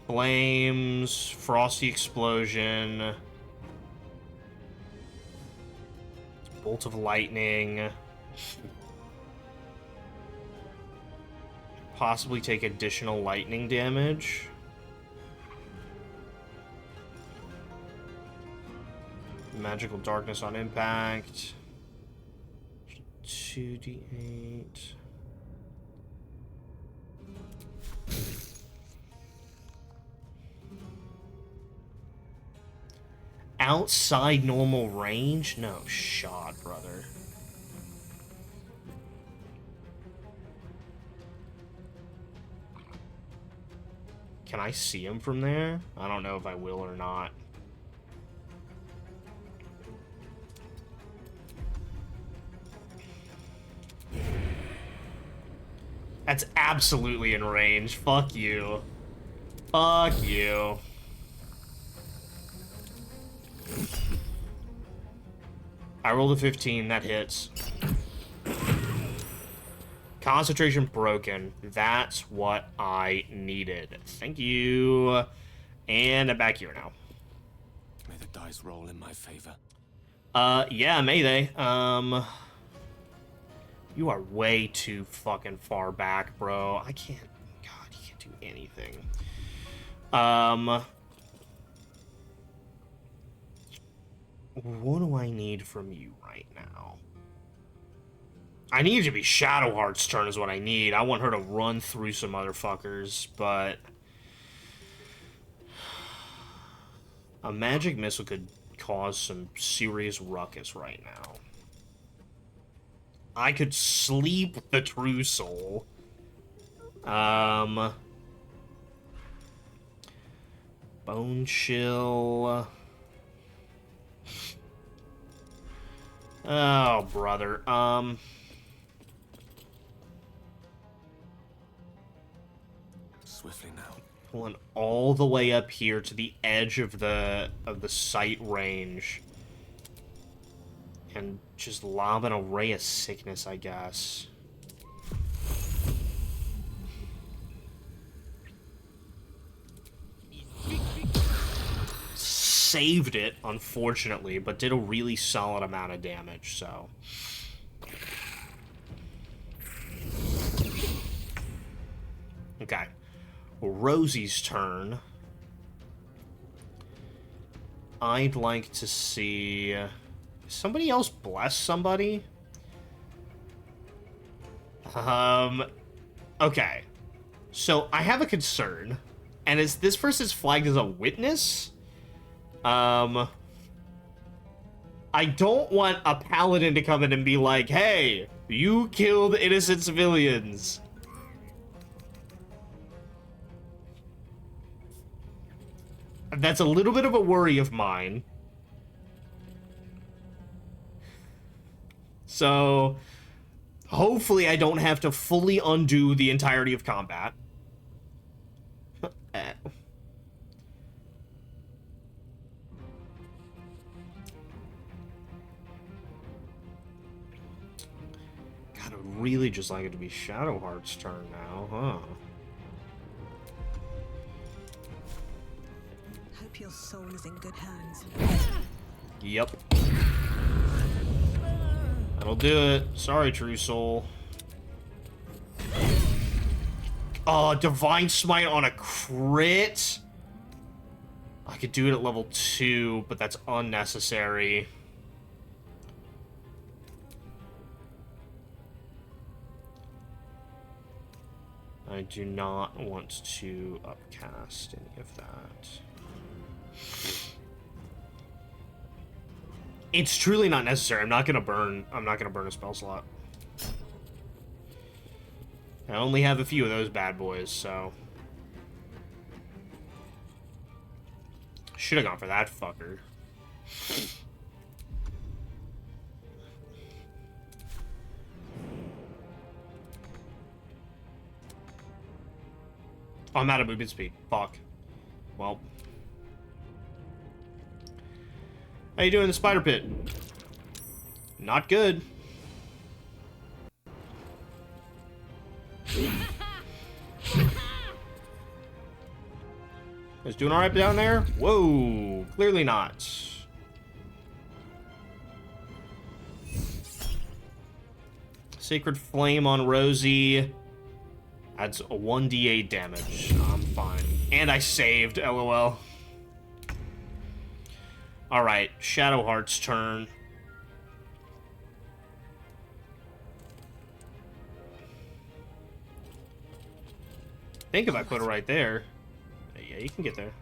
Flames, Frosty Explosion, Bolt of Lightning. Possibly take additional lightning damage. Magical Darkness on impact. 2d8. Outside normal range? No shot, brother. Can I see him from there? I don't know if I will or not. That's absolutely in range. Fuck you. Fuck you. I rolled a 15. That hits. Concentration broken. That's what I needed. Thank you. And I'm back here now. May the dice roll in my favor. Yeah, may they. You are way too fucking far back, bro. I can't... God, you can't do anything. What do I need from you right now? I need it to be Shadowheart's turn is what I need. I want her to run through some motherfuckers, but... A magic missile could cause some serious ruckus right now. I could sleep the True Soul. Bone Chill. Oh, brother. Swiftly now. Pulling all the way up here to the edge of the sight range. And just lobbing a ray of sickness, I guess. Saved it, unfortunately, but did a really solid amount of damage, so. Okay. Rosie's turn. I'd like to see somebody else bless somebody. Okay. So I have a concern, and is this person's flagged as a witness? I don't want a paladin to come in and be like, hey, you killed innocent civilians. That's a little bit of a worry of mine. So, hopefully I don't have to fully undo the entirety of combat. God, I would really just like it to be Shadowheart's turn now, huh? Hope your soul is in good hands. Yep. That'll do it. Sorry, True Soul. Oh, Divine Smite on a crit? I could do it at level 2, but that's unnecessary. I do not want to upcast any of that. It's truly not necessary. I'm not gonna burn a spell slot. I only have a few of those bad boys, so should have gone for that fucker. Oh, I'm out of movement speed. Fuck. Well. How you doing in the spider pit? Not good. Is doing alright down there? Whoa, clearly not. Sacred Flame on Rosie. Adds a 1d8 damage. I'm fine. And I saved, lol. Alright, Shadowheart's turn. I think if I put it right there. Yeah, you can get there.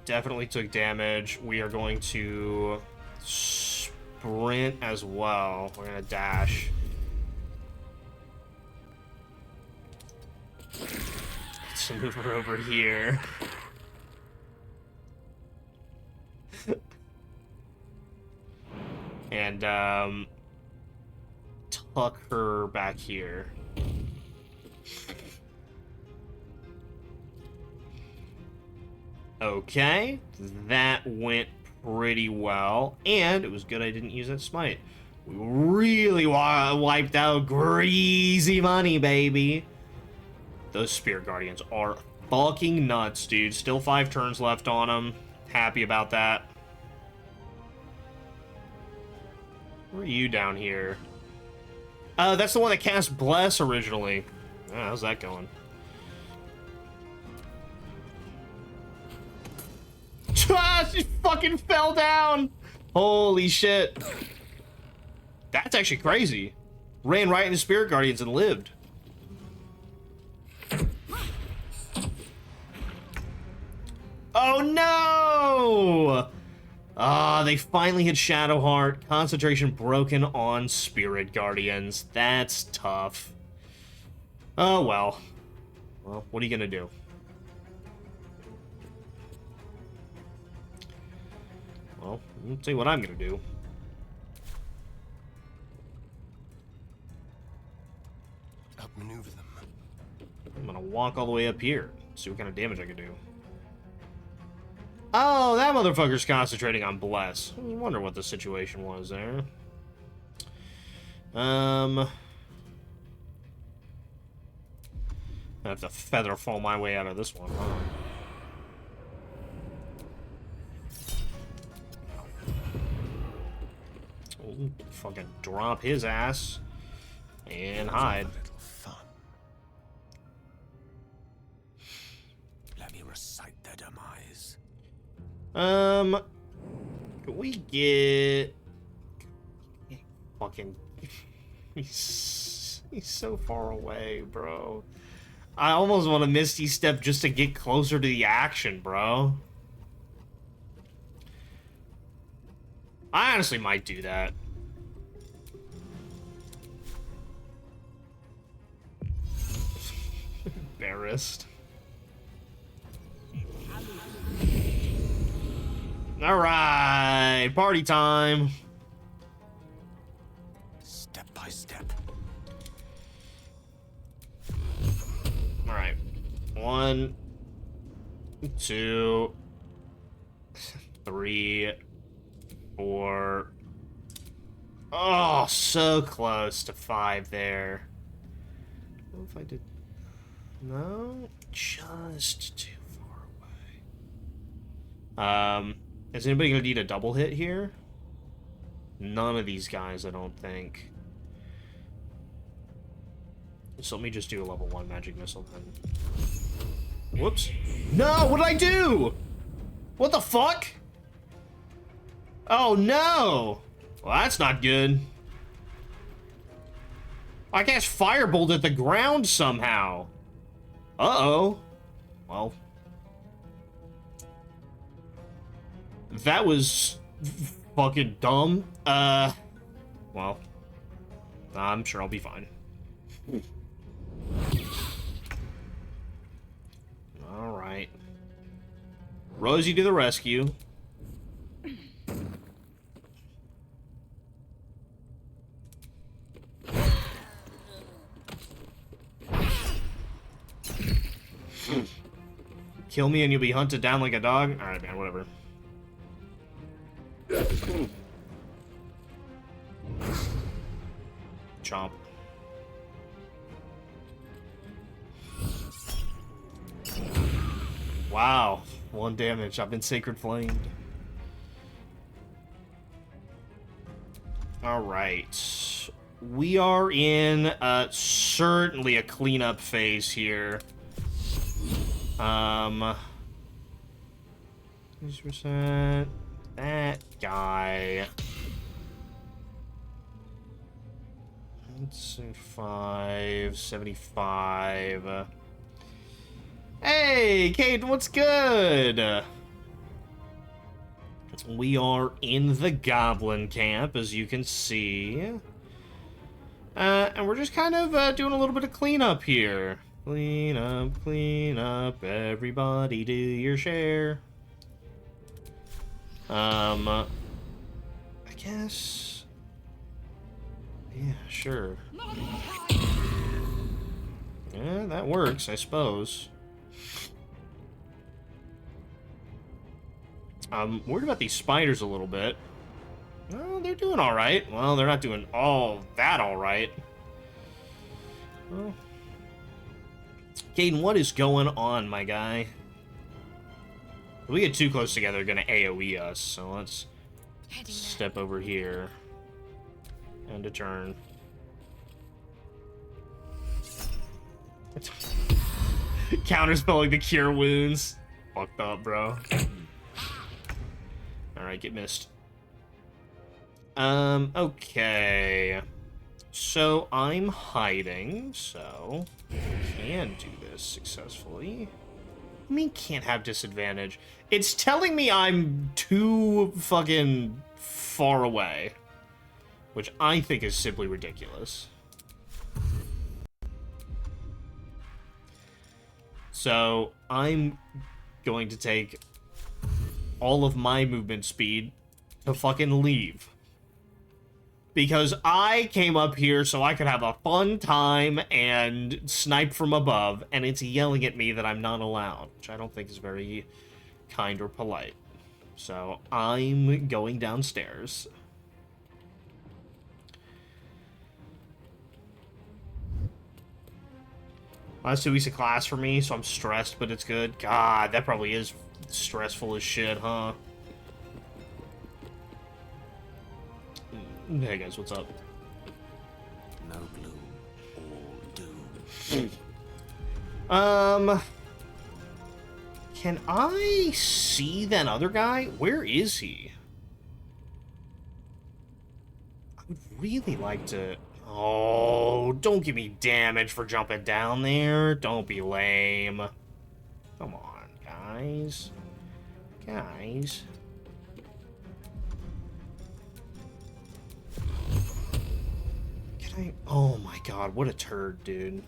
Definitely took damage. We are going to sprint as well. We're gonna dash. Let's move her over here. And tuck her back here. Okay, that went pretty well, and it was good I didn't use that smite. We really wiped out greasy money, baby. Those Spirit Guardians are fucking nuts, dude. Still 5 turns left on them. Happy about that. Where are you down here? That's the one that cast Bless originally. How's that going? She fucking fell down! Holy shit. That's actually crazy. Ran right into Spirit Guardians and lived. Oh no! Ah, they finally hit Shadowheart. Concentration broken on Spirit Guardians. That's tough. Oh well. Well, what are you gonna do? Well, I'll tell you what I'm gonna do. Maneuver them. I'm gonna walk all the way up here. See what kind of damage I can do. Oh, that motherfucker's concentrating on Bless. I wonder what the situation was there. I have to feather fall my way out of this one, huh? Oh, fucking drop his ass and hide. Let me recite their demise. Can we get fucking he's so far away, bro. I almost want to Misty Step just to get closer to the action, bro. I honestly might do that. Embarrassed. Alright, party time. Step by step. Alright. 1, 2, 3, 4. Oh, so close to 5 there. What if I did... No, just too far away. Is anybody gonna need a double hit here? None of these guys, I don't think. So let me just do a level 1 magic missile then. Whoops. No, what did I do? What the fuck? Oh no! Well, that's not good. I cast Firebolt at the ground somehow. Uh-oh. Well. That was fucking dumb. Well. I'm sure I'll be fine. Alright. Rosie to the rescue. Kill me and you'll be hunted down like a dog? Alright, man, whatever. Chomp. Wow. 1 damage. I've been Sacred Flamed. Alright. We are in certainly a cleanup phase here. 6%. That guy. Let's see, 75. Hey, Kate, what's good? We are in the goblin camp, as you can see. And we're just kind of doing a little bit of cleanup here. Clean up, everybody do your share. I guess... Yeah, sure. Yeah, that works, I suppose. I'm worried about these spiders a little bit. Well, they're doing alright. Well, they're not doing all that alright. Well... Caden, what is going on, my guy? If we get too close together, they're gonna AoE us, so let's step over here. And a turn. Counterspelling to cure wounds. Fucked up, bro. Alright, get missed. Okay. So, I'm hiding, so... can do this successfully. I mean, can't have disadvantage. It's telling me I'm too fucking far away. Which I think is simply ridiculous. So, I'm going to take all of my movement speed to fucking leave. Because I came up here so I could have a fun time and snipe from above, and it's yelling at me that I'm not allowed, which I don't think is very kind or polite. So I'm going downstairs. Last 2 weeks of class for me, so I'm stressed, but it's good. God, that probably is stressful as shit, huh? Hey guys, what's up? No gloom, all doom. Can I see that other guy? Where is he? I would really like to... Oh, don't give me damage for jumping down there. Don't be lame. Come on, guys. Guys. Can I... Oh my god, what a turd, dude.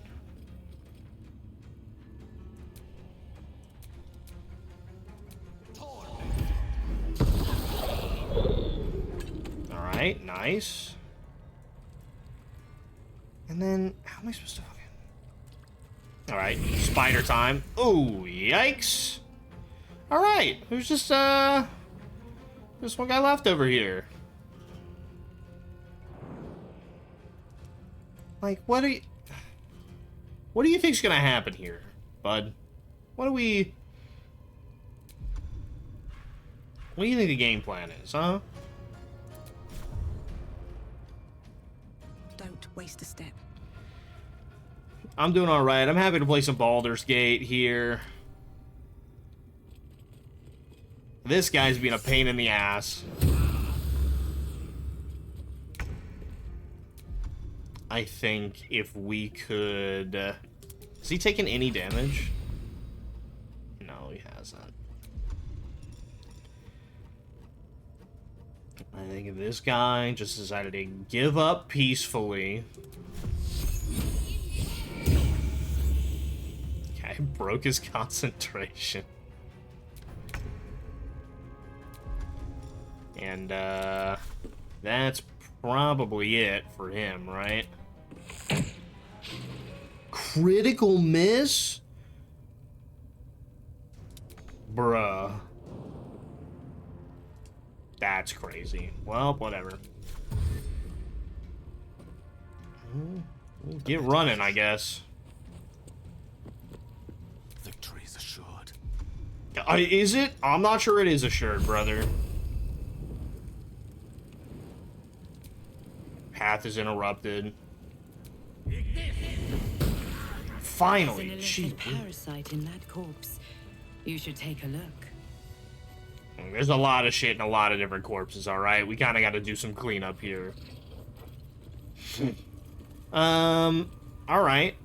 Alright, nice. And then, how am I supposed to fucking... Alright, spider time. Oh, yikes. Alright, there's just one guy left over here. Like, what do you think's gonna happen here, bud? What do you think the game plan is, huh? Don't waste a step. I'm doing alright. I'm happy to play some Baldur's Gate here. This guy's being a pain in the ass. I think if we could... Has he taken any damage? No, he hasn't. I think if this guy just decided to give up peacefully... Okay, broke his concentration. And, that's probably it for him, right? Critical miss? Bruh. That's crazy. Well, whatever. Get running, I guess. Victory is assured. Is it? I'm not sure it is assured, brother. Path is interrupted. Finally, There's a parasite in that corpse. You should take a look. There's a lot of shit in a lot of different corpses, alright? We kind of got to do some cleanup here. Alright.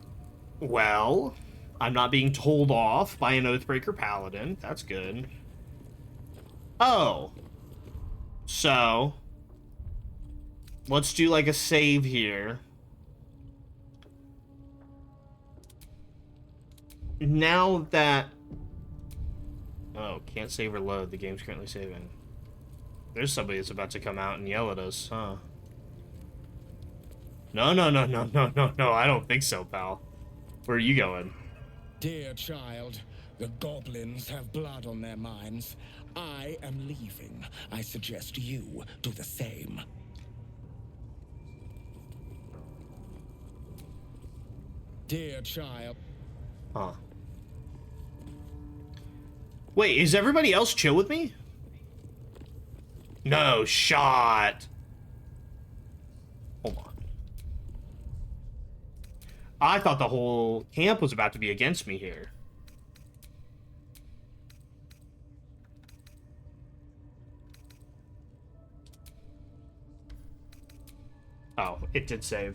Well, I'm not being told off by an Oathbreaker Paladin. That's good. Oh. So, let's do like a save here. Now that... Oh, can't save or load. The game's currently saving. There's somebody that's about to come out and yell at us, huh? No, I don't think so, pal. Where are you going? Dear child, the goblins have blood on their minds. I am leaving. I suggest you do the same. Dear child. Huh. Wait, is everybody else chill with me? No shot. Hold on. I thought the whole camp was about to be against me here. Oh, it did save.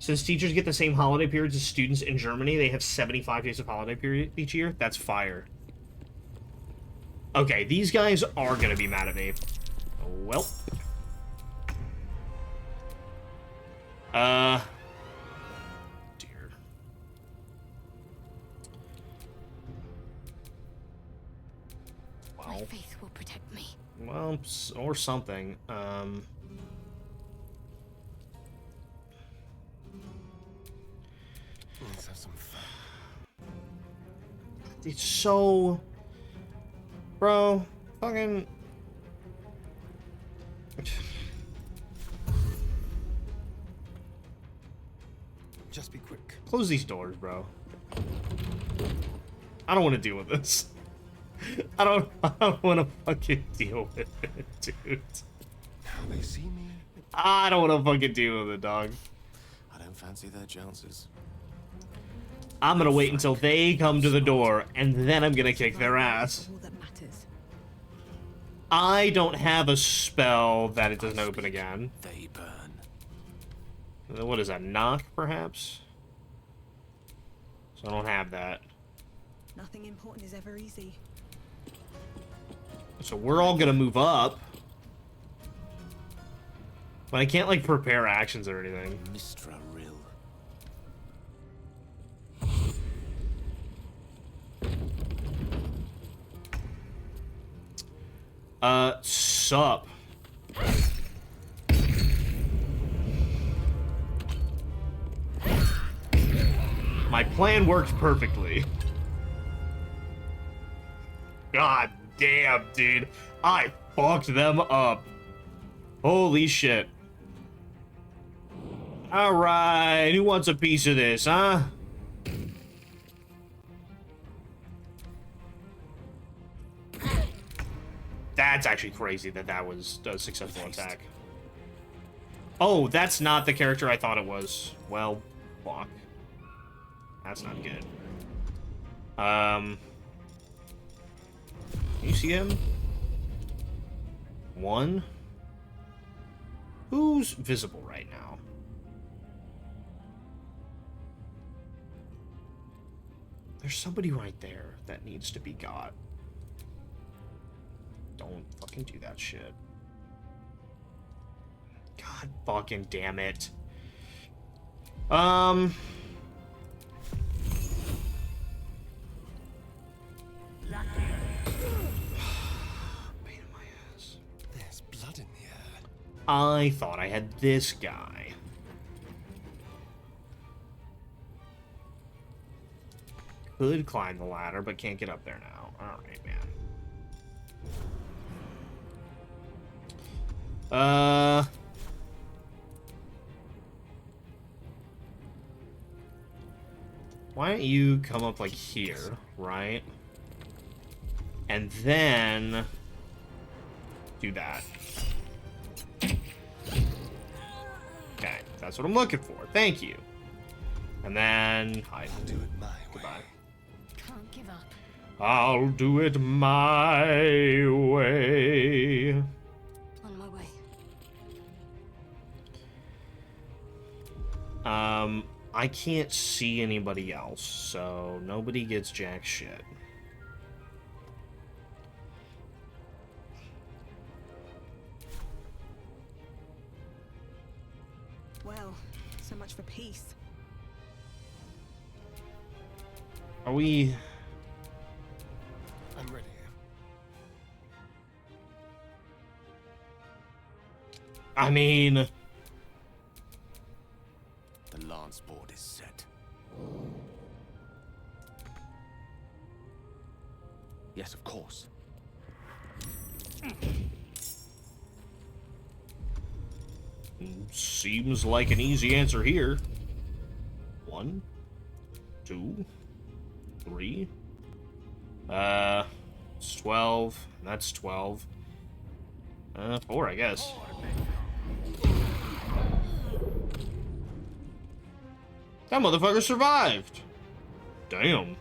Since teachers get the same holiday periods as students in Germany, they have 75 days of holiday period each year. That's fire. Okay, these guys are gonna be mad at me. Well. Dear. My faith will protect me. Well, or something. have some fun. It's so... Bro, fucking... Just be quick. Close these doors, bro. I don't want to deal with this. I don't want to fucking deal with it, dude. Now they see me. I don't want to fucking deal with it, dog. I don't fancy their chances. I'm gonna wait until they come to the door, and then I'm gonna kick their ass. All that matters. I don't have a spell that it doesn't open again. They burn. What is that, knock, perhaps? So I don't have that. Nothing important is ever easy. So we're all gonna move up. But I can't, like, prepare actions or anything. Mistra Rill. Sup. My plan worked perfectly. God damn, dude. I fucked them up. Holy shit. Alright, who wants a piece of this, huh? That's actually crazy that that was a successful attack. Oh, that's not the character I thought it was. Well, fuck. That's not good. Can you see him? One. Who's visible right now? There's somebody right there that needs to be got. Don't fucking do that shit. God fucking damn it. Pain in my ass. There's blood in the air. I thought I had this guy. Could climb the ladder, but can't get up there now. Alright, man. Why don't you come up like here, right? And then do that. Okay, that's what I'm looking for. Thank you. And then hide. I'll do it my Goodbye. way. Can't give up. I'll do it my way. On my way. I can't see anybody else, so nobody gets jack shit. Well, so much for peace. Are we... I'm ready. I mean... The lance board is set. Yes, of course. Seems like an easy answer here. 1, 2, 3. It's 12. That's 12. 4, I guess. That motherfucker survived. Damn.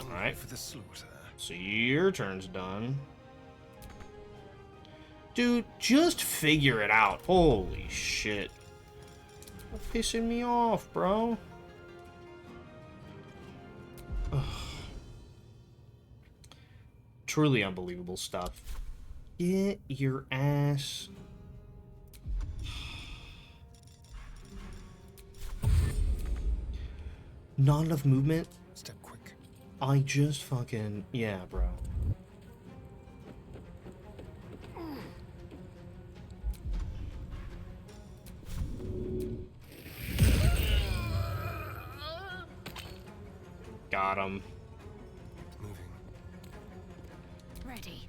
Alright. For the slaughter. So your turn's done. Dude, just figure it out. Holy shit. You're pissing me off, bro. Ugh. Truly unbelievable stuff. Get your ass. Not enough movement? Step quick. I just fucking... Yeah, bro. got him. Ready.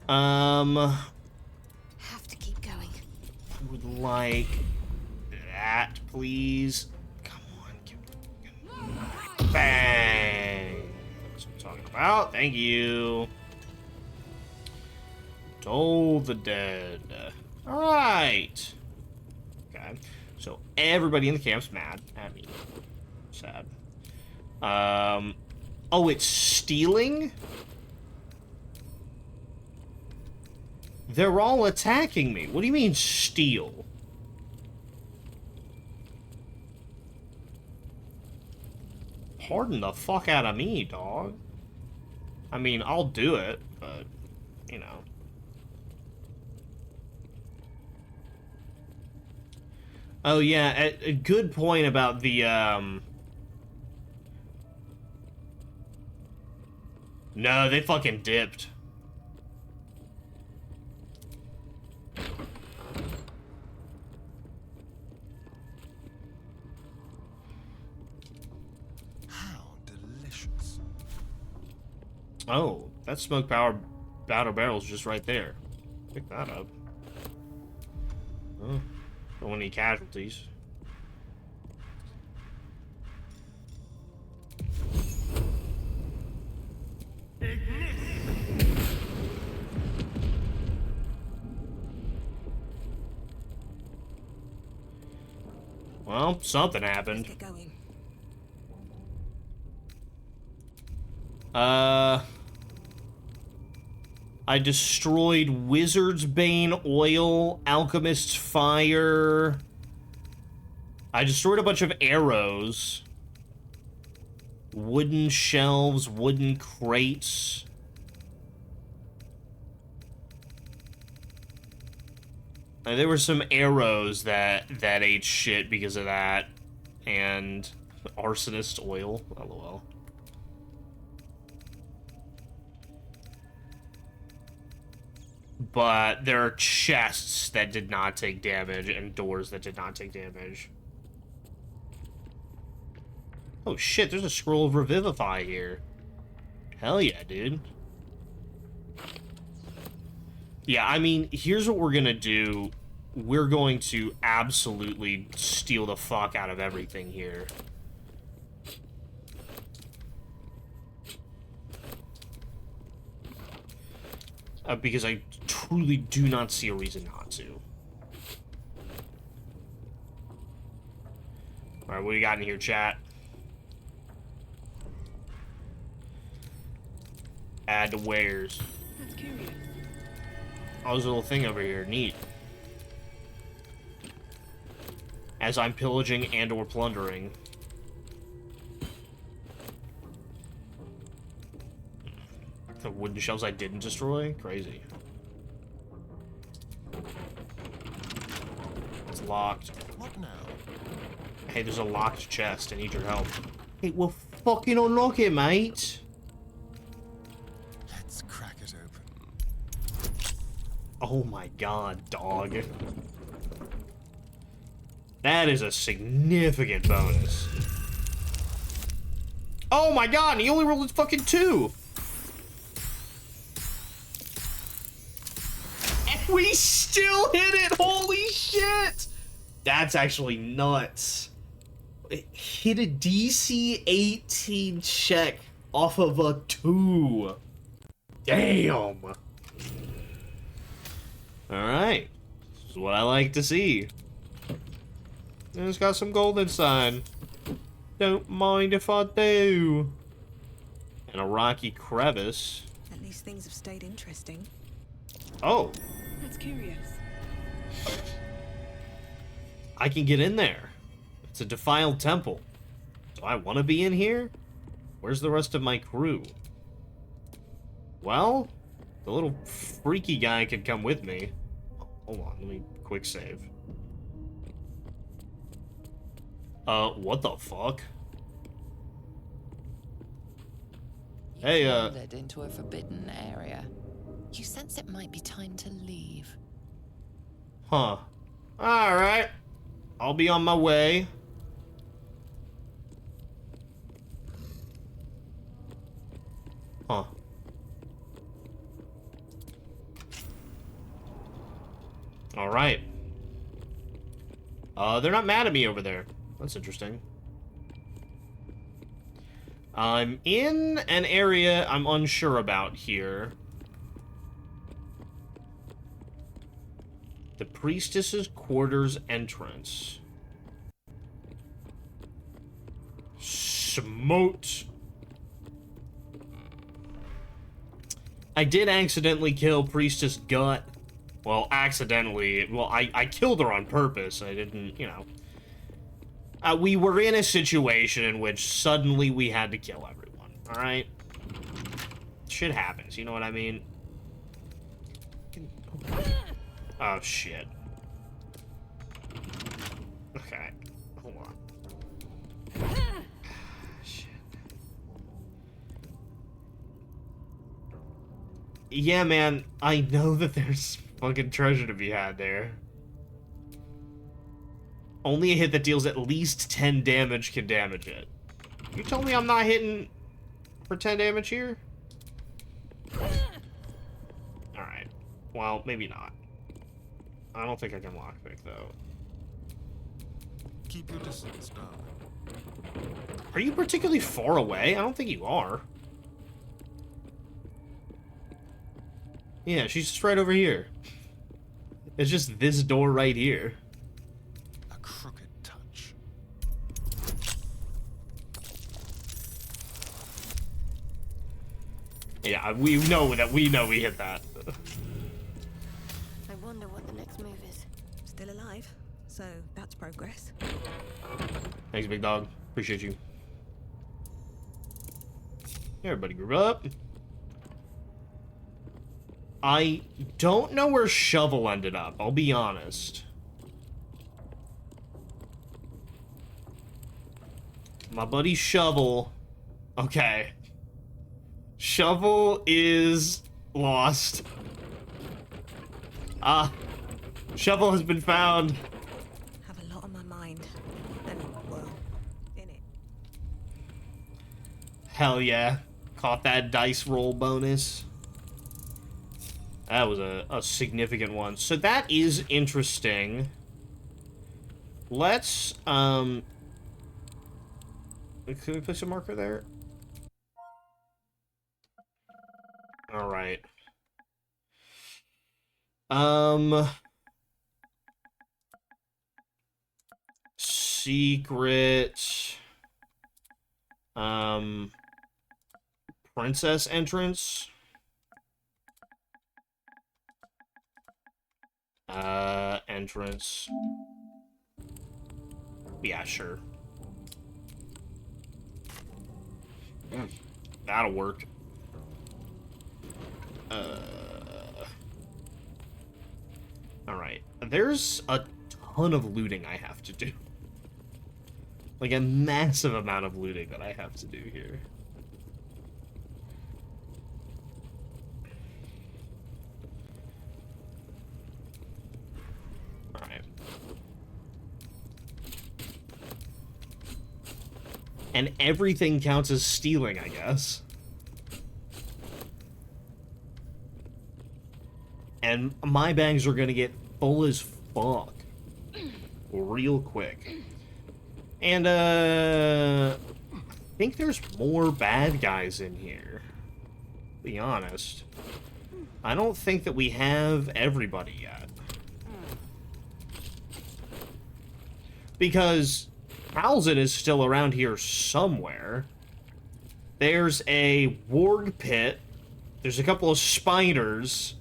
Have to keep going. I would like that, please. Come on. Bang. That's what I'm talking about. Thank you. Toll the dead. Alright. Okay. So everybody in the camp's mad at me. Sad. Oh, it's stealing? They're all attacking me. What do you mean, steal? Pardon the fuck out of me, dog. I mean, I'll do it, but, you know. Oh, yeah, a good point about the, No, they fucking dipped. Oh, that smoke power battle barrel's just right there. Pick that up. Oh, don't want any casualties. Well, something happened. Let's get going. I destroyed Wizard's Bane oil, Alchemist's fire. I destroyed a bunch of arrows. Wooden shelves, wooden crates. There were some arrows that ate shit because of that. And arsonist oil, lol. But there are chests that did not take damage and doors that did not take damage. Oh shit, there's a scroll of Revivify here. Hell yeah, dude. Yeah, I mean, here's what we're gonna do. We're going to absolutely steal the fuck out of everything here. Because I truly do not see a reason not to. Alright, what do you got in here, chat? Add to wares. That's curious. Oh, there's a little thing over here. Neat. As I'm pillaging and or plundering. The wooden shelves I didn't destroy? Crazy. It's locked. What now? Hey, there's a locked chest. I need your help. Hey, well, fucking unlock it, mate. Let's crack it open. Oh my god, dog. That is a significant bonus. Oh my god, he only rolled fucking 2. And we still hit it, holy shit! That's actually nuts. It hit a DC 18 check off of a 2. Damn. Alright. This is what I like to see. And it's got some gold inside. Don't mind if I do. And a rocky crevice. At least things have stayed interesting. Oh. That's curious. I can get in there. It's a defiled temple. Do I want to be in here? Where's the rest of my crew? Well, the little freaky guy could come with me. Hold on, let me quick save. What the fuck? Hey, led into a forbidden area. You sense it might be time to leave. Huh. Alright. I'll be on my way. Alright. They're not mad at me over there. That's interesting. I'm in an area I'm unsure about here. The priestess's quarters entrance. Smote. I did accidentally kill Priestess Gut. Well, accidentally. Well, I killed her on purpose. I didn't, you know. We were in a situation in which suddenly we had to kill everyone. Alright? Shit happens, you know what I mean? Oh, shit. Okay. Hold on. Shit. Yeah, man. I know that there's fucking treasure to be had there. Only a hit that deals at least 10 damage can damage it. You told me I'm not hitting for 10 damage here? Alright. Well, maybe not. I don't think I can lockpick, though. Keep your distance, darling. Are you particularly far away? I don't think you are. Yeah, she's just right over here. It's just this door right here. A crooked touch. Yeah, we know we hit that. I wonder what the next move is. Still alive, so that's progress. Thanks, big dog. Appreciate you. Everybody grew up. I don't know where Shovel ended up, I'll be honest. My buddy Shovel. Okay. Shovel is lost. Shovel has been found. Have a lot on my mind. And, well, in it. Hell yeah. Caught that dice roll bonus. That was a significant one. So that is interesting. Let's, can we place a marker there? Alright. Secret, princess entrance. Entrance. Yeah, sure. That'll work. Alright. There's a ton of looting I have to do. Like a massive amount of looting that I have to do here. Alright. And everything counts as stealing, I guess. And my bags are gonna get full as fuck. Real quick. And, I think there's more bad guys in here. To be honest. I don't think that we have everybody yet. Because Halzin is still around here somewhere. There's a warg pit. There's a couple of spiders.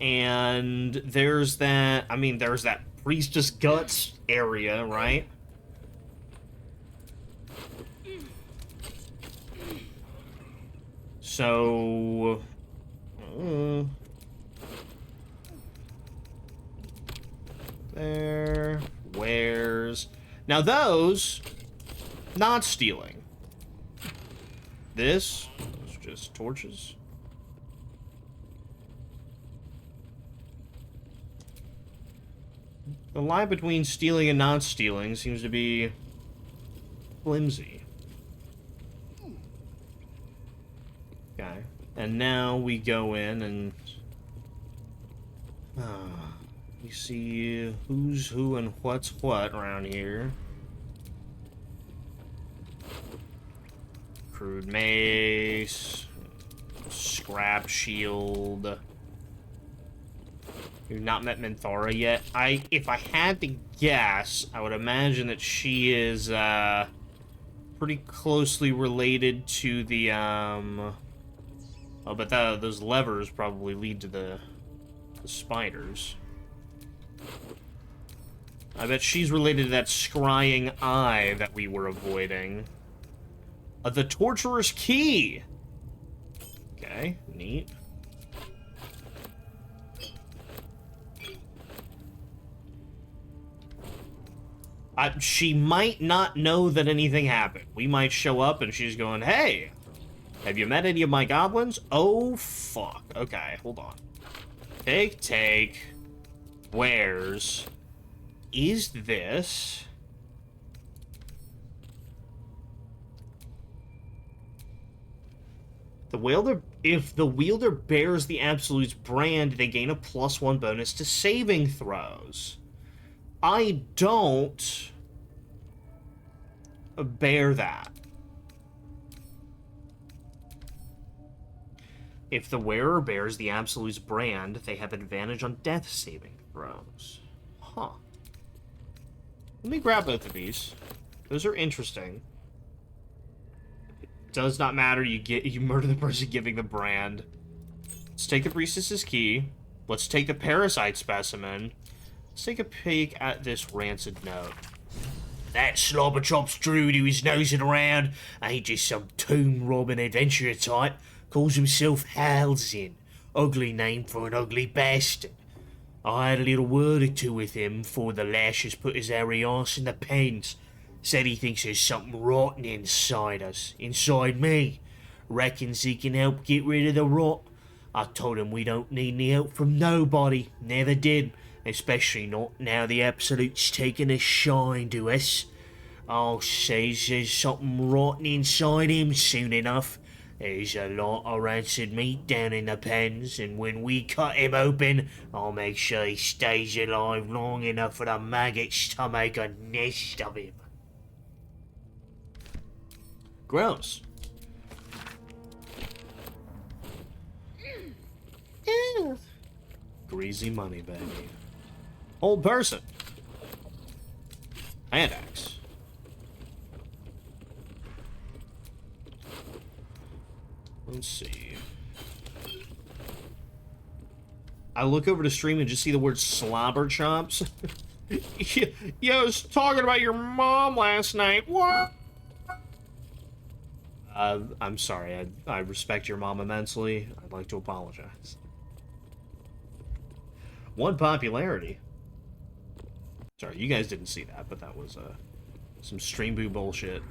And there's that, I mean, there's that Priestess Guts area, right? So... there... Where's... Now those... Not stealing. This... is just torches. The line between stealing and not stealing seems to be flimsy. Okay. And now we go in and we see who's who and what's what around here. Crude mace, scrap shield. You've not met Minthara yet. If I had to guess, I would imagine that she is pretty closely related to the oh, but those levers probably lead to the spiders. I bet she's related to that scrying eye that we were avoiding. The Torturer's Key! Okay, neat. She might not know that anything happened. We might show up and she's going, hey, have you met any of my goblins? Oh, fuck. Okay, hold on. Take. Where's... Is this... The wielder... If the wielder bears the Absolute's brand, they gain a +1 bonus to saving throws. I don't bear that. If the wearer bears the Absolute's brand, they have advantage on death saving throws. Huh. Let me grab both of these. Those are interesting. It does not matter. You murder the person giving the brand. Let's take the Priestess's Key. Let's take the Parasite Specimen. Let's take a peek at this rancid note. That slobberchops druid who is nosing around ain't just some tomb-robbing adventurer type. Calls himself Halzin. Ugly name for an ugly bastard. I had a little word or two with him before the lashes put his hairy arse in the pens. Said he thinks there's something rotten inside us. Inside me. Reckons he can help get rid of the rot. I told him we don't need any help from nobody. Never did. Especially not now the Absolute's taken a shine to us. I'll say there's something rotten inside him soon enough. There's a lot of rancid meat down in the pens, and when we cut him open, I'll make sure he stays alive long enough for the maggots to make a nest of him. Gross. Greasy money, baby. Old person. Hand axe. Let's see. I look over the stream and just see the word slobber chops. Yeah, I was talking about your mom last night. What? I'm sorry. I respect your mom immensely. I'd like to apologize. One popularity. Sorry, you guys didn't see that, but that was some stream boo bullshit.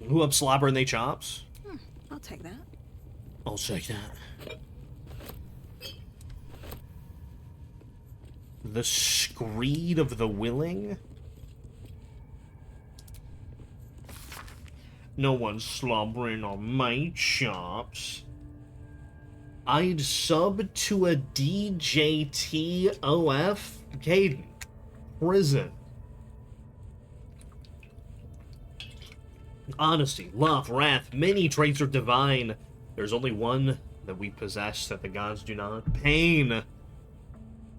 Who up slobbering they chops? I'll take that. I'll take that. The Screed of the Willing? No one's slobbering on my chops. I'd sub to a DJTOF. Caden. Prison. Honesty, love, wrath, many traits are divine. There's only one that we possess that the gods do not. Pain.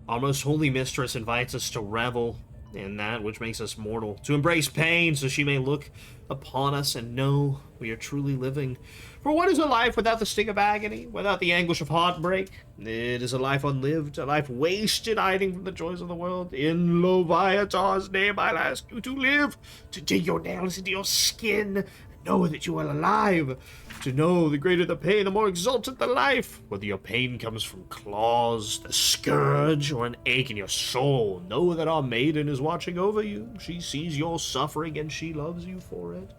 Our most holy mistress invites us to revel in that which makes us mortal. To embrace pain so she may look upon us and know we are truly living. For what is a life without the sting of agony, without the anguish of heartbreak? It is a life unlived, a life wasted hiding from the joys of the world. In Loviatar's name I'll ask you to live, to dig your nails into your skin, and know that you are alive. To know the greater the pain, the more exalted the life. Whether your pain comes from claws, the scourge, or an ache in your soul, know that our maiden is watching over you. She sees your suffering and she loves you for it.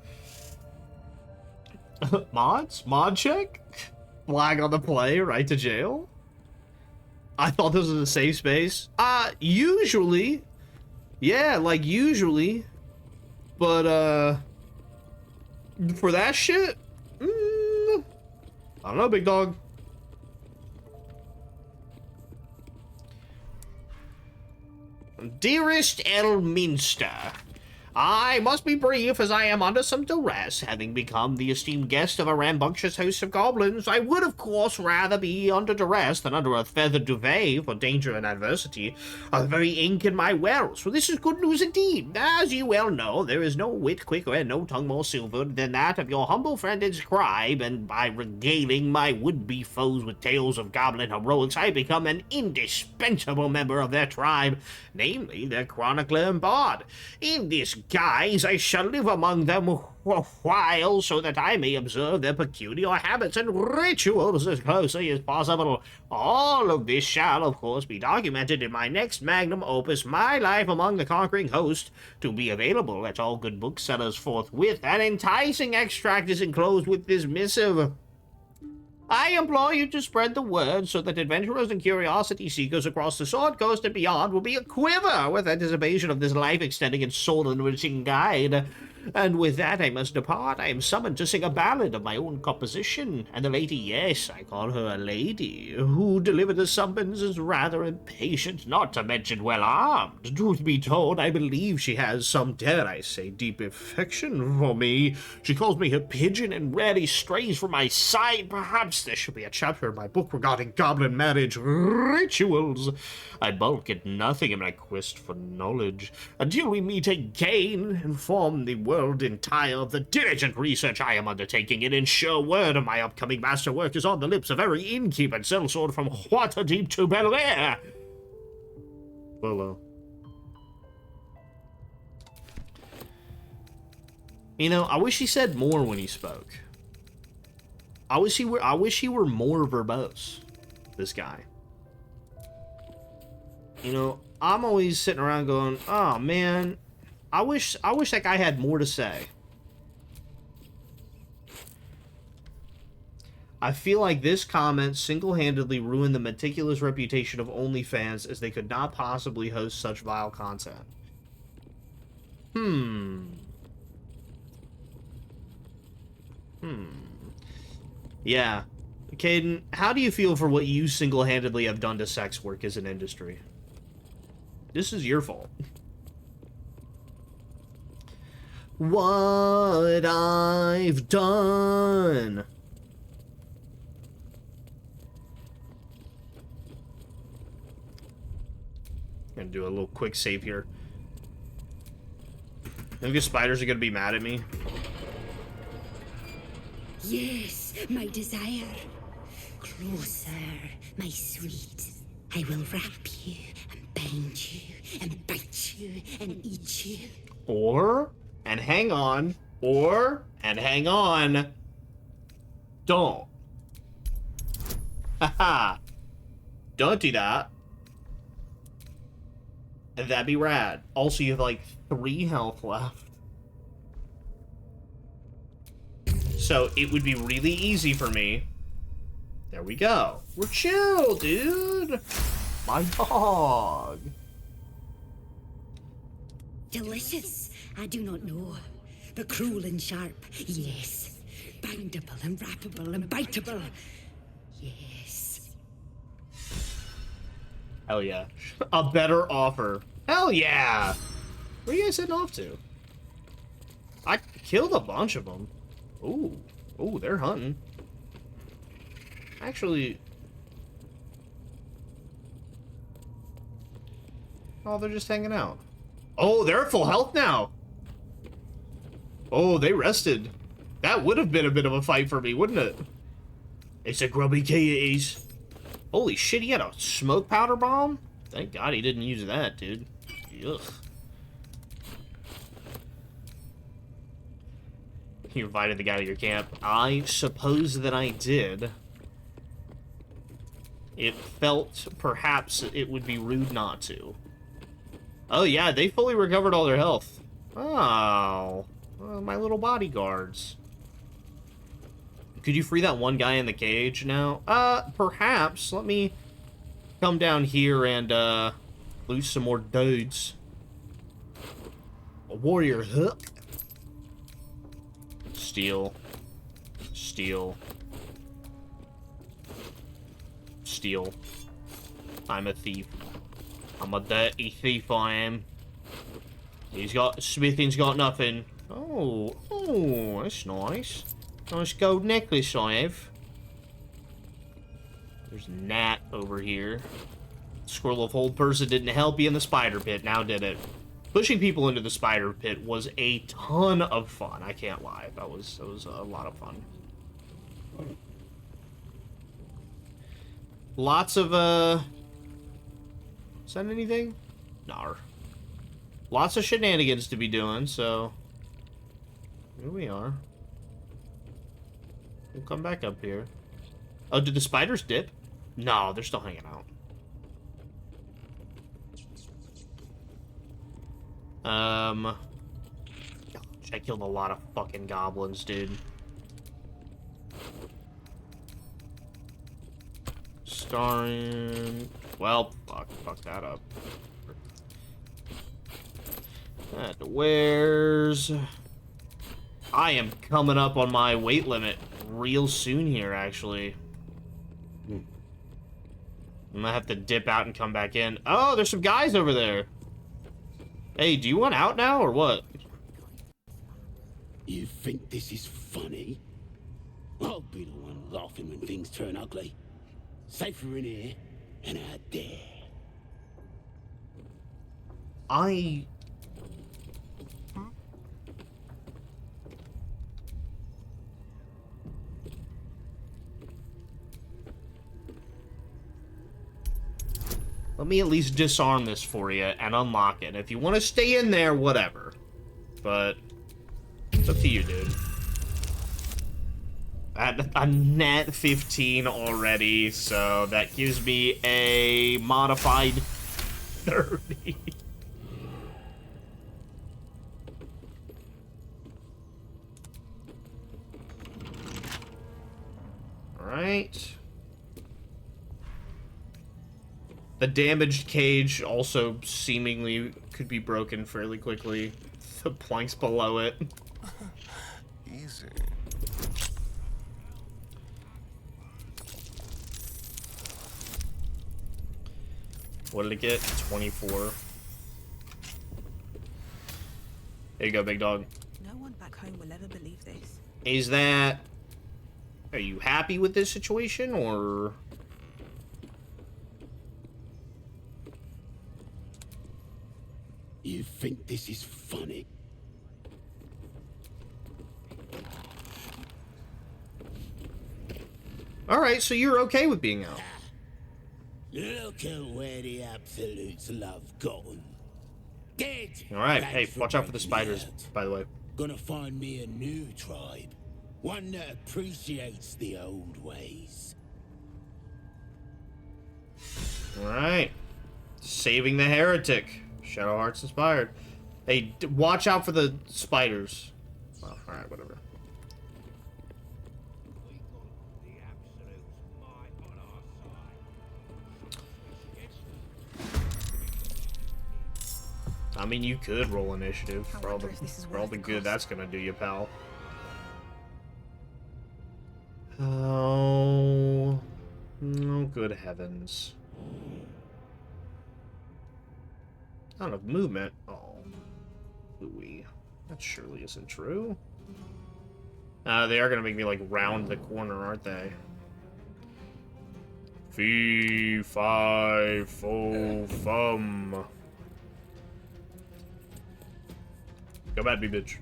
Mods? Mod check? Flag on the play, right to jail? I thought this was a safe space. Usually. Yeah, like usually. But, for that shit? I don't know, big dog. Dearest Elminster, I must be brief as I am under some duress, having become the esteemed guest of a rambunctious host of goblins. I would, of course, rather be under duress than under a feathered duvet for danger and adversity. The very ink in my wells, for this is good news indeed. As you well know, there is no wit quicker and no tongue more silvered than that of your humble friend and scribe, and by regaling my would-be foes with tales of goblin heroics, I become an indispensable member of their tribe, namely their chronicler and bard. In this guise, I shall live among them a while so that I may observe their peculiar habits and rituals as closely as possible. All of this shall, of course, be documented in my next magnum opus, My Life Among the Conquering Host, to be available at all good booksellers forthwith. An enticing extract is enclosed with this missive. I implore you to spread the word so that adventurers and curiosity seekers across the Sword Coast and beyond will be aquiver with anticipation of this life-extending and soul-enriching guide. And with that I must depart. I am summoned to sing a ballad of my own composition, and the lady, yes, I call her a lady, who delivered the summons is rather impatient, not to mention well-armed. Truth be told, I believe she has some, dare I say, deep affection for me. She calls me her pigeon and rarely strays from my side. Perhaps there should be a chapter in my book regarding goblin marriage rituals. I balk at nothing in my quest for knowledge. Until we meet again, inform the world entire of the diligent research I am undertaking, and ensure word of my upcoming masterwork is on the lips of every innkeep and sellsword from Waterdeep to Bel Air. Hello. You know, I wish he said more when he spoke. I wish he were more verbose, this guy. You know, I'm always sitting around going, oh man, I wish that guy had more to say. I feel like this comment single-handedly ruined the meticulous reputation of OnlyFans, as they could not possibly host such vile content. Yeah. Caden, how do you feel for what you single-handedly have done to sex work as an industry? This is your fault. What I've done. Gonna do a little quick save here. I think the spiders are gonna be mad at me. Yes, my desire. Closer, my sweet. I will wrap you and bind you and bite you and eat you. Or, and hang on, or, and hang on, don't. Haha. Don't do that. And that'd be rad. Also, you have like 3 health left. So it would be really easy for me. There we go. We're chill, dude. My dog. Delicious, I do not know, but cruel and sharp, yes. Bindable and wrappable and biteable, yes. Hell yeah. A better offer. Hell yeah. Where are you guys heading off to? I killed a bunch of them. Ooh. Ooh, they're hunting. Actually... Oh, they're just hanging out. Oh, they're at full health now. Oh, they rested. That would have been a bit of a fight for me, wouldn't it? It's a grubby keys. Holy shit, he had a smoke powder bomb? Thank God he didn't use that, dude. Ugh. You invited the guy to your camp. I suppose that I did. It felt perhaps it would be rude not to. Oh yeah, they fully recovered all their health. Oh, my little bodyguards. Could you free that one guy in the cage now? Perhaps. Let me come down here and, lose some more dudes. A warrior hook. Steal. Steal. steal. I'm a thief. I'm a dirty thief, I am. Smithing's got nothing. Oh, that's nice. Nice gold necklace I have. There's Nat over here. Scroll of Hold person didn't help you in the spider pit, now did it. Pushing people into the spider pit was a ton of fun, I can't lie. That was a lot of fun. Lots of, is that anything? Nar. Lots of shenanigans to be doing, so... Here we are. We'll come back up here. Oh, did the spiders dip? No, they're still hanging out. Gosh, I killed a lot of fucking goblins, dude. Starring... Well, fuck that up. That wears... I am coming up on my weight limit real soon here, actually. I'm gonna have to dip out and come back in. Oh, there's some guys over there. Hey, do you want out now, or what? You think this is funny? I'll be the one laughing when things turn ugly. Safer in here and out there. Let me at least disarm this for you and unlock it. If you want to stay in there, whatever. But it's up to you, dude. At a nat 15 already, so that gives me a modified 30. Alright. The damaged cage also seemingly could be broken fairly quickly. The planks below it. Easy. What did it get? 24. There you go, big dog. No one back home will ever believe this. Is that... Are you happy with this situation, or... You think this is funny? Alright, so you're okay with being out. Look at where the absolutes love gotten. Dead. Alright, hey, watch out for the spiders, by the way. Gonna find me a new tribe. One that appreciates the old ways. Alright. Saving the heretic. Shadow Hearts inspired. Hey, watch out for the spiders. Oh, alright, whatever. I mean, you could roll initiative for all the good that's gonna do you, pal. Oh, good heavens. Not enough movement. Oh, ooey. That surely isn't true. They are gonna make me, like, round the corner, aren't they? Fee, fi, fo, fum. Go bad, me bitch.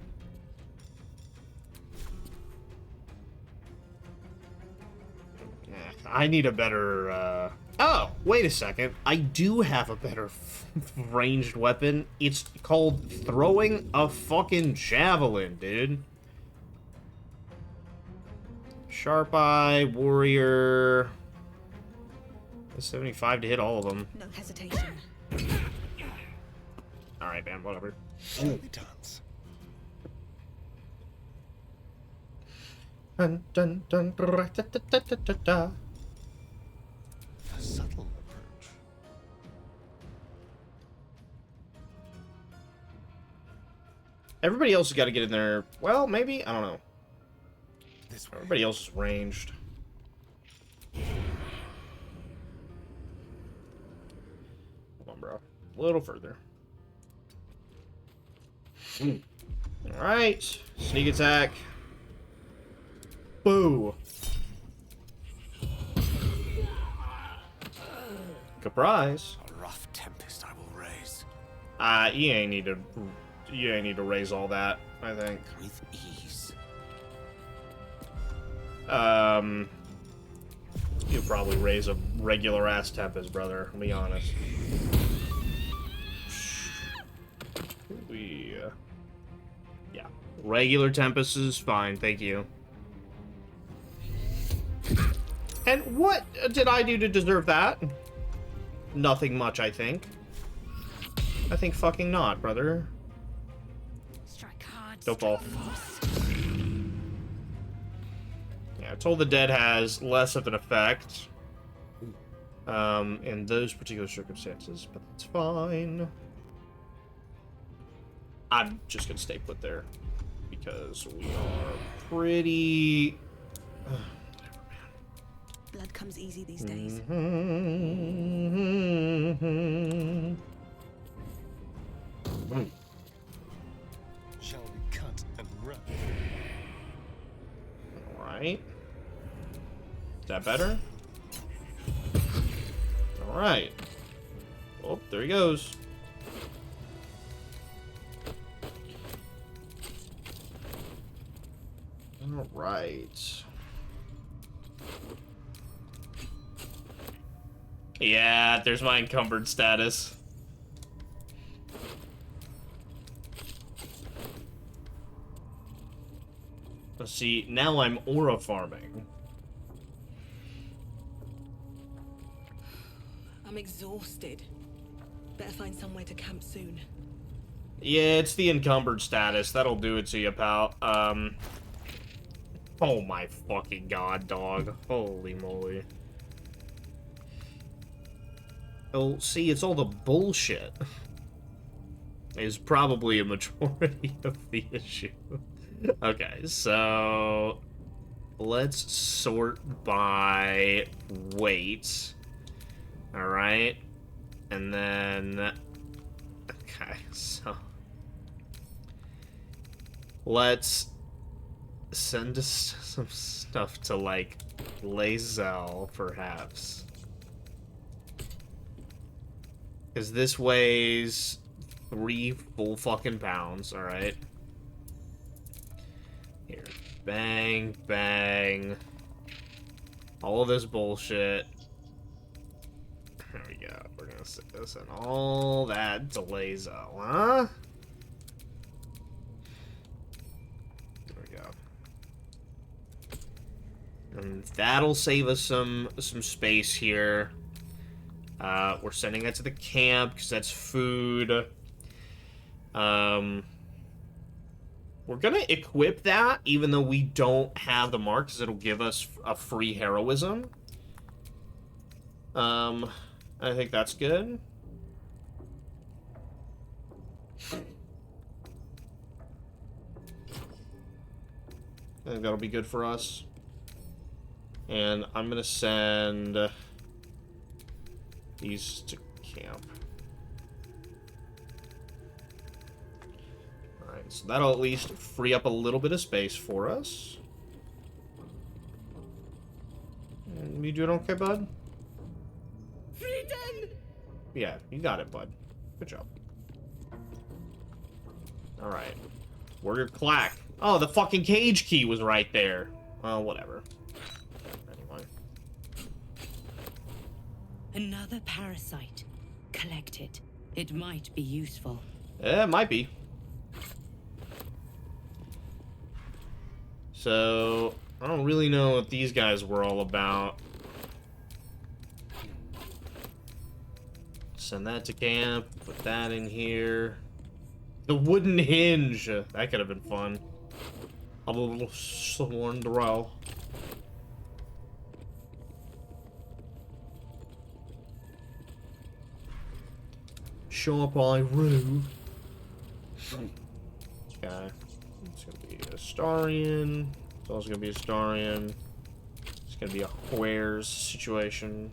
I need a better, Oh, wait a second. I do have a better ranged weapon. It's called throwing a fucking javelin, dude. Sharp Eye, Warrior... 75 to hit all of them. No hesitation. Alright, man, whatever. Only dance. Dun, dun, dun, da, da, da, da, da, da. A subtle approach. Everybody else has got to get in there. Well, maybe? I don't know. This way. Everybody else is ranged. bro. A little further. Alright. Sneak attack. Boo. Surprise. A rough tempest I will raise. You ain't need to raise all that, I think. With ease. You'll probably raise a regular ass tempest, brother. I'll be honest. Yeah. Regular tempest is fine, thank you. And what did I do to deserve that? Nothing much, I think. I think fucking not, brother. Strike hard. Don't fall. Yeah, Toll the Dead has less of an effect in those particular circumstances, but that's fine. I'm just gonna stay put there because we are pretty. Blood comes easy these days. Shall we cut and run? Alright. Is that better? Alright. Oh, there he goes. Alright. Yeah, there's my encumbered status. Let's see, now I'm aura farming. I'm exhausted. Better find somewhere to camp soon. Yeah, it's the encumbered status. That'll do it to you, pal. Oh my fucking god, dog. Holy moly. Oh, see, it's all the bullshit. Is probably a majority of the issue. Okay, so let's sort by weight. Alright. And then... Okay, so... Let's send us some stuff to, like, Lae'zel, perhaps. Because this weighs 3 full fucking pounds, alright? Here. Bang, bang. All of this bullshit. There we go. We're gonna set this and all that to Lae'zel, huh? There we go. And that'll save us some space here. We're sending that to the camp because that's food. We're gonna equip that even though we don't have the mark because it'll give us a free heroism. I think that's good. I think that'll be good for us. And I'm gonna send these to camp. Alright, so that'll at least free up a little bit of space for us. And you doing okay, bud? Freedom! Yeah, you got it, bud. Good job. Alright. Warrior Clack. Oh, the fucking cage key was right there. Well, whatever. Anyway. Another parasite. Collect it. It might be useful. Yeah, it might be. So, I don't really know what these guys were all about. Send that to camp. Put that in here. The wooden hinge. That could have been fun. A little sworn drow. Sharp eye roo. Okay. It's gonna be a Starian. It's also gonna be a Starian. It's gonna be a Where's situation.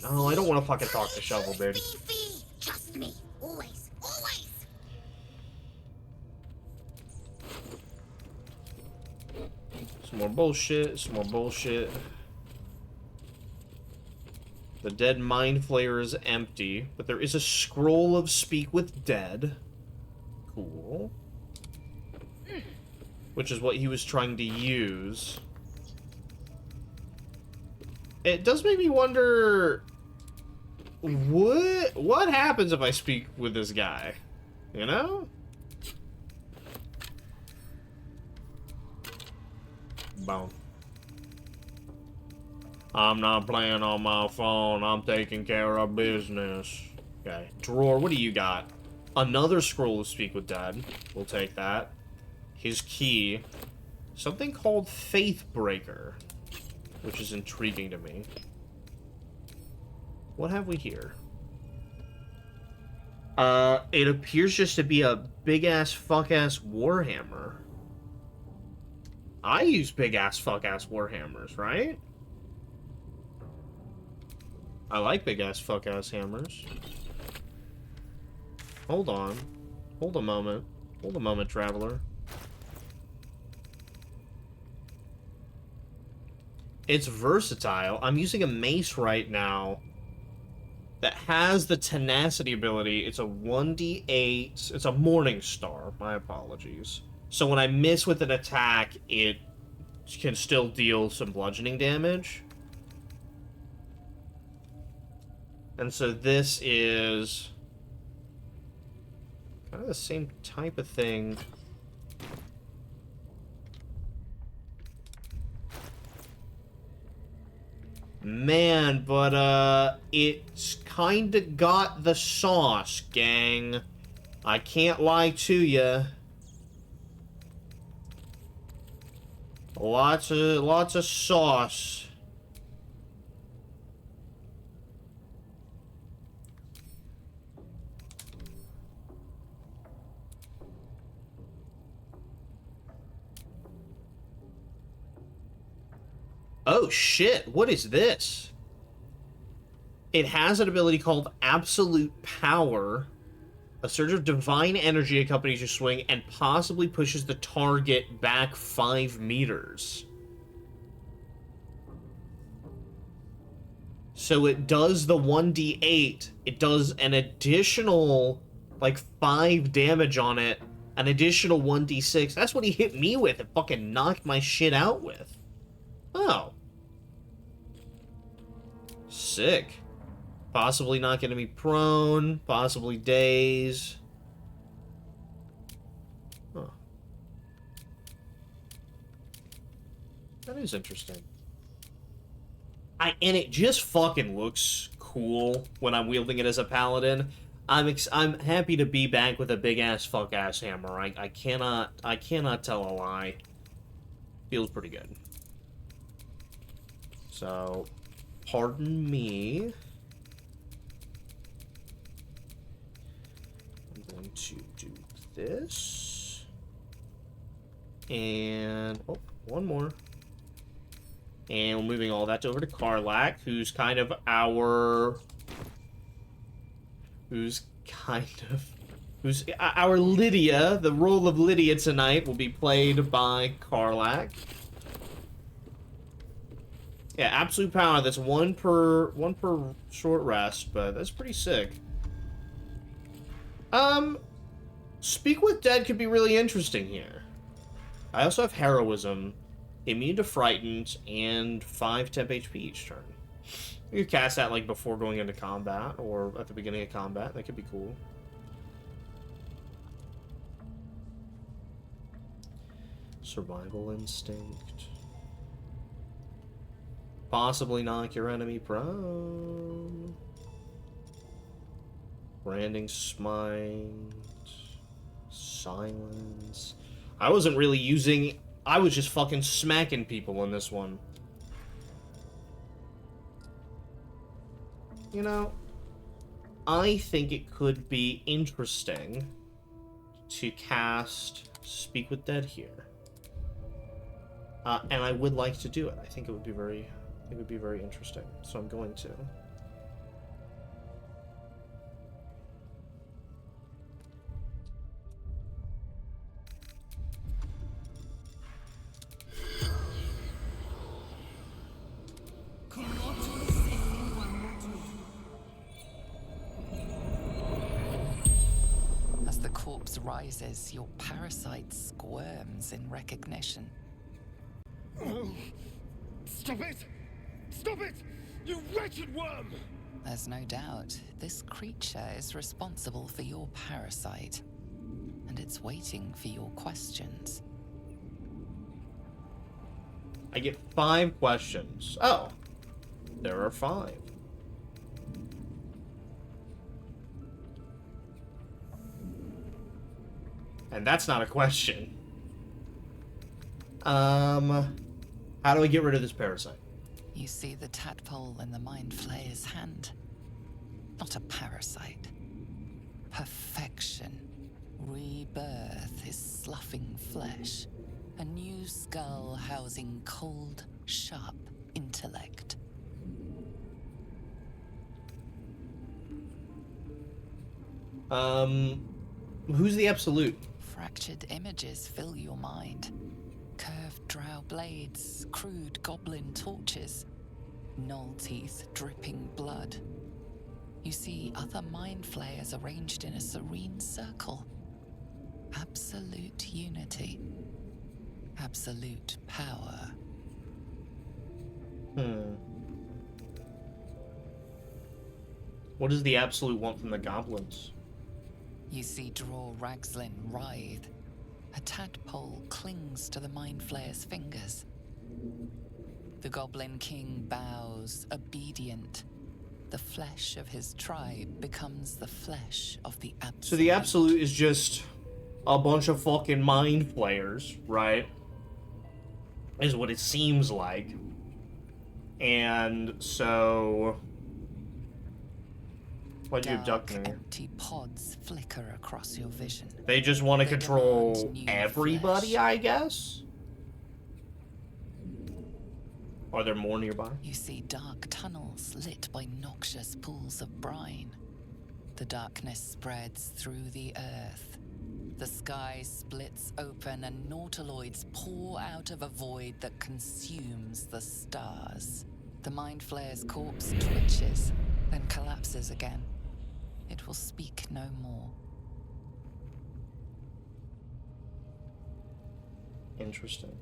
No, I don't want to fucking talk to Shovel, dude. Trust me, always, always. Some more bullshit, some more bullshit. The dead mind flayer is empty, but there is a scroll of Speak with Dead. Cool. Which is what he was trying to use. It does make me wonder... What happens if I speak with this guy? You know? Boom. I'm not playing on my phone. I'm taking care of business. Okay. Drawer, what do you got? Another scroll of Speak with Dead. We'll take that. His key. Something called Faith Breaker. Which is intriguing to me. What have we here? It appears just to be a big-ass, fuck-ass Warhammer. I use big-ass, fuck-ass Warhammers, right? I like big-ass, fuck-ass hammers. Hold on. Hold a moment. Hold a moment, traveler. It's versatile. I'm using a mace right now that has the tenacity ability. It's a 1d8. It's a Morning Star. My apologies. So when I miss with an attack, it can still deal some bludgeoning damage. And so this is kind of the same type of thing. Man, but, it's kinda got the sauce, gang. I can't lie to ya. Lots of sauce. Oh shit, what is this? It has an ability called Absolute Power. A surge of divine energy accompanies your swing and possibly pushes the target back 5 meters. So it does the 1d8. It does an additional, like, 5 damage on it. An additional 1d6. That's what he hit me with and fucking knocked my shit out with. Oh. Sick. Possibly not gonna be prone. Possibly daze. Huh. That is interesting. And it just fucking looks cool when I'm wielding it as a paladin. I'm happy to be back with a big ass fuck ass hammer. I cannot tell a lie. Feels pretty good. So, pardon me. I'm going to do this. And, oh, one more. And we're moving all that over to Karlak, who's kind of our Lydia. The role of Lydia tonight will be played by Karlak. Yeah, absolute power. That's one per short rest, but that's pretty sick. Speak with Dead could be really interesting here. I also have heroism, immune to frightened, and 5 temp HP each turn. You could cast that like before going into combat or at the beginning of combat. That could be cool. Survival instinct. Possibly knock your enemy prone. Branding smite. Silence. I wasn't really using... I was just fucking smacking people in this one. You know, I think it could be interesting to cast Speak with Dead here. And I would like to do it. I think it would be very interesting. So I'm going to. corpse rises, your parasite squirms in recognition. Oh, stop it! Stop it! You wretched worm! There's no doubt this creature is responsible for your parasite, and it's waiting for your questions. I get 5 questions. Oh, there are 5. And that's not a question. How do I get rid of this parasite? You see the tadpole in the mind flayer's hand. Not a parasite. Perfection. Rebirth is sloughing flesh. A new skull housing cold, sharp intellect. Who's the Absolute? Fractured images fill your mind. Curved drow blades, crude goblin torches, gnoll teeth dripping blood. You see other mind flayers arranged in a serene circle. Absolute unity. Absolute power. What does the Absolute want from the goblins? You see Draw Ragslin writhe. A tadpole clings to the mind flayer's fingers. The Goblin King bows, obedient. The flesh of his tribe becomes the flesh of the Absolute. So the Absolute is just a bunch of fucking mind flayers, right? Is what it seems like. And so... Why'd you abduct me? Empty pods flicker across your vision. They just want to They control demand new everybody, flesh. I guess? Are there more nearby? You see dark tunnels lit by noxious pools of brine. The darkness spreads through the earth. The sky splits open and nautiloids pour out of a void that consumes the stars. The mind flayer's corpse twitches, then collapses again. It will speak no more. Interesting.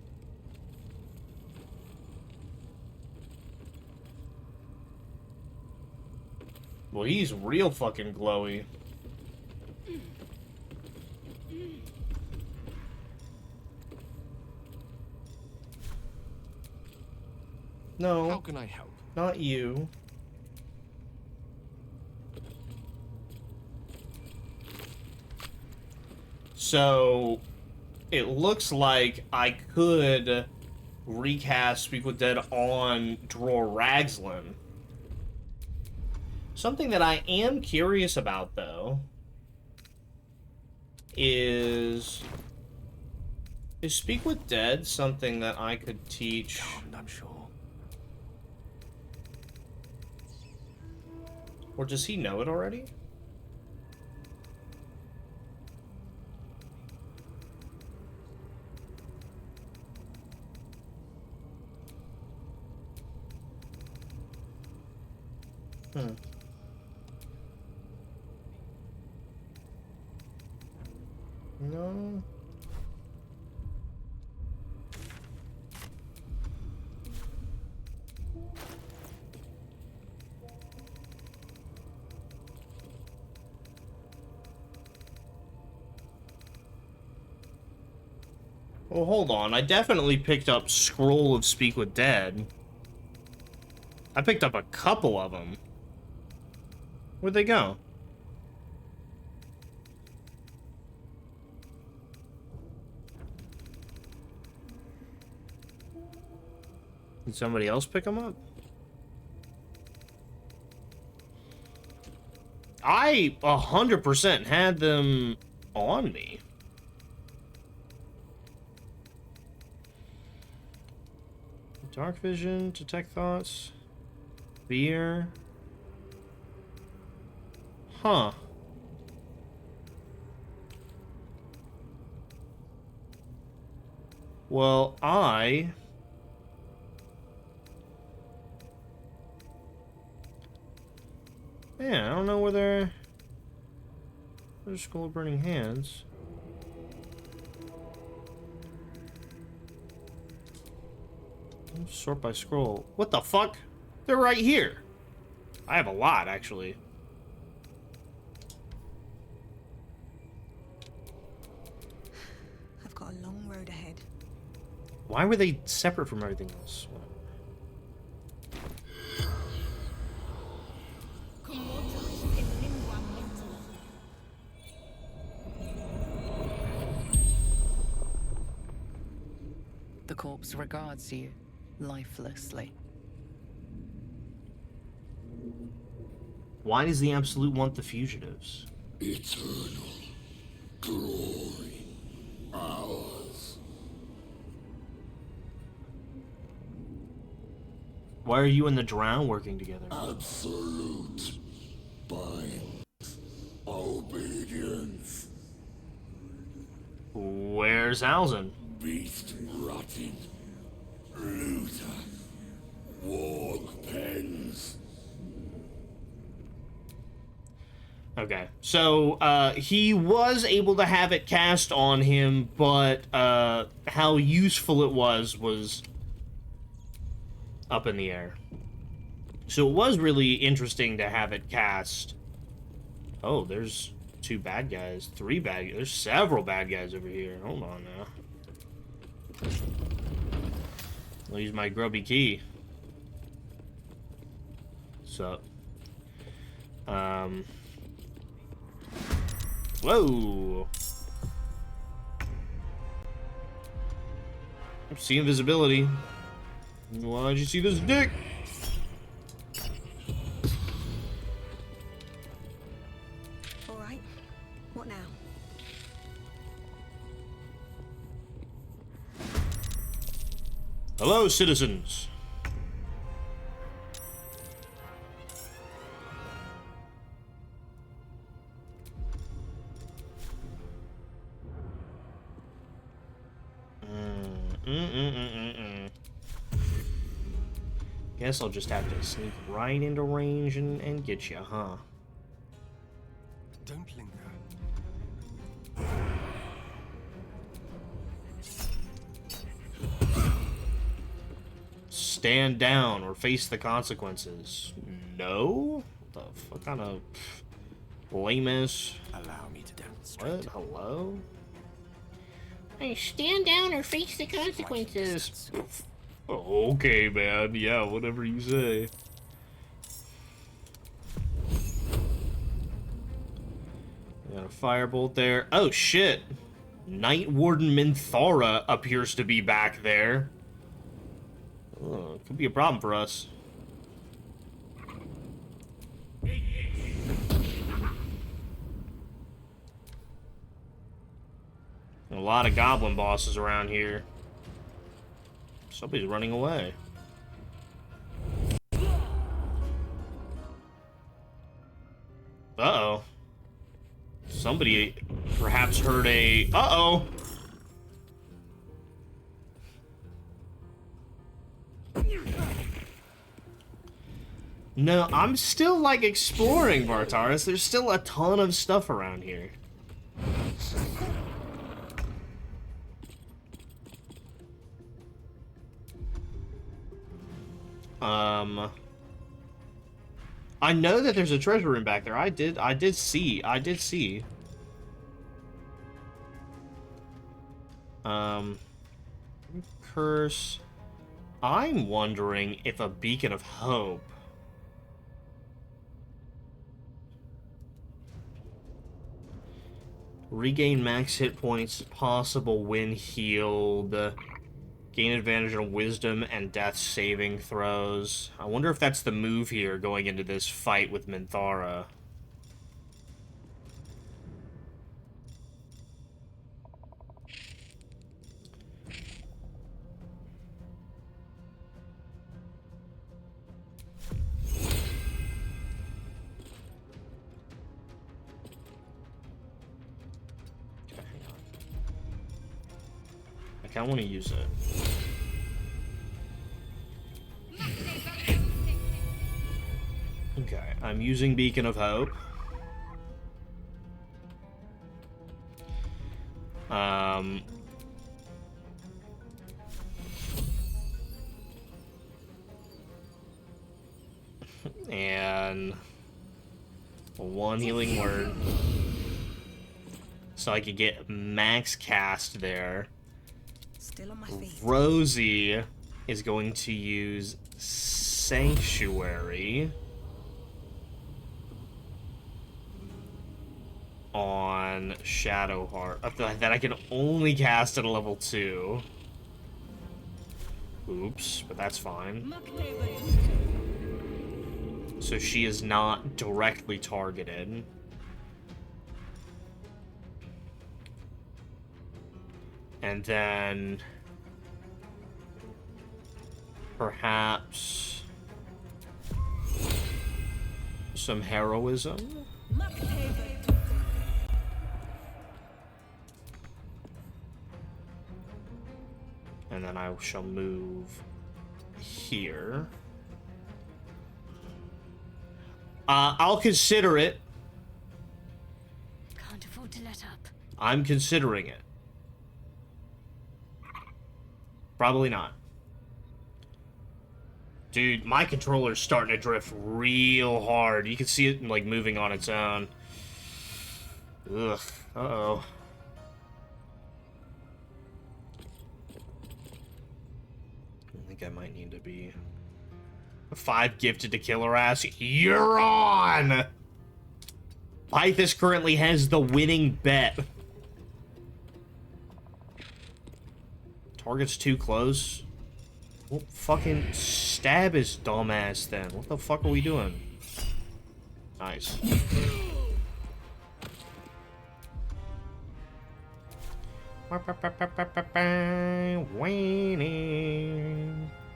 Well, he's real fucking glowy. No. How can I help? Not you. So, it looks like I could recast Speak with Dead on Dror Ragslin. Something that I am curious about, though, is Speak with Dead something that I could teach? I'm not sure. Or does he know it already? No. Well, hold on. I definitely picked up Scroll of Speak with Dead. I picked up a couple of them. Where'd they go? Did somebody else pick them up? I 100% had them on me. Dark vision, detect thoughts, fear. Huh. Well, yeah, I don't know where they're... There's Skull of Burning Hands. Sort by scroll. What the fuck? They're right here. I have a lot, actually. I've got a long road ahead. Why were they separate from everything else? The corpse regards you lifelessly. Why does the Absolute want the fugitives? Eternal glory, ours. Why are you and the Drow working together? Absolute bind obedience. Where's Alzin? Beast rotting, looter, warg pens. Okay, so he was able to have it cast on him, but how useful it was up in the air. So it was really interesting to have it cast. Oh, there's 2 bad guys, 3 bad guys. There's several bad guys over here. Hold on now. I'll use my grubby key. So, whoa! See invisibility. Why'd you see this dick? All right. What now? Hello, citizens. Guess I'll just have to sneak right into range and get you, huh? Don't linger. Stand down or face the consequences. No? What the fuck kind of lame-ass? Allow me to demonstrate. What? Hello? Hey, stand down or face the consequences. Oh, okay, man. Yeah, whatever you say. Got a firebolt there. Oh, shit. Night Warden Minthara appears to be back there. Oh, could be a problem for us. A lot of goblin bosses around here. Somebody's running away. Uh-oh. Somebody perhaps heard a... Uh-oh! No, I'm still, like, exploring, Bartaris. There's still a ton of stuff around here. I know that there's a treasure room back there. I did see. Curse. I'm wondering if a beacon of hope. Regain max hit points, possible when healed. Gain advantage on wisdom and death saving throws. I wonder if that's the move here going into this fight with Minthara. I kind of want to use it. Okay, I'm using Beacon of Hope. And 1 healing word. So I could get max cast there. Still on my feet. Rosie is going to use Sanctuary on Shadowheart. That I can only cast at a level 2. Oops, but that's fine. So she is not directly targeted. And then perhaps some heroism. And then I shall move here. I'll consider it. Can't afford to let up. I'm considering it. Probably not. Dude, my controller's starting to drift real hard. You can see it like moving on its own. Ugh. Uh-oh. I think I might need to be 5 gifted to kill her ass. You're on! Pythus currently has the winning bet. Target's too close. Well, fucking stab his dumbass then. What the fuck are we doing? Nice.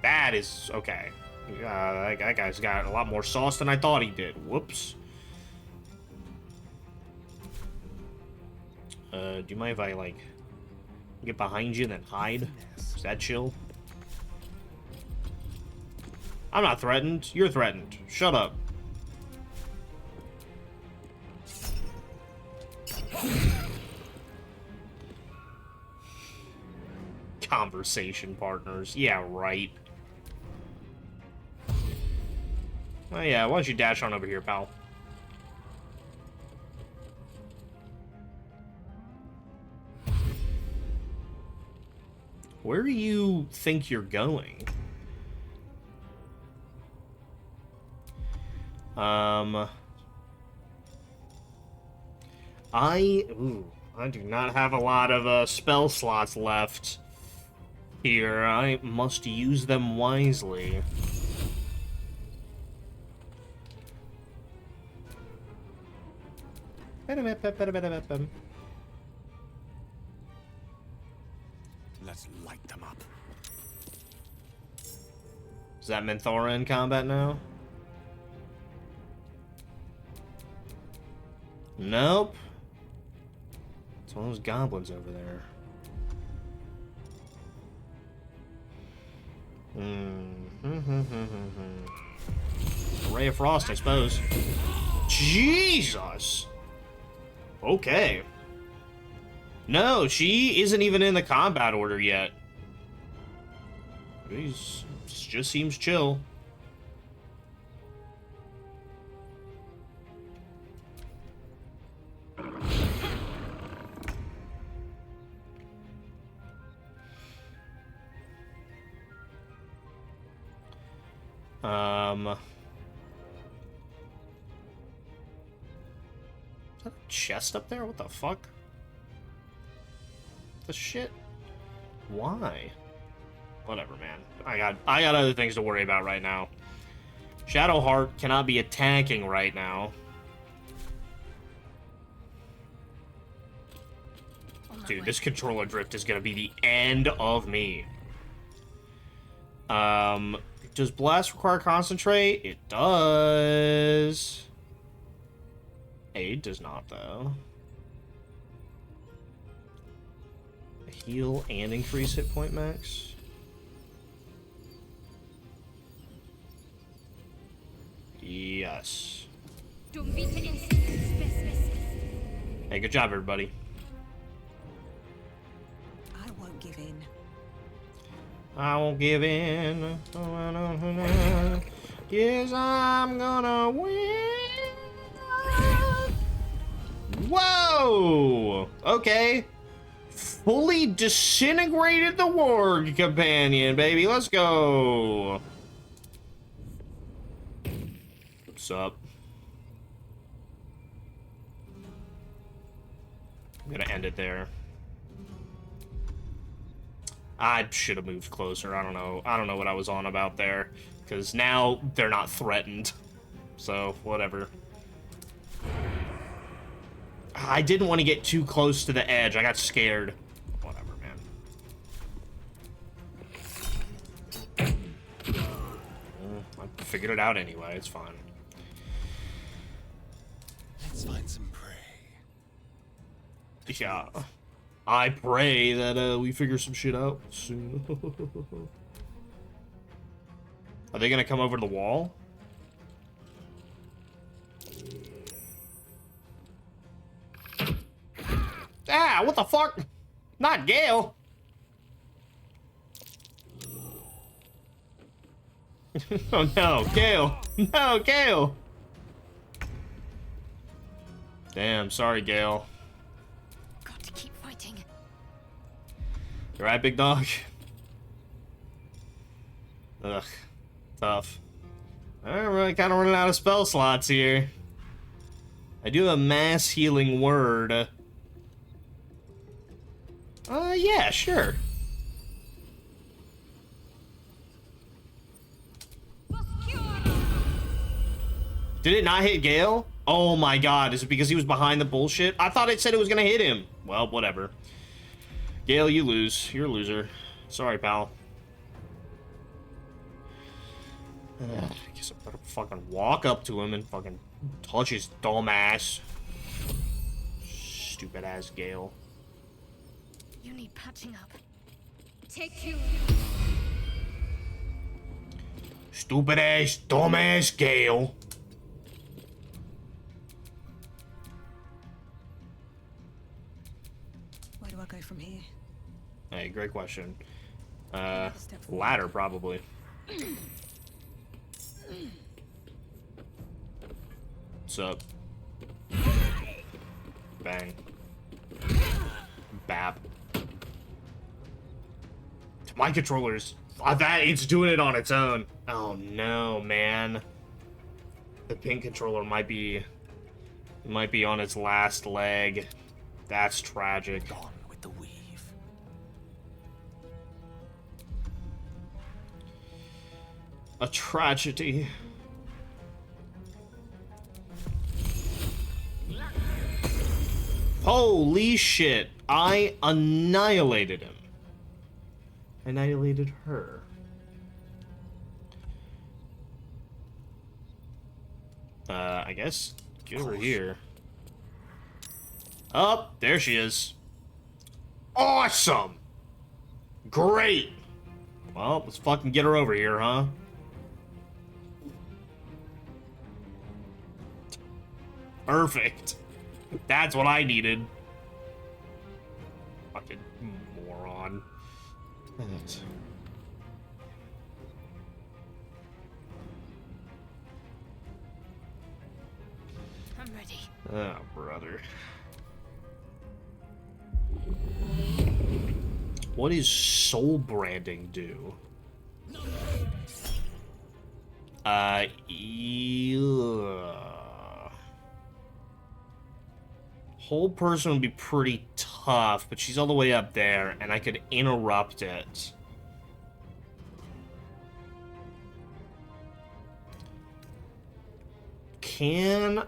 That is okay. That guy's got a lot more sauce than I thought he did. Whoops. Do you mind if I, like, get behind you and then hide? Is that chill? I'm not threatened. You're threatened. Shut up. Conversation partners. Yeah, right. Oh yeah, why don't you dash on over here, pal? Where do you think you're going? I do not have a lot of spell slots left here. I must use them wisely. Let's light them up. Is that Minthora in combat now? Nope. It's one of those goblins over there. Ray of Frost, I suppose. Jesus! Okay. No, she isn't even in the combat order yet. Just seems chill. Is that a chest up there? What the fuck? The shit? Why? Whatever, man. I got other things to worry about right now. Shadowheart cannot be attacking right now. Dude, this controller drift is gonna be the end of me. Does Blast require Concentrate? It does. Aid does not, though. Heal and increase hit point max. Yes. Hey, good job, everybody. I won't give in. I won't give in. Yes, I'm gonna win. Whoa! Okay. Fully disintegrated the warg companion, baby. Let's go. What's up? I'm gonna end it there. I should have moved closer. I don't know. I don't know what I was on about there. Because now they're not threatened. So, whatever. I didn't want to get too close to the edge. I got scared. Whatever, man. I figured it out anyway. It's fine. Let's find some prey. Yeah. I pray that we figure some shit out soon. Are they gonna come over the wall? Ah, what the fuck? Not Gale. Oh no, Gale. No, Gale. Damn, sorry, Gale. Got to keep fighting. You right, big dog? Ugh, tough. I'm really kind of running out of spell slots here. I do a mass healing word. Yeah, sure. Did it not hit Gale? Oh my god, is it because he was behind the bullshit? I thought it said it was gonna hit him. Well, whatever. Gale, you lose. You're a loser. Sorry, pal. I guess I better fucking walk up to him and fucking touch his dumb ass. Stupid ass Gale. You need patching up. Take you. Stupid ass, dumb ass Gale. Where do I go from here? Hey, great question. Ladder, probably. What's up? Bang. Bap. My controller's... that it's doing it on its own. Oh no, man. The pink controller might be on its last leg. That's tragic. Gone with the weave. A tragedy. Holy shit. I annihilated him. Annihilated her. I guess get over here. Oh, there she is. Awesome. Great. Well, let's fucking get her over here, huh? Perfect. That's what I needed. Fucking moron. I'm ready. Oh, brother. What does soul branding do? Whole person would be pretty tough, but she's all the way up there, and I could interrupt it.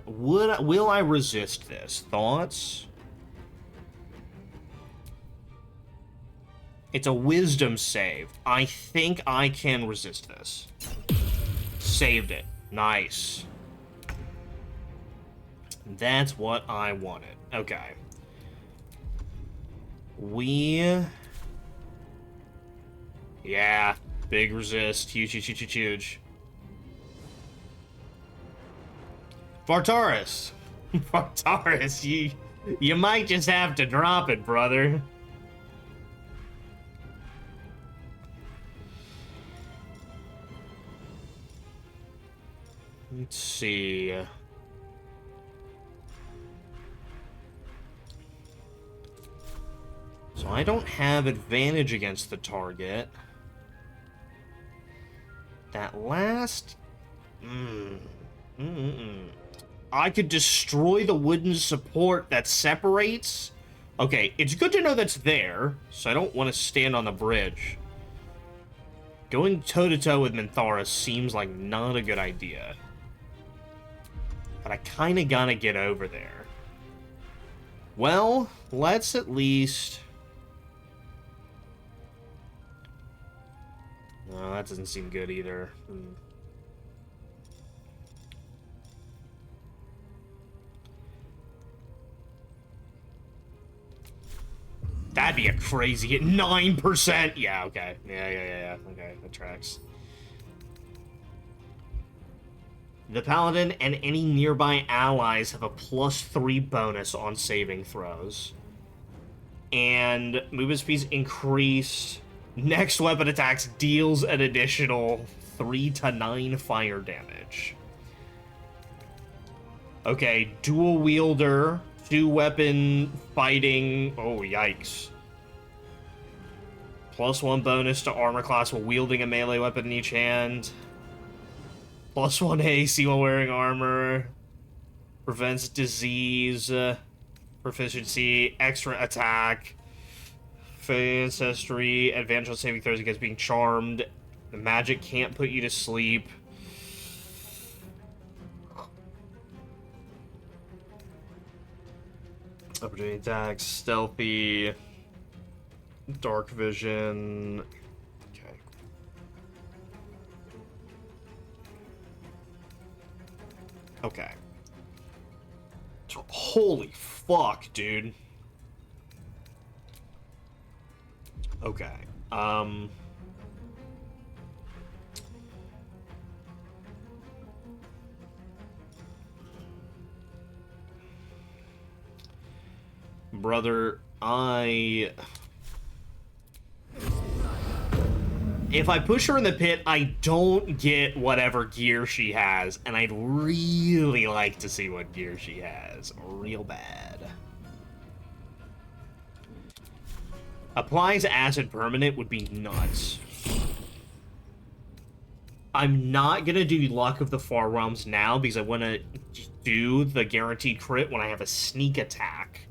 Will I resist this? Thoughts? It's a wisdom save. I think I can resist this. Saved it. Nice. That's what I wanted. Okay. Yeah. Big resist. Huge, huge, huge, huge, huge. Vartaris. Vartaris, you might just have to drop it, brother. Let's see. So I don't have advantage against the target. That last... I could destroy the wooden support that separates. Okay, it's good to know that's there, so I don't want to stand on the bridge. Going toe-to-toe with Minthara seems like not a good idea. But I kind of gotta get over there. Well, let's at least... No, that doesn't seem good either. That'd be a crazy hit. 9%! Yeah, okay. Yeah. Okay, that tracks. The Paladin and any nearby allies have a +3 bonus on saving throws. And movement speed's increased. Next weapon attacks deals an additional 3 to 9 fire damage. Okay, dual wielder, 2 weapon fighting. Oh, yikes. +1 bonus to armor class while wielding a melee weapon in each hand. +1 AC while wearing armor. Prevents disease. Proficiency. Extra attack. Ancestry. Advantage on saving throws against being charmed. The magic can't put you to sleep. Opportunity attacks. Stealthy. Dark vision. Okay. Okay. Holy fuck, dude. Okay. Brother, if I push her in the pit, I don't get whatever gear she has, and I'd really like to see what gear she has. Real bad. Applies acid permanent would be nuts. I'm not gonna do Luck of the Far Realms now, because I want to do the guaranteed crit when I have a sneak attack.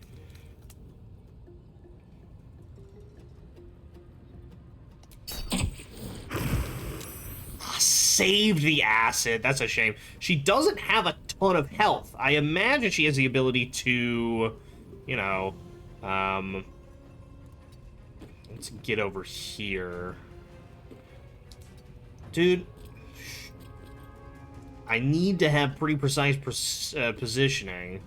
Saved the acid. That's a shame. She doesn't have a ton of health. I imagine she has the ability to, you know, let's get over here. Dude, I need to have pretty precise positioning.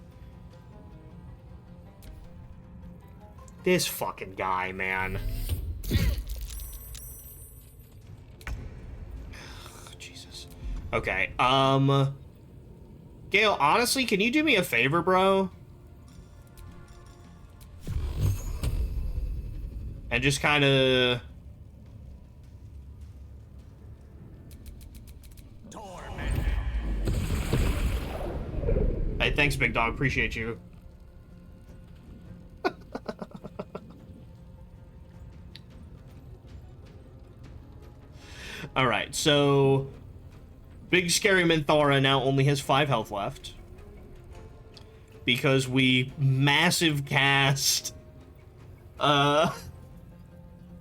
This fucking guy, man. Okay, Gale, honestly, can you do me a favor, bro? And just kind of... Hey, thanks, big dog. Appreciate you. Alright, so... Big Scary Minthara now only has 5 health left. Because we massive cast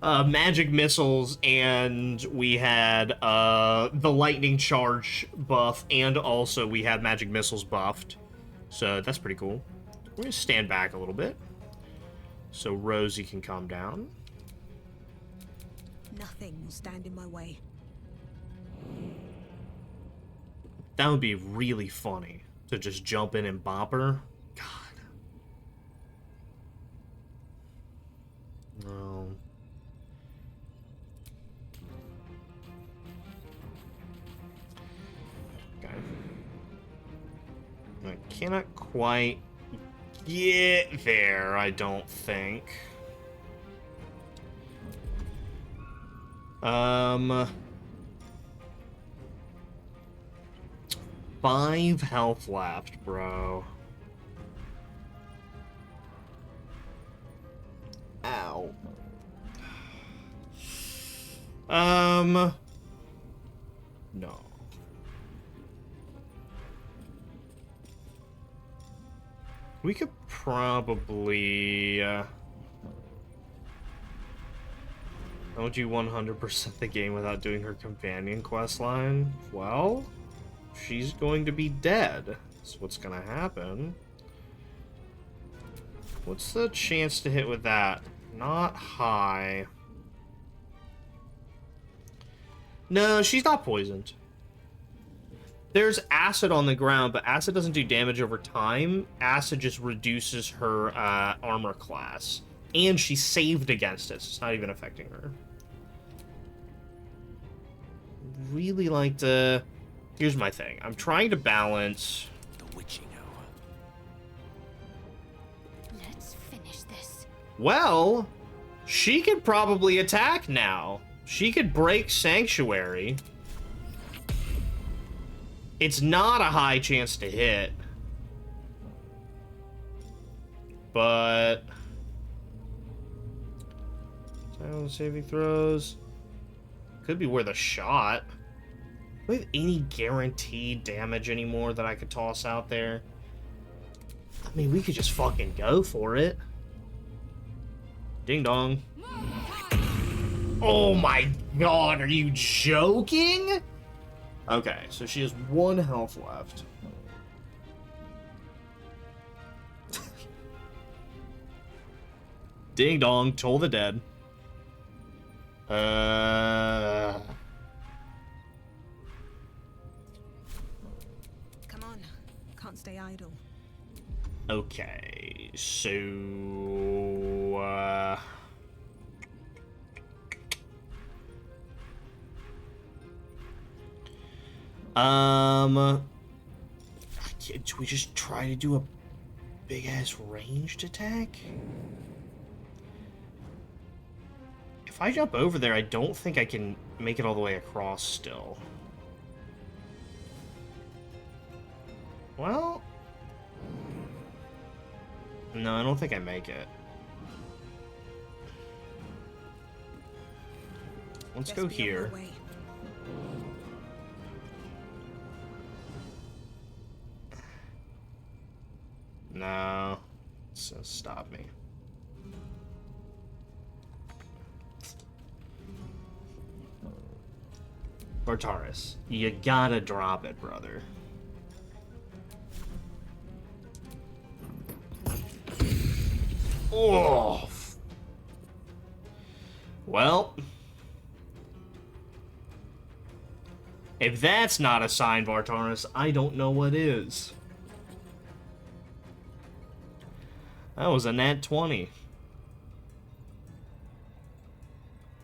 magic missiles, and we had the lightning charge buff, and also we had magic missiles buffed. So that's pretty cool. We're gonna stand back a little bit so Rosie can calm down. Nothing will stand in my way. That would be really funny, to just jump in and bop her. God. No. Okay. I cannot quite get there, I don't think. 5 health left, bro. Ow. No. We could probably, don't you 100% the game without doing her companion quest line? Well, she's going to be dead. That's what's gonna happen. What's the chance to hit with that? Not high. No, she's not poisoned. There's acid on the ground, but acid doesn't do damage over time. Acid just reduces her armor class. And she's saved against it, so it's not even affecting her. Really like to... Here's my thing. I'm trying to balance... The witching hour. Let's finish this. Well, she could probably attack now. She could break Sanctuary. It's not a high chance to hit. But... Silent saving throws. Could be worth a shot. Do we have any guaranteed damage anymore that I could toss out there? I mean, we could just fucking go for it. Ding dong. Oh my god, are you joking? Okay, so she has 1 health left. Ding dong, toll the dead. Come on, can't stay idle. Okay, so... do we just try to do a big-ass ranged attack? If I jump over there, I don't think I can make it all the way across still. Well... No, I don't think I make it. Let's go here. No. So stop me. Bartaris, you gotta drop it, brother. Oh. Well. If that's not a sign, Bartaris, I don't know what is. That was a nat 20.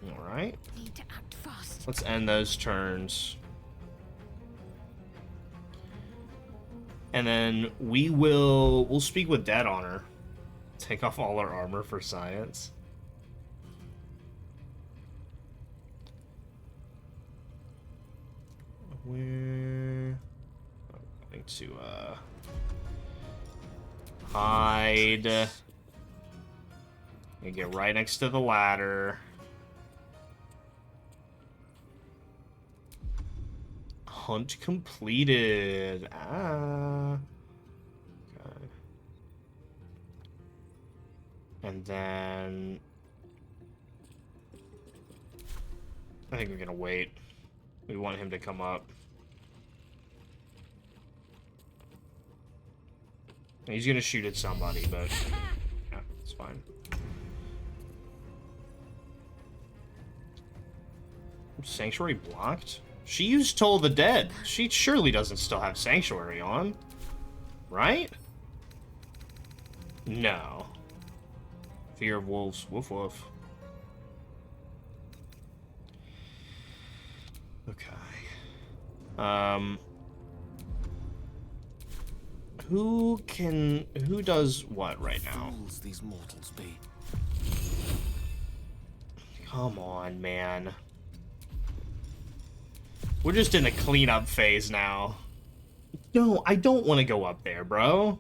Alright. Need to act fast. Let's end those turns. And then we'll speak with Dead on her. Take off all our armor for science. We're going to hide and get right next to the ladder. Hunt completed. Okay. And then I think we're gonna wait. We want him to come up. He's gonna shoot at somebody, but yeah, it's fine. Sanctuary blocked? She used Toll the Dead. She surely doesn't still have Sanctuary on. Right? No. Fear of wolves. Woof woof. Okay. Who does what right now? Fools these mortals be. Come on, man. We're just in the cleanup phase now. don't want to go up there, bro.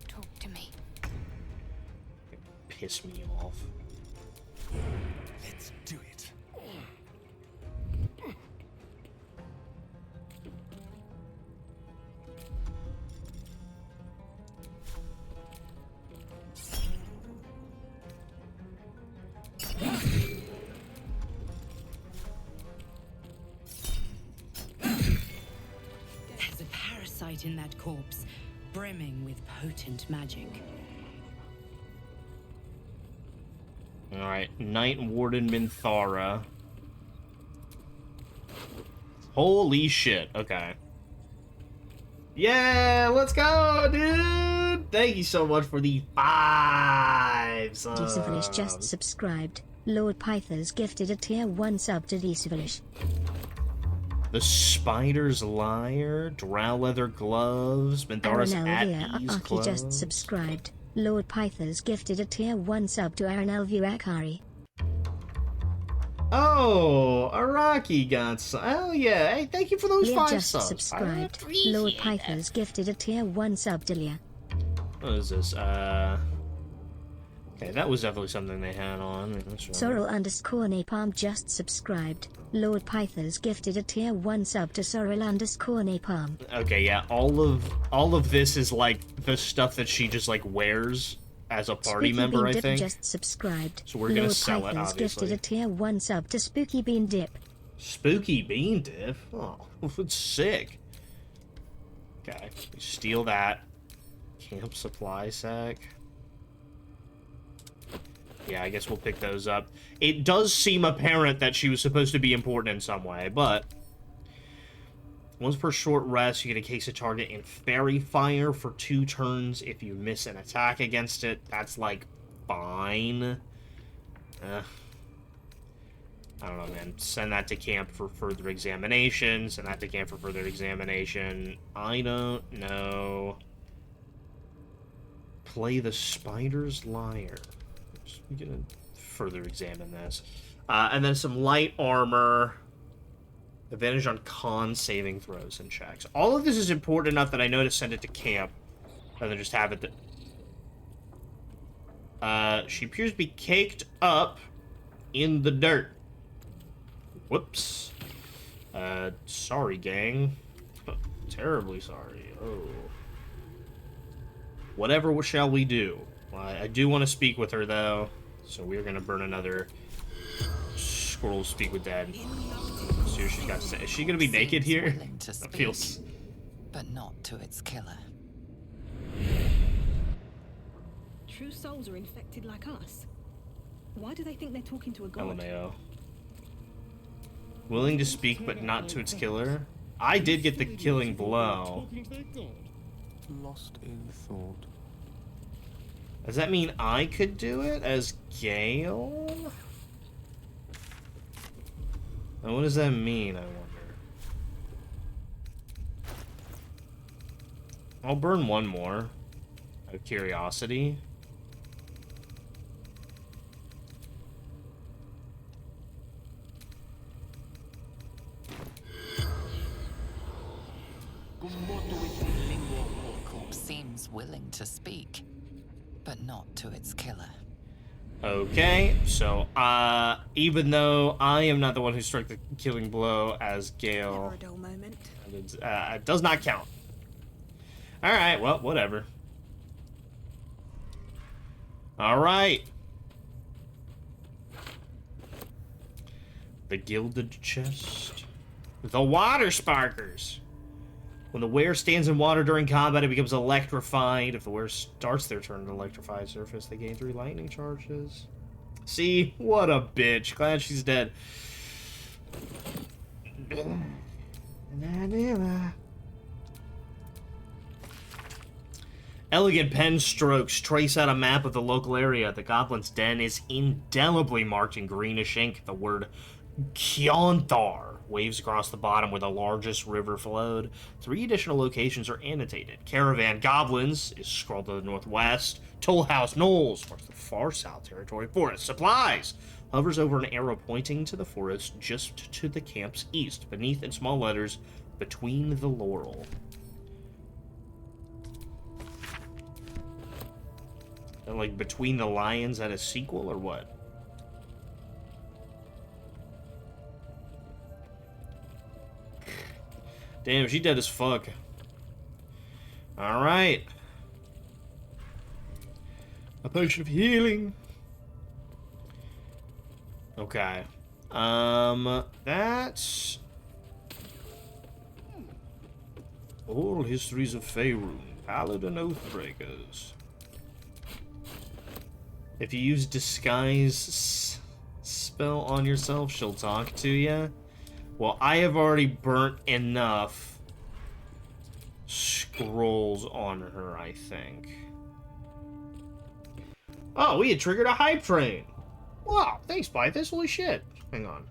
Talk to me. Piss me off. Let's do it. There's a parasite in that corpse, brimming with potent magic. Alright, Night Warden Minthara. Holy shit, okay. Yeah, let's go, dude! Thank you so much for the 5 subs. Decivilish just subscribed. Lord Pythos gifted a tier 1 sub to Decivilish. The Spider's Lyre, Drow Leather Gloves, Minthara's Aranelvia At-Ease Aki just Gloves. subscribed. Lord Pythos gifted a tier 1 sub to Aranelvia Akari. Oh, Araki got some. Oh, yeah. Hey, thank you for those Leah 5 just subs. subscribed. Lord Pythos gifted a tier 1 sub to Leah. What is this? Okay, that was definitely something they had on. That's right. Sorrel underscore Napalm just subscribed. Lord Pythos gifted a tier 1 sub to Sorrel underscore Napalm. Okay, yeah, all of this is like the stuff that she just like wears as a party Spooky member, Bean I Dip think. just subscribed. So we're gonna Lord sell it, Pythos obviously. gifted a tier 1 sub to Spooky Bean Dip. Spooky Bean Dip? Oh, it's sick. Okay, steal that. Camp supply sack. Yeah, I guess we'll pick those up. It does seem apparent that she was supposed to be important in some way, but... Once per short rest, you get a case of target in Fairy Fire for 2 turns. If you miss an attack against it, that's, like, fine. I don't know, man. Send that to camp for further examination. Send that to camp for further examination. I don't know. Play the Spider's Lyre. I'm gonna further examine this. And then some light armor. Advantage on con saving throws and checks. All of this is important enough that I know to send it to camp. Rather than just have it she appears to be caked up in the dirt. Whoops. Sorry, gang. Terribly sorry. Oh. Whatever shall we do? Well, I do want to speak with her, though. So we're going to burn another Scroll of Speak with Dead. See what she's got to say. Is she going to be naked here? That feels... But not to its killer. True souls are infected like us. Why do they think they're talking to a god? LMAO. Willing to speak, but not to its killer. I did get the killing blow. Lost in thought. Does that mean I could do it as Gale? And what does that mean, I wonder? I'll burn one more. Out of curiosity. Corpse seems willing to speak, but not to its killer. Okay, so, even though I am not the one who struck the killing blow as Gale, Never a dull moment. it does not count. Alright, well, whatever. Alright. The Gilded Chest. The Water Sparkers. When the wearer stands in water during combat, it becomes electrified. If the wearer starts their turn on an electrified surface, they gain 3 lightning charges. See? What a bitch. Glad she's dead. Elegant pen strokes trace out a map of the local area. The goblin's den is indelibly marked in greenish ink. The word Kionthar Waves across the bottom where the largest river flowed. 3 additional locations are annotated. Caravan Goblins is scrolled to the northwest. Toll House Knolls marks the far south territory. Forest Supplies hovers over an arrow pointing to the forest just to the camp's east. Beneath in small letters, Between the Laurel. And like Between the Lions at a sequel or what? Damn, she dead as fuck. Alright. A potion of healing. Okay. That's... Oral Histories of Faerun. Paladin Oathbreakers. If you use Disguise spell on yourself, she'll talk to you. Well, I have already burnt enough scrolls on her, I think. Oh, we had triggered a hype train. Wow, thanks, Pythus. Holy shit. Hang on.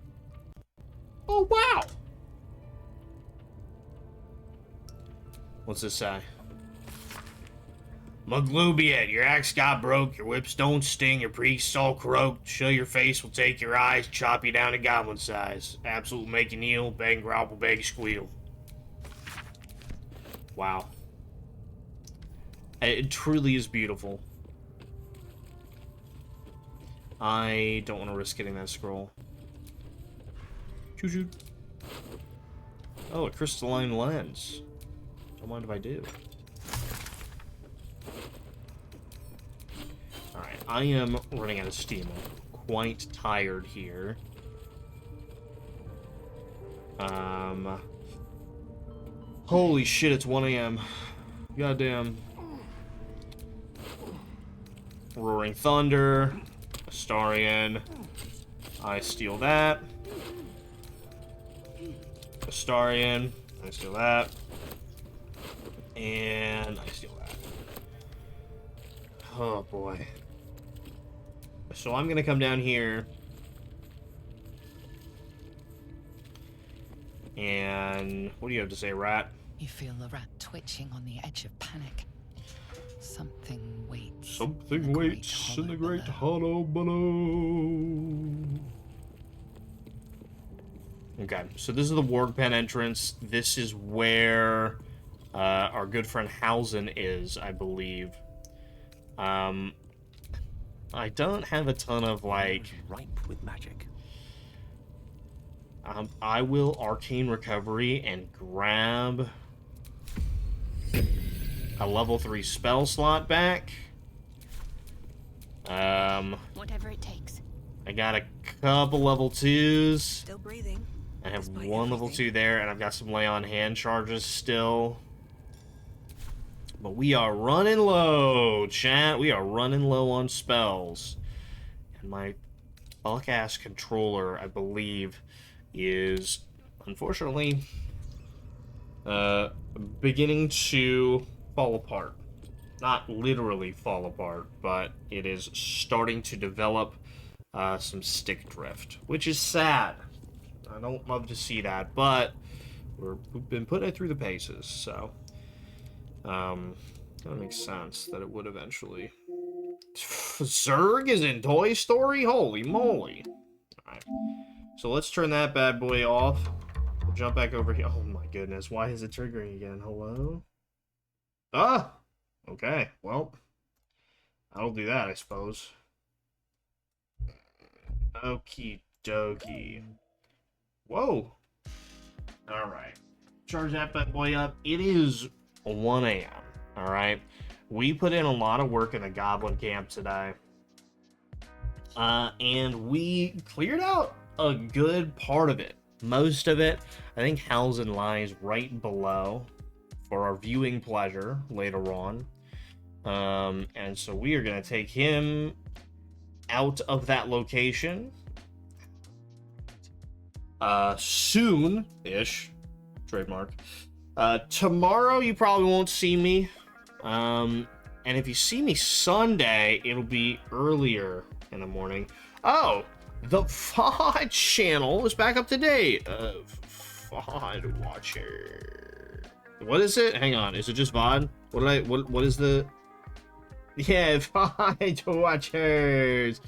Oh, wow. What's this say? Maglubiet, your axe got broke, your whips don't sting, your priests all croaked, show your face will take your eyes, chop you down to goblin size. Absolute make you kneel, bang growl, beg squeal. Wow. It truly is beautiful. I don't want to risk getting that scroll. Choo-choo. Oh, a crystalline lens. Don't mind if I do. Alright, I am running out of steam. I'm quite tired here. Holy shit, it's 1 AM. Goddamn. Roaring Thunder. Astarion. I steal that. Astarion. I steal that. And I steal that. Oh boy. So I'm gonna come down here. And what do you have to say, rat? You feel the rat twitching on the edge of panic. Something waits. Something waits in the great hollow below. Okay, so this is the Warg Pen entrance. This is where our good friend Hausen is, I believe. I don't have a ton of, like... ripe with magic. I will Arcane Recovery and grab a level 3 spell slot back. Whatever it takes. I got a couple level 2s. Still breathing. I have one level 2 there, and I've got some lay on hand charges still. But we are running low, chat. We are running low on spells. And my fuck-ass controller, I believe, is, unfortunately, beginning to fall apart. Not literally fall apart, but it is starting to develop some stick drift, which is sad. I don't love to see that, but we've been putting it through the paces, so kind of makes sense that it would eventually. Zurg is in Toy Story? Holy moly. Alright. So let's turn that bad boy off. We'll jump back over here. Oh my goodness, why is it triggering again? Hello? Ah! Okay, well, I'll do that, I suppose. Okie dokie. Whoa! Alright. Charge that bad boy up. It is 1 AM. Alright? We put in a lot of work in the Goblin Camp today. And we cleared out a good part of it. Most of it. I think Hausen lies right below for our viewing pleasure later on. And so we are going to take him out of that location. Soon-ish. Trademark. Tomorrow you probably won't see me. And if you see me Sunday, it'll be earlier in the morning. Oh, the VOD channel is back up to date. VOD watcher. What is it? Hang on. Is it just VOD? What is the... Yeah, VOD watchers.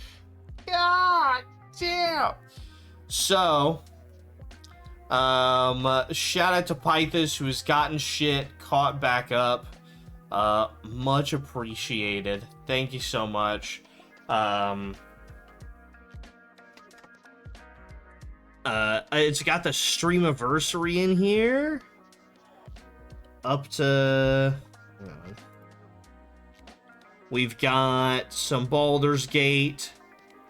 God damn. So, shout out to Pythus, who has gotten shit caught back up. Much appreciated. Thank you so much. It's got the streamiversary in here. Up to... We've got some Baldur's Gate.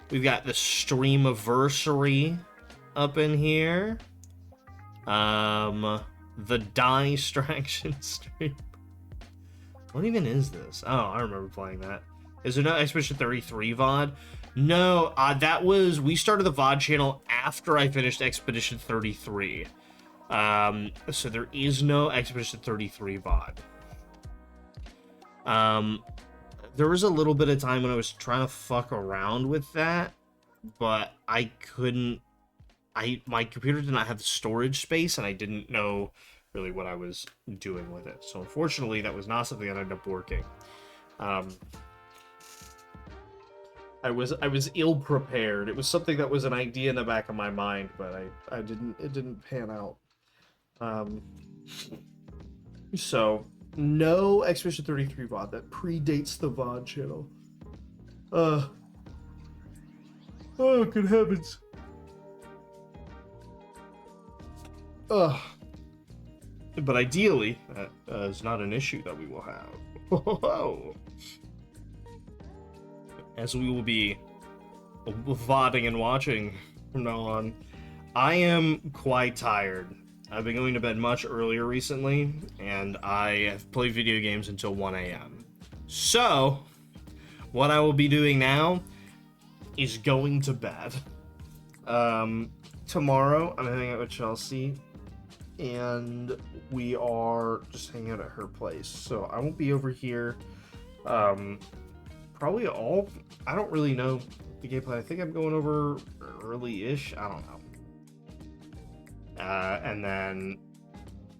We've got the streamiversary up in here. The Distraction stream. What even is this? Oh, I remember playing that. Is there no Expedition 33 VOD? No, we started the VOD channel after I finished Expedition 33. So there is no Expedition 33 VOD. There was a little bit of time when I was trying to fuck around with that, but I couldn't. My computer did not have the storage space, and I didn't know really what I was doing with it. So unfortunately, that was not something that ended up working. I was ill prepared. It was something that was an idea in the back of my mind, but it didn't pan out. So no Expedition 33 VOD. That predates the VOD channel. Oh, good heavens. But ideally, that is not an issue that we will have. As we will be VODing and watching from now on. I am quite tired. I've been going to bed much earlier recently, and I have played video games until 1 a.m. So, what I will be doing now is going to bed. Tomorrow, I'm hanging out with Chelsea, and we are just hanging out at her place. So, I won't be over here. Probably I don't really know the gameplay. I think I'm going over early-ish. I don't know. And then,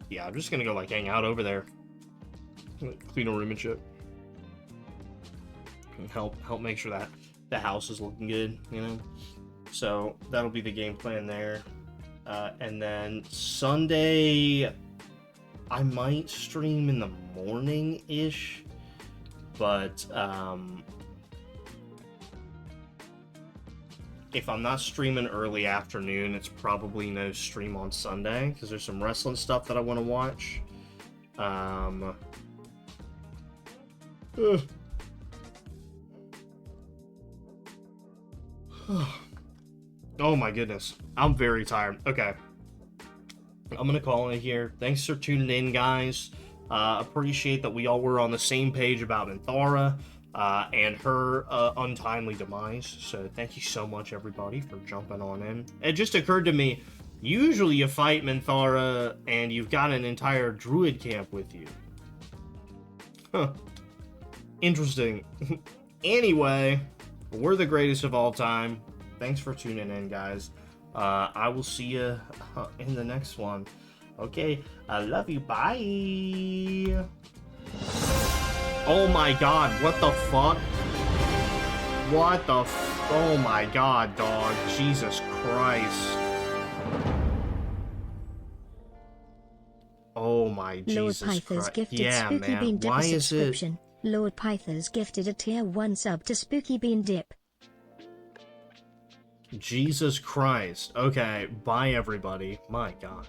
yeah, I'm just gonna go, like, hang out over there. Clean a room and shit. And help make sure that the house is looking good, you know? So, that'll be the game plan there. And then Sunday, I might stream in the morning-ish. But, if I'm not streaming early afternoon, it's probably no stream on Sunday, because there's some wrestling stuff that I want to watch. Oh my goodness. I'm very tired. Okay. I'm going to call it here. Thanks for tuning in, guys. Appreciate that we all were on the same page about Minthara and her untimely demise. So thank you so much, everybody, for jumping on in. It just occurred to me, usually you fight Minthara and you've got an entire druid camp with you. Huh. Interesting. Anyway, we're the greatest of all time. Thanks for tuning in, guys. I will see you in the next one. Okay, I love you. Bye. Oh my god, what the fuck? What the oh my god, dog. Jesus Christ. Oh my Jesus Lord Pythers Christ. gifted Yeah, Spooky man. Bean Dip Why a is it? subscription. Lord Pythers gifted a tier 1 sub to Spooky Bean Dip. Jesus Christ. Okay, bye everybody. My god.